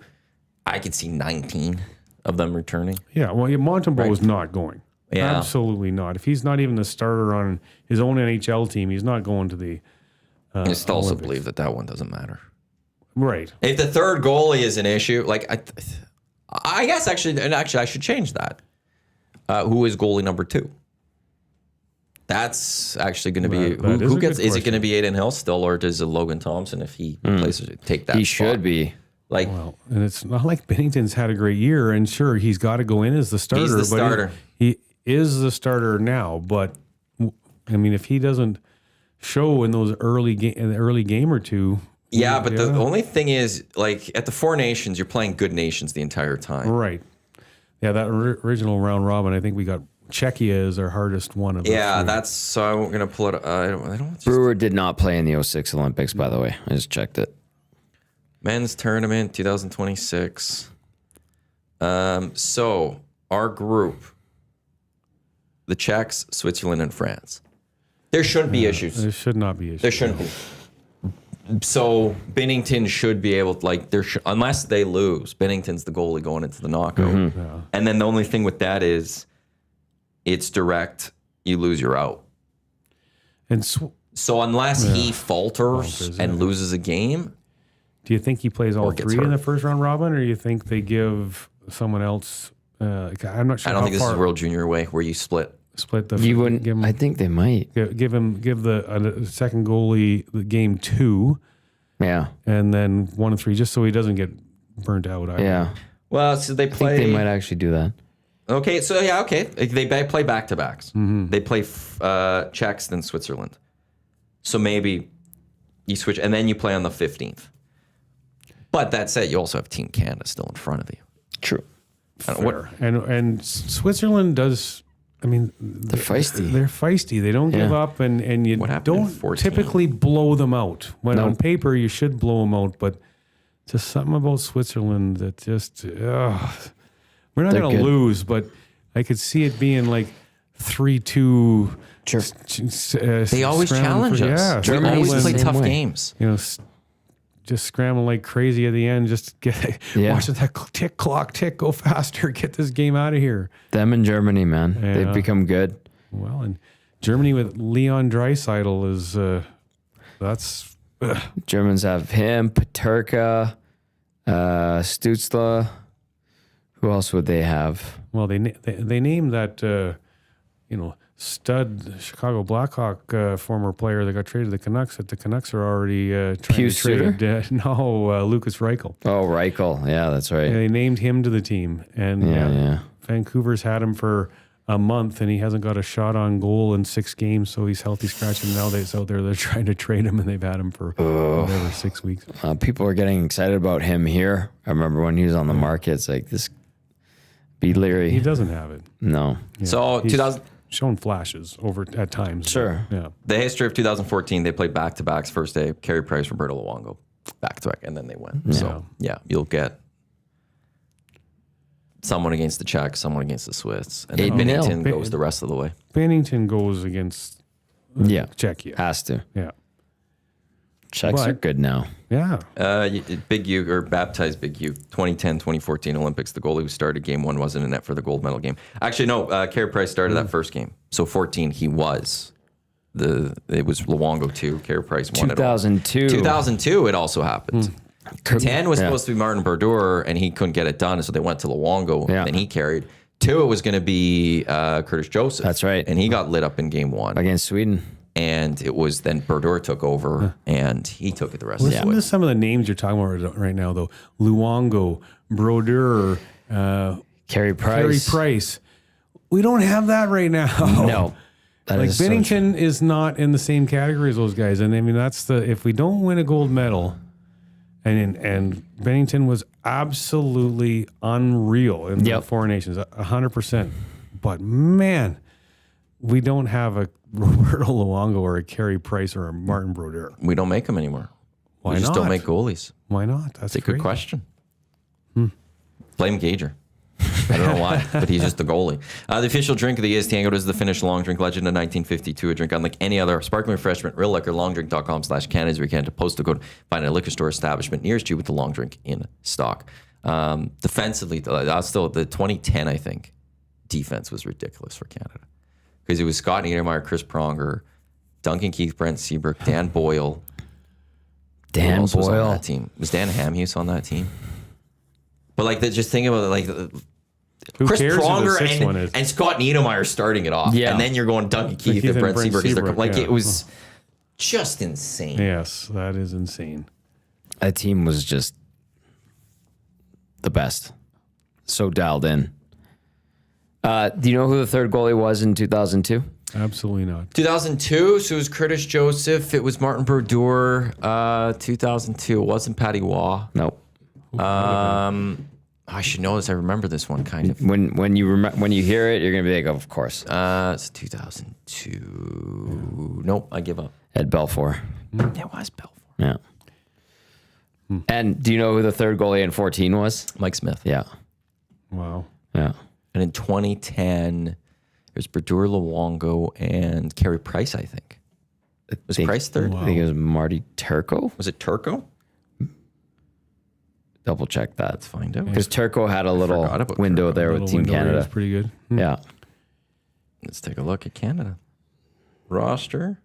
Speaker 1: I could see 19 of them returning.
Speaker 3: yeah. Well, Montembeault is not going.
Speaker 1: Yeah.
Speaker 3: Absolutely not. If he's not even the starter on his own NHL team, he's not going to the.
Speaker 1: I still also
Speaker 3: Olympics.
Speaker 1: believe that one doesn't matter.
Speaker 3: Right.
Speaker 1: If the third goalie is an issue, like I guess actually I should change that. Who is goalie number 2? That's actually going to be who gets. Is it going to be Aiden Hill still, or does it Logan Thompson if he replaces it, take that?
Speaker 2: He
Speaker 1: spot?
Speaker 2: should be.
Speaker 1: Like,
Speaker 3: Well, and it's not like Binnington's had a great year, and sure, he's got to go in as the starter.
Speaker 1: He's the starter.
Speaker 3: He is the starter now, but I mean, if he doesn't show in those early game or two.
Speaker 1: yeah, but the only thing is, like at the Four Nations, you're playing good nations the entire time.
Speaker 3: Right. Yeah, that original round robin, I think we got Czechia as our hardest one of the
Speaker 1: Yeah,
Speaker 3: three.
Speaker 1: that's so I'm gonna pull it. I don't just,
Speaker 2: Brewer did not play in the 06 Olympics, by the way. I just checked it.
Speaker 1: men's tournament 2026. So our group, the Czechs, Switzerland, and France. There shouldn't be issues.
Speaker 3: There should not be issues.
Speaker 1: There shouldn't be. So Binnington should be able to, like, unless they lose, Binnington's the goalie going into the knockout.
Speaker 3: Yeah.
Speaker 1: And then the only thing with that is it's direct, you lose, you're out.
Speaker 3: And
Speaker 1: So unless he falters and loses a game,
Speaker 3: do you think he plays all
Speaker 1: Or gets
Speaker 3: 3 in
Speaker 1: hurt.
Speaker 3: the first round robin, or you think they give someone else? I'm not sure.
Speaker 1: I don't
Speaker 3: how
Speaker 1: think this is
Speaker 3: far
Speaker 1: World Junior way where you split.
Speaker 3: split the.
Speaker 2: You wouldn't.
Speaker 3: Give him,
Speaker 2: I think they might.
Speaker 3: give the second goalie the game 2,
Speaker 2: Yeah.
Speaker 3: and then 1 and 3, just so he doesn't get burnt out.
Speaker 2: Yeah.
Speaker 1: Well, so they
Speaker 2: I think
Speaker 1: play.
Speaker 2: they might actually do that.
Speaker 1: Okay, so yeah, okay. They play back-to-backs. They play Czechs, then Switzerland. So maybe you switch, and then you play on the 15th. But that said, you also have Team Canada still in front of you.
Speaker 2: True.
Speaker 3: Fair. And Switzerland does. I mean,
Speaker 2: They're feisty.
Speaker 3: They're feisty. They don't give
Speaker 2: Yeah.
Speaker 3: up, and you
Speaker 1: What happened in
Speaker 3: don't
Speaker 1: 14?
Speaker 3: typically blow them out. When
Speaker 2: No.
Speaker 3: on paper you should blow them out, but just something about Switzerland that just we're not
Speaker 2: They're
Speaker 3: going to
Speaker 2: good.
Speaker 3: lose, but I could see it being like 3-2.
Speaker 2: Sure.
Speaker 1: They always challenge us.
Speaker 3: Yeah,
Speaker 2: Germany
Speaker 1: We always
Speaker 2: was
Speaker 1: play
Speaker 2: the same
Speaker 1: tough
Speaker 2: way.
Speaker 1: games.
Speaker 3: you know, just scrambling like crazy at the end. Just get watch that clock tick, go faster, get this game out of here.
Speaker 2: Them in Germany, man.
Speaker 3: Yeah.
Speaker 2: They've become good.
Speaker 3: Well, and Germany with Leon Draisaitl is that's
Speaker 2: Germans have him, Paterka, Stutzla. Who else would they have?
Speaker 3: well they named that stud Chicago Blackhawk former player that got traded to the Canucks, that the Canucks are already trying
Speaker 2: Hugh
Speaker 3: to trade. Lucas Reichel.
Speaker 2: Oh, Reichel. Yeah, that's right.
Speaker 3: And they named him to the team. And Vancouver's had him for a month, and he hasn't got a shot on goal in 6 games, so he's healthy scratching. Now they're trying to trade him, and they've had him for 6 weeks.
Speaker 2: People are getting excited about him here. I remember when he was on the market, it's like this. Be leery.
Speaker 3: He doesn't have it.
Speaker 2: No.
Speaker 3: Yeah.
Speaker 1: So
Speaker 3: He's
Speaker 1: 2000.
Speaker 3: shown flashes over at times.
Speaker 2: Sure.
Speaker 3: Yeah.
Speaker 1: The history of 2014, they played back-to-backs first day. Carey Price, Roberto Luongo, back-to-back, and then they win. So, you'll get someone against the Czechs, someone against the Swiss, and then
Speaker 2: 8-0.
Speaker 1: Bennington goes the rest of the way.
Speaker 3: Bennington goes against Czechia.
Speaker 2: Has to.
Speaker 3: Yeah.
Speaker 2: Czechs are good now.
Speaker 3: Yeah.
Speaker 1: Big U, or baptized Big U, 2010, 2014 Olympics. The goalie who started game 1 wasn't in net for the gold medal game. Actually, no, Carey Price started that first game. So 14, he was. It was Luongo 2, Carey Price 1.
Speaker 2: 2002.
Speaker 1: 2002, it also happened. 10 was supposed to be Martin Brodeur, and he couldn't get it done, so they went to Luongo, and he carried. 2, it was going to be Curtis Joseph.
Speaker 2: That's right.
Speaker 1: And he got lit up in game 1.
Speaker 2: Against Sweden.
Speaker 1: And it was then Brodeur took over, and he took it the rest of the
Speaker 3: Listen
Speaker 1: way.
Speaker 3: to some of the names you're talking about right now, though. Luongo, Brodeur,
Speaker 2: Carey Price.
Speaker 3: Carey Price. We don't have that right now.
Speaker 2: No. That
Speaker 3: Like
Speaker 2: is so
Speaker 3: Bennington is not in the same category as those guys. And I mean, that's if we don't win a gold medal, and Bennington was absolutely unreal in the Four Nations, 100%. But man, we don't have a Roberto Luongo or a Carey Price or a Martin Brodeur.
Speaker 1: We don't make them anymore.
Speaker 3: Why
Speaker 1: we just
Speaker 3: not?
Speaker 1: don't make goalies.
Speaker 3: Why not?
Speaker 1: That's a good question. Blame Gager. I don't know why, but he's just the goalie. The official drink of the EST Hangout is the Finnish long drink legend of 1952. A drink unlike any other sparkling refreshment. Real liquor, longdrink.com/Canada is where you can to postal code. Find a liquor store establishment nearest you with the long drink in stock. Defensively, that's still the 2010, I think, defense was ridiculous for Canada. Because it was Scott Niedermayer, Chris Pronger, Duncan Keith, Brent Seabrook, Dan Boyle.
Speaker 2: Dan
Speaker 1: Was on
Speaker 2: Boyle.
Speaker 1: that team? Was Dan Hamhuis on that team? But just think about it,
Speaker 3: Who
Speaker 1: Chris
Speaker 3: cares who the
Speaker 1: Pronger
Speaker 3: sixth one is?
Speaker 1: and Scott Niedermayer starting it off.
Speaker 2: Yeah.
Speaker 1: And then you're going Duncan Keith
Speaker 3: Keith
Speaker 1: and Brent
Speaker 3: and Brent
Speaker 1: Seabrook.
Speaker 3: Seabrook,
Speaker 1: It was just insane.
Speaker 3: Yes, that is insane.
Speaker 2: That team was just the best. So dialed in. Do you know who the third goalie was in 2002?
Speaker 3: Absolutely not.
Speaker 1: 2002, so it was Curtis Joseph. It was Martin Brodeur. 2002, it wasn't Patty Waugh.
Speaker 2: Nope.
Speaker 1: I should know this. I remember this one kind of.
Speaker 2: When you hear it, you're gonna be like, oh, of course.
Speaker 1: It's 2002. Nope, I give up.
Speaker 2: Ed Belfour.
Speaker 1: It was Belfour.
Speaker 2: Yeah. And do you know who the third goalie in 14 was?
Speaker 1: Mike Smith.
Speaker 2: Yeah.
Speaker 3: Wow.
Speaker 2: Yeah.
Speaker 1: And in 2010, there's Brodeur, Luongo, and Carey Price, I think. Was Price third?
Speaker 2: I think it was Marty Turco.
Speaker 1: Was it Turco?
Speaker 2: Double check that.
Speaker 1: Let's find out.
Speaker 2: Because Turco had a little
Speaker 1: forgot about
Speaker 2: window
Speaker 1: Turco.
Speaker 2: there with Team Canada.
Speaker 3: Was pretty good.
Speaker 2: Yeah.
Speaker 1: Let's take a look at Canada. Roster.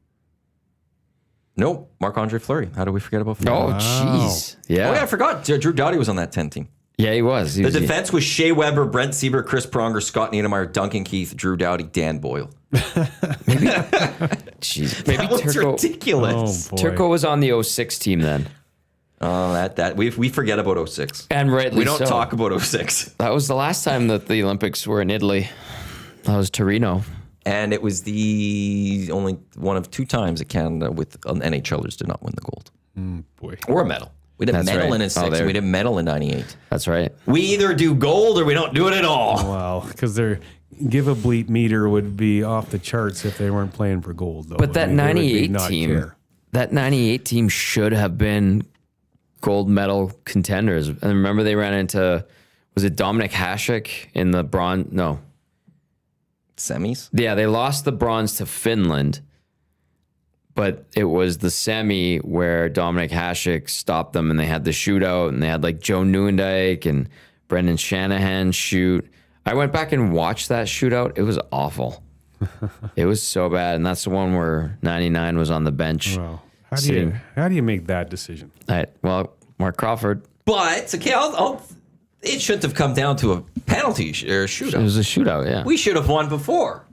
Speaker 1: Nope. Marc-Andre Fleury. How do we forget about Fleury?
Speaker 2: Oh, jeez. Yeah.
Speaker 1: Oh, yeah, I forgot. Drew Doughty was on that 10 team.
Speaker 2: Yeah, he was.
Speaker 1: The defense was Shea Weber, Brent Seabrook, Chris Pronger, Scott Niedermayer, Duncan Keith, Drew Doughty, Dan Boyle.
Speaker 2: Jeez. Maybe
Speaker 1: That was
Speaker 2: Turco,
Speaker 1: ridiculous.
Speaker 3: Oh, boy.
Speaker 2: Turco was on the 06 team then.
Speaker 1: Oh, we forget about 06.
Speaker 2: And rightly
Speaker 1: We don't
Speaker 2: so.
Speaker 1: talk about 06.
Speaker 2: That was the last time that the Olympics were in Italy. That was Torino.
Speaker 1: And it was the only one of 2 times that Canada with NHLers did not win the gold.
Speaker 3: Boy.
Speaker 1: Or a medal. We didn't
Speaker 2: That's
Speaker 1: medal
Speaker 2: right.
Speaker 1: in 6. We didn't medal in 98.
Speaker 2: That's right.
Speaker 1: We either do gold or we don't do it at all.
Speaker 3: Wow. Because their give a bleep meter would be off the charts if they weren't playing for gold, though.
Speaker 2: But that
Speaker 3: I mean, they would
Speaker 2: 98
Speaker 3: not
Speaker 2: team,
Speaker 3: care.
Speaker 2: that 98 team should have been gold medal contenders. And remember they ran into, was it Dominic Hasek in the bronze? No.
Speaker 1: Semis?
Speaker 2: Yeah, they lost the bronze to Finland, but it was the semi where Dominic Hasek stopped them and they had the shootout and they had like Joe Nieuwendyk and Brendan Shanahan shoot. I went back and watched that shootout. It was awful. It was so bad. And that's the one where 99 was on the bench.
Speaker 3: Wow. How do you make that decision?
Speaker 2: Well, Mark Crawford.
Speaker 1: But, okay, it shouldn't have come down to a penalty or
Speaker 2: It
Speaker 1: shootout.
Speaker 2: was a shootout, yeah.
Speaker 1: We should have won before.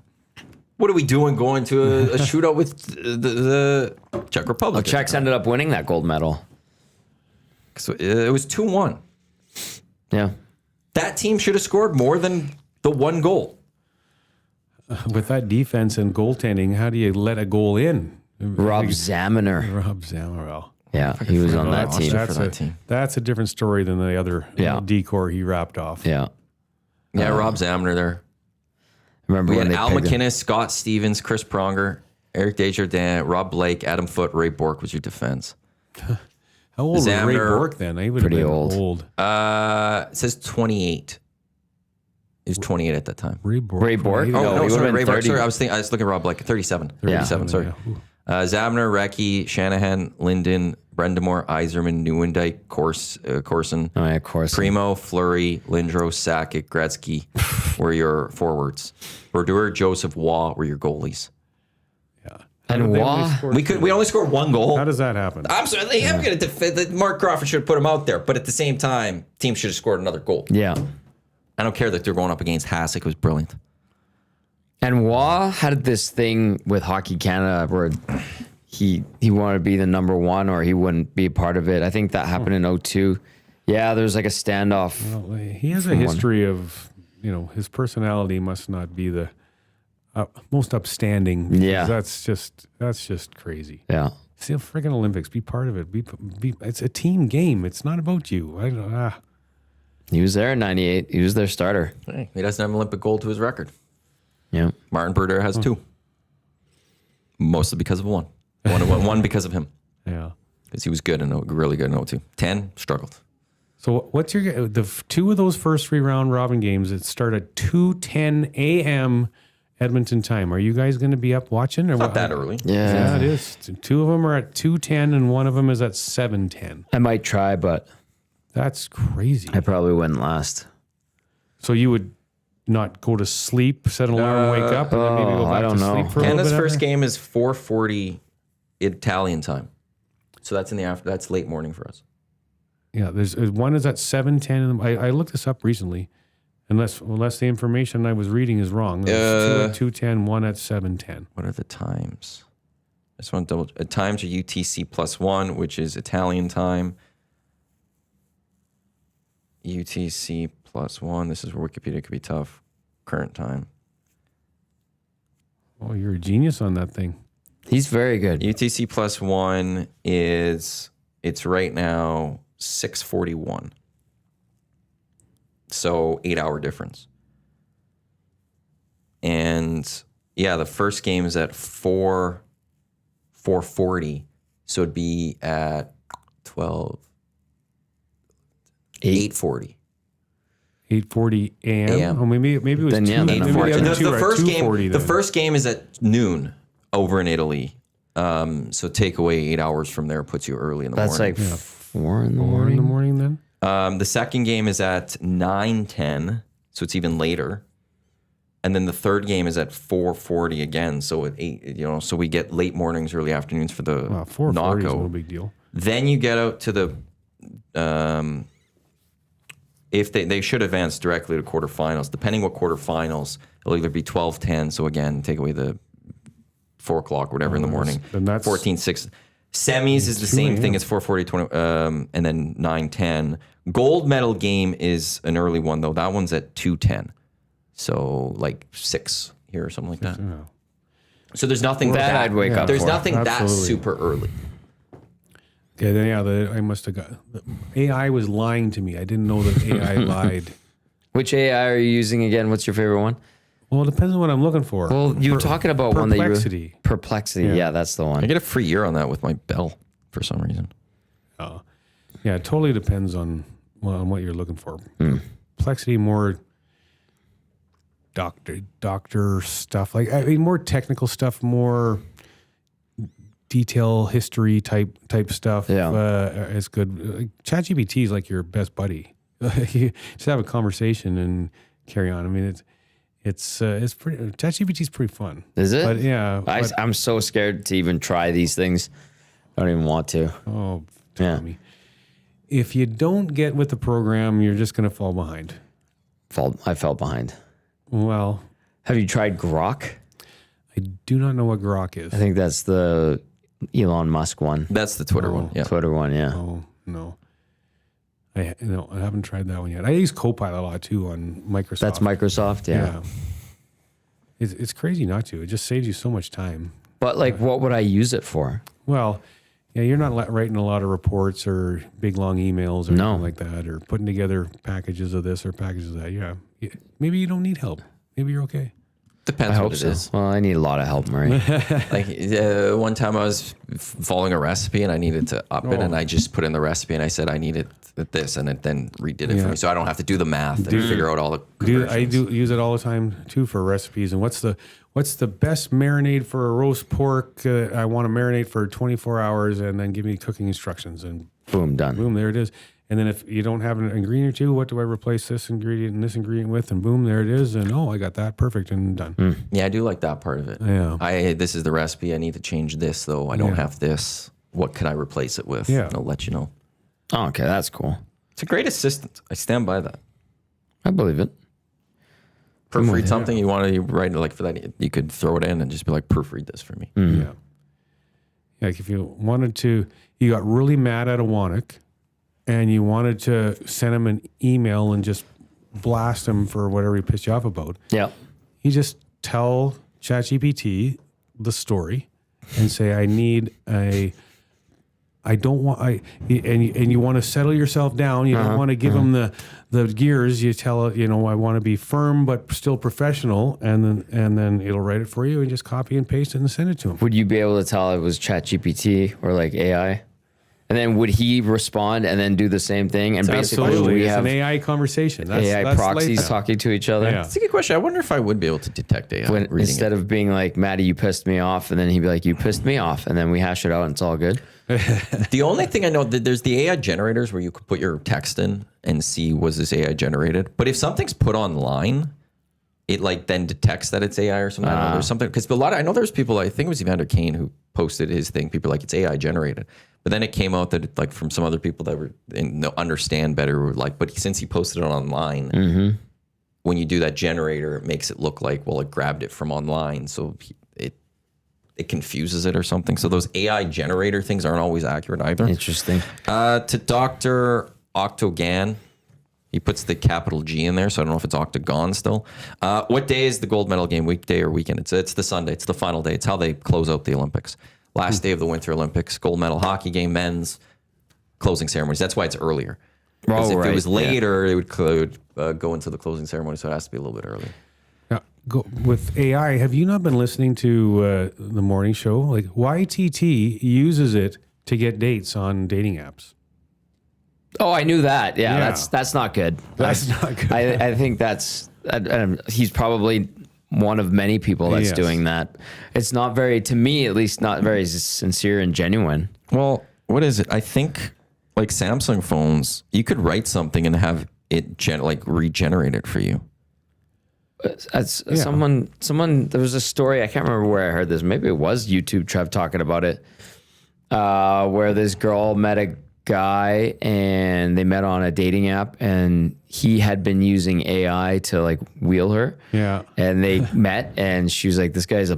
Speaker 1: What are we doing going to a shootout with the Czech Republic?
Speaker 2: The Czechs ended up winning that gold medal.
Speaker 1: So it was 2-1.
Speaker 2: Yeah.
Speaker 1: That team should have scored more than the one goal.
Speaker 3: With that defense and goaltending, how do you let a goal in?
Speaker 2: Rob Zaminer.
Speaker 3: Rob Zamorel.
Speaker 2: Yeah, he was on that team.
Speaker 3: That's a different story than the other decor he wrapped off.
Speaker 2: Yeah.
Speaker 1: Yeah, Rob Zaminer there.
Speaker 2: Remember
Speaker 1: We
Speaker 2: when
Speaker 1: had
Speaker 2: they
Speaker 1: Al
Speaker 2: pegged him?
Speaker 1: McInnes, Scott Stevens, Chris Pronger, Eric Desjardins, Rob Blake, Adam Foote, Ray Bork was your defense.
Speaker 3: How old was Ray
Speaker 1: Zaminer-
Speaker 3: Bork then? He would
Speaker 2: Pretty
Speaker 3: have been
Speaker 2: old.
Speaker 1: It says 28. He was 28 at that time.
Speaker 3: Ray Bork.
Speaker 2: Ray Bork?
Speaker 3: Oh,
Speaker 2: No,
Speaker 1: no,
Speaker 2: he
Speaker 1: sorry,
Speaker 2: would've been
Speaker 1: Ray Bork.
Speaker 2: 30.
Speaker 1: Sorry, I was looking at Rob Blake. 37. 37, sorry. Zabner, Recchi, Shanahan, Linden, Brendamore, Iserman, Neuwendyk, Corson,
Speaker 2: Oh, yeah, of course.
Speaker 1: Primo, Fleury, Lindros, Sakic, Gretzky were your forwards. Brodeur, Joseph, Waugh were your goalies.
Speaker 2: And
Speaker 3: They only
Speaker 2: Waugh?
Speaker 3: scored
Speaker 1: We only scored one goal.
Speaker 3: How does that happen?
Speaker 1: I'm sorry, they have going to defend. Mark Crawford should have put him out there, but at the same time, team should have scored another goal.
Speaker 2: Yeah.
Speaker 1: I don't care that they're going up against Hasek. It was brilliant.
Speaker 2: And Waugh had this thing with Hockey Canada where he wanted to be the number one or he wouldn't be a part of it. I think that happened in 2002. Yeah, there's like a standoff.
Speaker 3: Well, he has a history of, his personality must not be the most upstanding.
Speaker 2: Yeah.
Speaker 3: That's just crazy.
Speaker 2: Yeah.
Speaker 3: See the freaking Olympics. Be part of it. It's a team game. It's not about you.
Speaker 2: He was there in 98. He was their starter.
Speaker 1: Hey, he doesn't have an Olympic gold to his record.
Speaker 2: Yeah.
Speaker 1: Martin Brodeur has 2. Mostly because of one. One because of him.
Speaker 3: Yeah.
Speaker 1: Because he was good and really good in 02. 10, struggled.
Speaker 3: So what's the 2 of those first 3 round robin games that start at 2:10 a.m. Edmonton time? Are you guys going to be up watching? Or
Speaker 1: Not that early.
Speaker 3: Yeah, it is. 2 of them are at 2:10 and one of them is at 7:10.
Speaker 2: I might try, but
Speaker 3: That's crazy.
Speaker 2: I probably wouldn't last.
Speaker 3: So you would not go to sleep, set an alarm, wake up, and then maybe go
Speaker 2: I
Speaker 3: back
Speaker 2: don't
Speaker 3: to
Speaker 2: know.
Speaker 3: sleep for a little
Speaker 1: Canada's
Speaker 3: bit?
Speaker 1: first game is 4:40 Italian time. So that's in the after. That's late morning for us.
Speaker 3: Yeah, there's one is at 7:10. I looked this up recently, unless the information I was reading is wrong. There's 2 at 2:10, one at 7:10.
Speaker 1: What are the times? I just want to double. Times are UTC +1, which is Italian time. UTC +1. This is where Wikipedia could be tough. Current time.
Speaker 3: Oh, you're a genius on that thing.
Speaker 2: He's very good.
Speaker 1: UTC +1 it's right now 6:41. So 8-hour difference. And yeah, the first game is at 4:40. So it'd be at 8:40.
Speaker 3: 8:40 a.m.
Speaker 1: AM.
Speaker 3: Oh, maybe it was
Speaker 2: Then,
Speaker 3: 2.
Speaker 2: yeah, then
Speaker 3: maybe
Speaker 2: I'm
Speaker 3: the
Speaker 2: watching.
Speaker 3: other two are at 2:40
Speaker 1: The
Speaker 3: then.
Speaker 1: first game is at noon over in Italy. So take away 8 hours from there puts you early in the
Speaker 2: That's
Speaker 1: morning.
Speaker 2: like 4 in the
Speaker 3: 4 in
Speaker 2: morning.
Speaker 3: the morning then.
Speaker 1: The second game is at 9:10, so it's even later. And then the third game is at 4:40 again, so at 8. So we get late mornings, early afternoons for the
Speaker 3: 4:40 is
Speaker 1: knockout.
Speaker 3: no big deal.
Speaker 1: Then you get out to the. If they should advance directly to quarterfinals, depending what quarterfinals, it'll either be 12:10. So again, take away the 4 o'clock, whatever in the morning.
Speaker 3: Then that's
Speaker 1: 14:06. Semis is the same thing as 4:40, 20, and then 9:10. Gold medal game is an early one though. That one's at 2:10. So like 6 here or something like that. So there's nothing
Speaker 2: That I'd wake up
Speaker 1: There's
Speaker 2: for.
Speaker 1: nothing that
Speaker 3: Absolutely.
Speaker 1: super early.
Speaker 3: Okay, then I must have got the AI was lying to me. I didn't know that AI lied.
Speaker 2: Which AI are you using again? What's your favorite one?
Speaker 3: Well, it depends on what I'm looking for.
Speaker 2: Well, you were talking about one that you
Speaker 3: Perplexity.
Speaker 2: Perplexity. Yeah, that's the
Speaker 1: I
Speaker 2: one.
Speaker 1: get a free year on that with my Bell for some reason.
Speaker 3: Yeah, it totally depends on what you're looking for.
Speaker 2: Hmm.
Speaker 3: Perplexity, more doctor stuff. More technical stuff, more detail history type stuff.
Speaker 2: Yeah.
Speaker 3: It's good. ChatGPT is like your best buddy. You just have a conversation and carry on. I mean, it's pretty. ChatGPT is pretty fun.
Speaker 2: Is it?
Speaker 3: But yeah.
Speaker 2: I'm so scared to even try these things. I don't even want to.
Speaker 3: Oh,
Speaker 2: Yeah.
Speaker 3: Tommy. If you don't get with the program, you're just going to fall behind.
Speaker 2: I fell behind.
Speaker 3: Well,
Speaker 2: Have you tried Grok?
Speaker 3: I do not know what grok is.
Speaker 2: I think that's the Elon Musk one.
Speaker 1: That's the Twitter one. Yeah.
Speaker 2: Twitter one, yeah.
Speaker 3: Oh, no. I haven't tried that one yet. I use Copilot a lot too on Microsoft.
Speaker 2: That's Microsoft, yeah.
Speaker 3: It's crazy not to. It just saves you so much time.
Speaker 2: But like, what would I use it for?
Speaker 3: Well, yeah, you're not writing a lot of reports or big long emails or anything like that, or putting together packages of this or packages of that. Yeah. Maybe you don't need help. Maybe you're okay.
Speaker 1: Depends what it is.
Speaker 2: Well, I need a lot of help, Murray.
Speaker 1: Like one time I was following a recipe and I needed to up it, and I just put in the recipe and I said I needed this, and it then redid it for me, so I don't have to do the math and figure out all the conversions.
Speaker 3: I do use it all the time too for recipes. And what's the best marinade for a roast pork? I want to marinate for 24 hours, and then give me cooking instructions, and
Speaker 2: Boom, done.
Speaker 3: boom, there it is. And then if you don't have an ingredient or two, what do I replace this ingredient and this ingredient with? And boom, there it is. And I got that. Perfect and done.
Speaker 1: Yeah, I do like that part of it.
Speaker 3: Yeah.
Speaker 1: This is the recipe. I need to change this though. I don't have this. What can I replace it with?
Speaker 3: Yeah.
Speaker 1: And I'll let you know.
Speaker 2: Oh, okay, that's cool.
Speaker 1: It's a great assistant. I stand by that.
Speaker 2: I believe it.
Speaker 1: Proofread something you want to write like for that. You could throw it in and just be like, proofread this for me.
Speaker 3: Yeah. Like if you wanted to, you got really mad at Iwanyk and you wanted to send him an email and just blast him for whatever he pissed you off about.
Speaker 2: Yeah.
Speaker 3: You just tell ChatGPT the story and say, and you want to settle yourself down. You don't want to give him the gears. You tell it, I want to be firm but still professional, and then it'll write it for you and just copy and paste it and send it to him.
Speaker 2: Would you be able to tell it was ChatGPT or like AI? And then would he respond and then do the same thing? And basically
Speaker 3: Absolutely.
Speaker 2: we
Speaker 3: It's
Speaker 2: have
Speaker 3: an AI conversation.
Speaker 2: AI proxies
Speaker 3: like
Speaker 2: talking to each other.
Speaker 3: Yeah.
Speaker 1: That's a good question. I wonder if I would be able to detect AI reading
Speaker 2: Instead
Speaker 1: it.
Speaker 2: of being like, Maddie, you pissed me off. And then he'd be like, you pissed me off. And then we hash it out and it's all good.
Speaker 1: The only thing I know that there's the AI generators where you could put your text in and see was this AI generated. But if something's put online, it like then detects that it's AI or something. I don't know, there's something because I know there's people. I think it was Evander Kane who posted his thing. People are like it's AI generated, but then it came out that it, like from some other people that were understand better were like. But since he posted it online, when you do that generator, it makes it look like it grabbed it from online, so it confuses it or something. So those AI generator things aren't always accurate either.
Speaker 2: Interesting.
Speaker 1: To Dr. Octogan, he puts the capital G in there, so I don't know if it's Octagon still. What day is the gold medal game, weekday or weekend? It's the Sunday. It's the final day. It's how they close out the Olympics. Last day of the Winter Olympics, gold medal hockey game, men's closing ceremonies. That's why it's earlier. Because if it was later, it would go into the closing ceremony, so it has to be a little bit earlier.
Speaker 3: With AI, have you not been listening to the morning show? Like YTT uses it to get dates on dating apps.
Speaker 2: Oh, I knew that. Yeah. That's not good.
Speaker 3: That's not good.
Speaker 2: I think that's he's probably one of many people that's doing that. It's not very, to me at least, not very sincere and genuine.
Speaker 1: Well, what is it? I think like Samsung phones, you could write something and have it regenerate it for you.
Speaker 2: Someone, there was a story, I can't remember where I heard this. Maybe it was YouTube Trev talking about it, where this girl met a guy and they met on a dating app and he had been using AI to like wheel her.
Speaker 3: Yeah.
Speaker 2: And they met and she was like, this guy's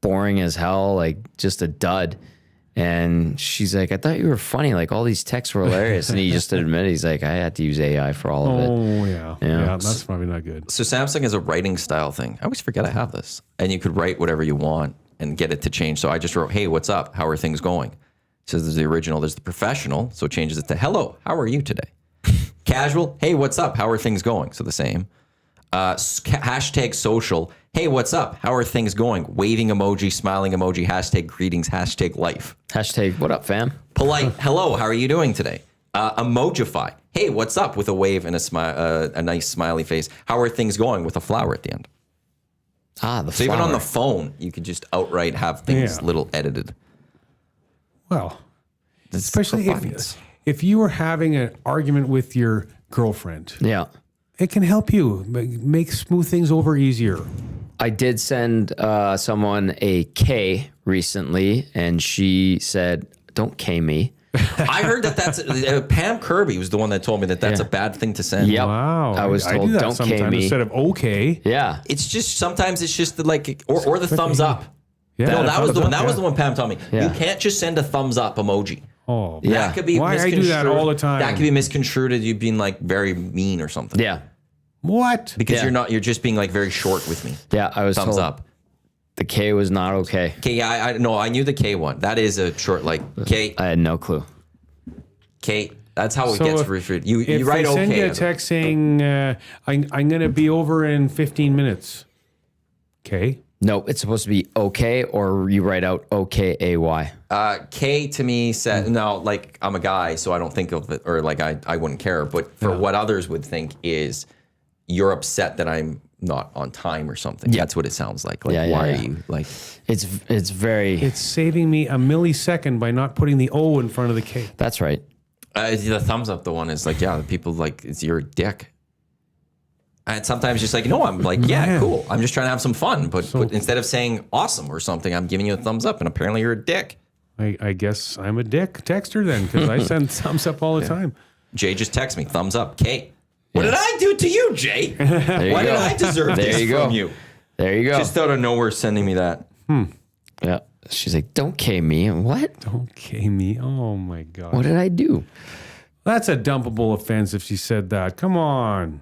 Speaker 2: boring as hell, like just a dud. And she's like, I thought you were funny. Like all these texts were hilarious. And he just admitted, he's like, I had to use AI for all of it.
Speaker 3: Oh, yeah. Yeah, that's probably not good.
Speaker 1: So Samsung has a writing style thing. I always forget I have this. And you could write whatever you want and get it to change. So I just wrote, hey, what's up? How are things going? So there's the original, there's the professional. So it changes it to, hello, how are you today? Casual, hey, what's up? How are things going? So the same. Hashtag social, hey, what's up? How are things going? Waving emoji, smiling emoji, hashtag greetings, hashtag life.
Speaker 2: Hashtag what up, fam?
Speaker 1: Polite, hello, how are you doing today? Emojify, hey, what's up? With a wave and a nice smiley face. How are things going? With a flower at the end.
Speaker 2: So
Speaker 1: even on the phone, you could just outright have things little edited.
Speaker 3: Well, especially if you were having an argument with your girlfriend.
Speaker 2: Yeah.
Speaker 3: It can help you make smooth things over easier.
Speaker 2: I did send someone a K recently, and she said, don't K me.
Speaker 1: I heard that's Pam Kirby was the one that told me that's a bad thing to send.
Speaker 2: Yep.
Speaker 3: Wow.
Speaker 2: I was
Speaker 3: I
Speaker 2: told,
Speaker 3: do that
Speaker 2: don't K
Speaker 3: sometimes
Speaker 2: me.
Speaker 3: instead of okay.
Speaker 2: Yeah.
Speaker 1: It's just sometimes it's just or the thumbs up.
Speaker 3: Yeah,
Speaker 1: No, that was the one.
Speaker 3: thumbs
Speaker 1: That
Speaker 3: up,
Speaker 1: was the one Pam told me.
Speaker 2: Yeah.
Speaker 1: You can't just send a thumbs up emoji.
Speaker 3: Oh,
Speaker 2: Yeah.
Speaker 1: That could be
Speaker 3: Why I do
Speaker 1: misconstrued.
Speaker 3: that all the time.
Speaker 1: That could be misconstrued as you being like very mean or something.
Speaker 2: Yeah.
Speaker 3: what?
Speaker 1: Because
Speaker 2: Yeah.
Speaker 1: you're just being like very short with me.
Speaker 2: Yeah. I was
Speaker 1: Thumbs
Speaker 2: told
Speaker 1: up.
Speaker 2: the K was not okay.
Speaker 1: Okay, yeah, I knew the K one. That is a short like K.
Speaker 2: I had no clue.
Speaker 1: K. That's how it
Speaker 3: So
Speaker 1: gets
Speaker 3: if-
Speaker 1: referred. You
Speaker 3: If
Speaker 1: write
Speaker 3: they send
Speaker 1: okay.
Speaker 3: you a text saying, I'm going to be over in 15 minutes. Okay.
Speaker 2: No, it's supposed to be okay, or you write out OKAY.
Speaker 1: K to me said no, like I'm a guy, so I don't think of it, or like I wouldn't care. But for what others would think is you're upset that I'm not on time or something. That's what it sounds like. Like
Speaker 2: Yeah, yeah,
Speaker 1: why
Speaker 2: yeah.
Speaker 1: are you like?
Speaker 2: It's very.
Speaker 3: It's saving me a millisecond by not putting the O in front of the K.
Speaker 2: That's right.
Speaker 1: The thumbs up, the one is like, yeah, people like it's your dick. And sometimes just like, no, I'm like, yeah,
Speaker 3: Man.
Speaker 1: cool. I'm just trying to have some fun. But instead of saying awesome or something, I'm giving you a thumbs up. And apparently you're a dick.
Speaker 3: I guess I'm a dick texter then because I send thumbs up all the time.
Speaker 1: Jay just texted me, thumbs up. Kate, what did I do to you, Jay?
Speaker 2: There you
Speaker 1: Why
Speaker 2: go.
Speaker 1: did I deserve
Speaker 2: There
Speaker 1: this
Speaker 2: you go.
Speaker 1: from you?
Speaker 2: There you go.
Speaker 1: Just out of nowhere sending me that.
Speaker 2: Yeah. She's like, don't K me. What?
Speaker 3: Okay, me. Oh my God.
Speaker 2: What did I do?
Speaker 3: That's a dumpable offense if she said that. Come on.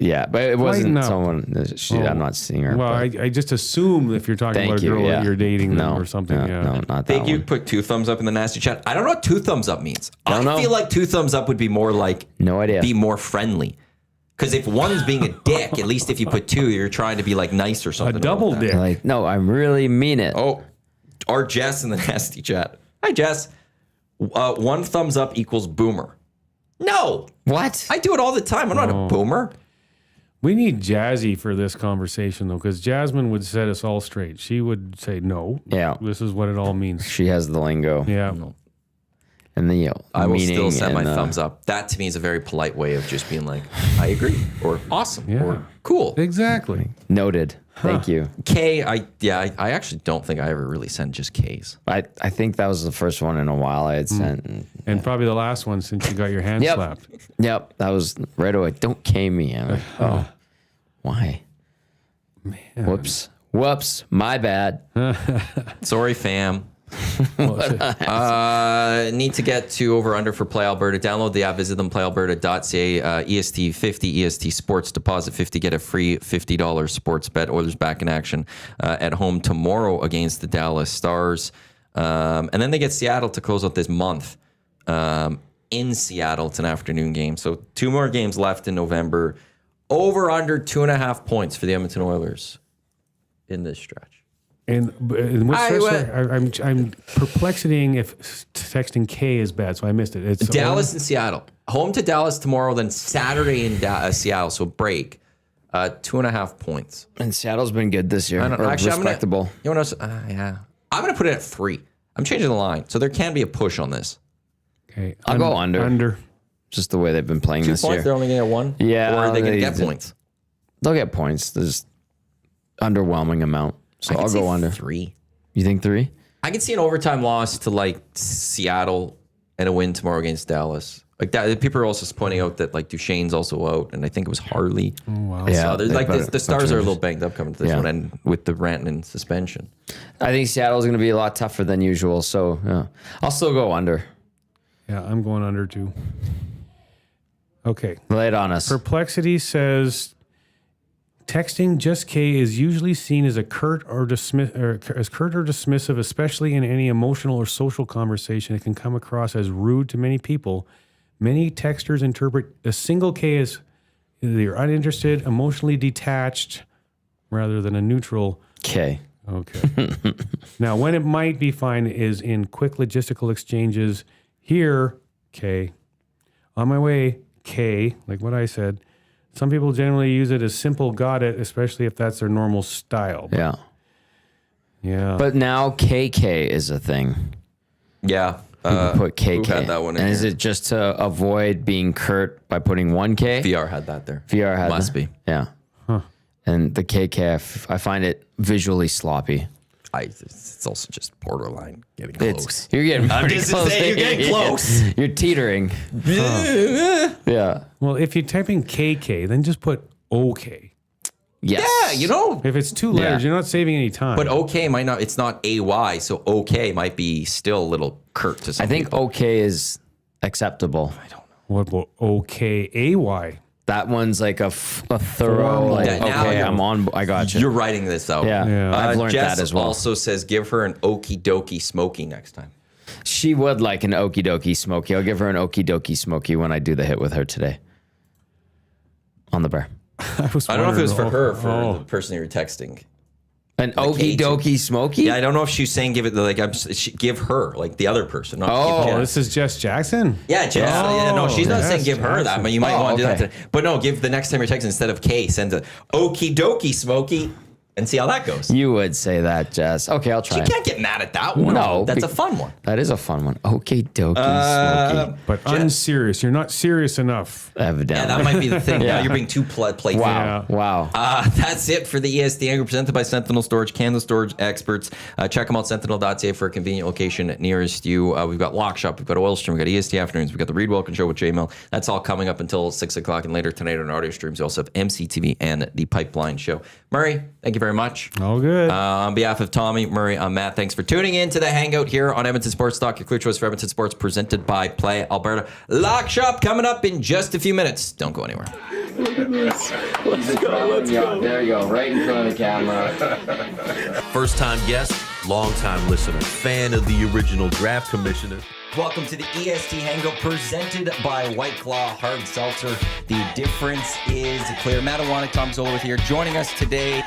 Speaker 2: Yeah, but it wasn't
Speaker 3: up.
Speaker 2: someone. I'm not seeing her.
Speaker 3: Well,
Speaker 2: but
Speaker 3: I just assume if you're talking
Speaker 2: thank
Speaker 3: about a
Speaker 2: you.
Speaker 3: girl
Speaker 2: Yeah.
Speaker 3: that you're dating
Speaker 2: no,
Speaker 3: or something.
Speaker 2: No,
Speaker 3: yeah.
Speaker 2: no, not that
Speaker 1: Thank you.
Speaker 2: one.
Speaker 1: Put 2 thumbs up in the nasty chat. I don't know what 2 thumbs up means. I
Speaker 2: know.
Speaker 1: feel like 2 thumbs up would be more like
Speaker 2: No idea.
Speaker 1: be more friendly. Because if one's being a dick, at least if you put 2, you're trying to be like nice or
Speaker 3: A
Speaker 1: something.
Speaker 3: double
Speaker 1: about that.
Speaker 3: dick.
Speaker 2: Like, no, I really mean it.
Speaker 1: Oh, our Jess in the nasty chat. Hi, Jess. 1 thumbs up equals boomer. No,
Speaker 2: What?
Speaker 1: I do it all the time. I'm not a boomer.
Speaker 3: We need Jazzy for this conversation though, because Jasmine would set us all straight. She would say, no,
Speaker 2: Yeah.
Speaker 3: this is what it all means.
Speaker 2: She has the lingo.
Speaker 3: Yeah.
Speaker 2: And the
Speaker 1: I will still
Speaker 2: meaning
Speaker 1: send my
Speaker 2: and,
Speaker 1: thumbs up. That to me is a very polite way of just being like, I agree, or awesome,
Speaker 3: Yeah.
Speaker 1: or cool.
Speaker 3: Exactly.
Speaker 2: Noted. Thank you.
Speaker 1: K, I actually don't think I ever really sent just Ks.
Speaker 2: I think that was the first one in a while I had sent.
Speaker 3: And probably the last one since you got your hand
Speaker 2: Yep.
Speaker 3: slapped.
Speaker 2: Yep, that was right away. Don't K me. I'm like, oh, why? Whoops. My bad.
Speaker 1: Sorry, fam. Need to get to over under for Play Alberta. Download the app, visit them, playalberta.ca. EST 50, EST Sports, deposit 50, get a free $50 sports bet. Oilers back in action at home tomorrow against the Dallas Stars. And then they get Seattle to close out this month in Seattle. It's an afternoon game. So 2 more games left in November. Over under 2.5 points for the Edmonton Oilers in this stretch.
Speaker 3: And in which I'm perplexing if texting K is bad, so I missed it. It's
Speaker 1: Dallas and Seattle. Home to Dallas tomorrow, then Saturday in Seattle. So break. 2.5 points.
Speaker 2: And Seattle's been good this year.
Speaker 1: Actually,
Speaker 2: Respectable.
Speaker 1: You want to? Yeah. I'm going to put it at 3. I'm changing the line, so there can be a push on this.
Speaker 3: Okay.
Speaker 2: I'll go under.
Speaker 3: Under.
Speaker 2: Just the way they've been playing
Speaker 1: 2
Speaker 2: this
Speaker 1: points.
Speaker 2: year.
Speaker 1: They're only going to get 1.
Speaker 2: Yeah,
Speaker 1: Or are they going to
Speaker 2: they
Speaker 1: get
Speaker 2: did.
Speaker 1: points?
Speaker 2: They'll get points. There's underwhelming amount. So I'll go under.
Speaker 1: 3.
Speaker 2: You think 3?
Speaker 1: I can see an overtime loss to like Seattle and a win tomorrow against Dallas. Like that, people are also pointing out that like Duchesne's also out, and I think it was Harley.
Speaker 3: Oh, wow.
Speaker 2: Yeah,
Speaker 1: So there's like the Stars are a little banged up coming to this
Speaker 2: Yeah.
Speaker 1: one, and with the Rantanen suspension.
Speaker 2: I think Seattle's going to be a lot tougher than usual. So yeah. I'll still go under.
Speaker 3: Yeah, I'm going under too. Okay.
Speaker 2: Lay it on us.
Speaker 3: Perplexity says texting just K is usually seen as curt or dismissive, especially in any emotional or social conversation. It can come across as rude to many people. Many texters interpret a single K as either uninterested, emotionally detached, rather than a neutral.
Speaker 2: Okay.
Speaker 3: Okay. Now, when it might be fine is in quick logistical exchanges. Here, K. On my way, K, like what I said. Some people generally use it as simple got it, especially if that's their normal style.
Speaker 2: Yeah.
Speaker 3: Yeah.
Speaker 2: But now KK is a thing.
Speaker 1: Yeah.
Speaker 2: People put KK.
Speaker 1: who had that one in
Speaker 2: and is
Speaker 1: here?
Speaker 2: it just to avoid being curt by putting 1K?
Speaker 1: VR had that there.
Speaker 2: VR had
Speaker 1: Must
Speaker 2: that?
Speaker 1: be.
Speaker 2: Yeah. And the KK, I find it visually sloppy.
Speaker 1: It's also just borderline getting close.
Speaker 2: You're getting
Speaker 1: I'm
Speaker 2: pretty
Speaker 1: just
Speaker 2: close.
Speaker 1: saying, you're getting close.
Speaker 2: You're teetering. Yeah.
Speaker 3: Well, if you type in KK, then just put OK.
Speaker 2: Yes.
Speaker 1: Yeah, you know.
Speaker 3: If it's 2 letters, you're not saving any time.
Speaker 1: But OK might not. It's not AY, so OK might be still a little curt to some
Speaker 2: I think
Speaker 1: people.
Speaker 2: OK is acceptable.
Speaker 1: I don't know.
Speaker 3: What about OKAY?
Speaker 2: That one's like a thorough, like,
Speaker 1: Yeah, now
Speaker 2: okay,
Speaker 1: you're-
Speaker 2: I'm on, I got you.
Speaker 1: You're writing this out.
Speaker 2: Yeah,
Speaker 3: Yeah.
Speaker 2: I've learned
Speaker 1: Jess
Speaker 2: that as well.
Speaker 1: also says give her an okie dokie smoky next time.
Speaker 2: She would like an okie dokie smoky. I'll give her an okie dokie smoky when I do the hit with her today. On the bear.
Speaker 1: I don't know if it was for her or for the person you were texting.
Speaker 2: An okie dokie smoky?
Speaker 1: Yeah, I don't know if she's saying give it like give her like the other person. Not
Speaker 2: Oh,
Speaker 1: give
Speaker 3: Oh,
Speaker 1: Jess.
Speaker 3: this is Jess Jackson?
Speaker 1: Yeah, Jess. Yeah, no, she's not
Speaker 3: Jess
Speaker 1: saying give her that,
Speaker 3: Jackson.
Speaker 1: but you might
Speaker 2: Oh,
Speaker 1: want to do
Speaker 2: okay.
Speaker 1: that today. But no, give the next time you're texting instead of K, send a okie dokie smoky and see how that goes.
Speaker 2: You would say that, Jess. Okay, I'll try
Speaker 1: You
Speaker 2: it.
Speaker 1: can't get mad at that one.
Speaker 2: No,
Speaker 1: That's a fun one.
Speaker 2: That is a fun one. Okie dokie smoky.
Speaker 3: But unserious. You're not serious enough.
Speaker 2: Evidently.
Speaker 1: Yeah, that might be the thing.
Speaker 2: Yeah.
Speaker 1: Now you're being too playful.
Speaker 2: Wow.
Speaker 3: Yeah.
Speaker 2: Wow.
Speaker 1: That's it for the EST Hangout presented by Sentinel Storage, Canada Storage experts. Check them out, sentinel.ca for a convenient location nearest you. We've got Lock Shop, we've got Oil Stream, we've got EST Afternoons, we've got the Reed Wilkins Show with J-Mill. That's all coming up until 6 o'clock and later tonight on audio streams. We also have MCTV and the Pipeline Show. Murray, thank you very much.
Speaker 3: All good.
Speaker 1: On behalf of Tommy, Murray, I'm Matt. Thanks for tuning in to the Hangout here on Edmonton Sports Talk, your clear choice for Edmonton Sports, presented by Play Alberta. Lock Shop coming up in just a few minutes. Don't go anywhere.
Speaker 4: Let's go.
Speaker 2: There you go, right in front of the camera.
Speaker 4: First-time guest, long-time listener, fan of the original draft commissioner.
Speaker 1: Welcome to the EST Hangout presented by White Claw Hard Seltzer. The difference is clear. Matt Iwanyk, Tom Zola with here, joining us today.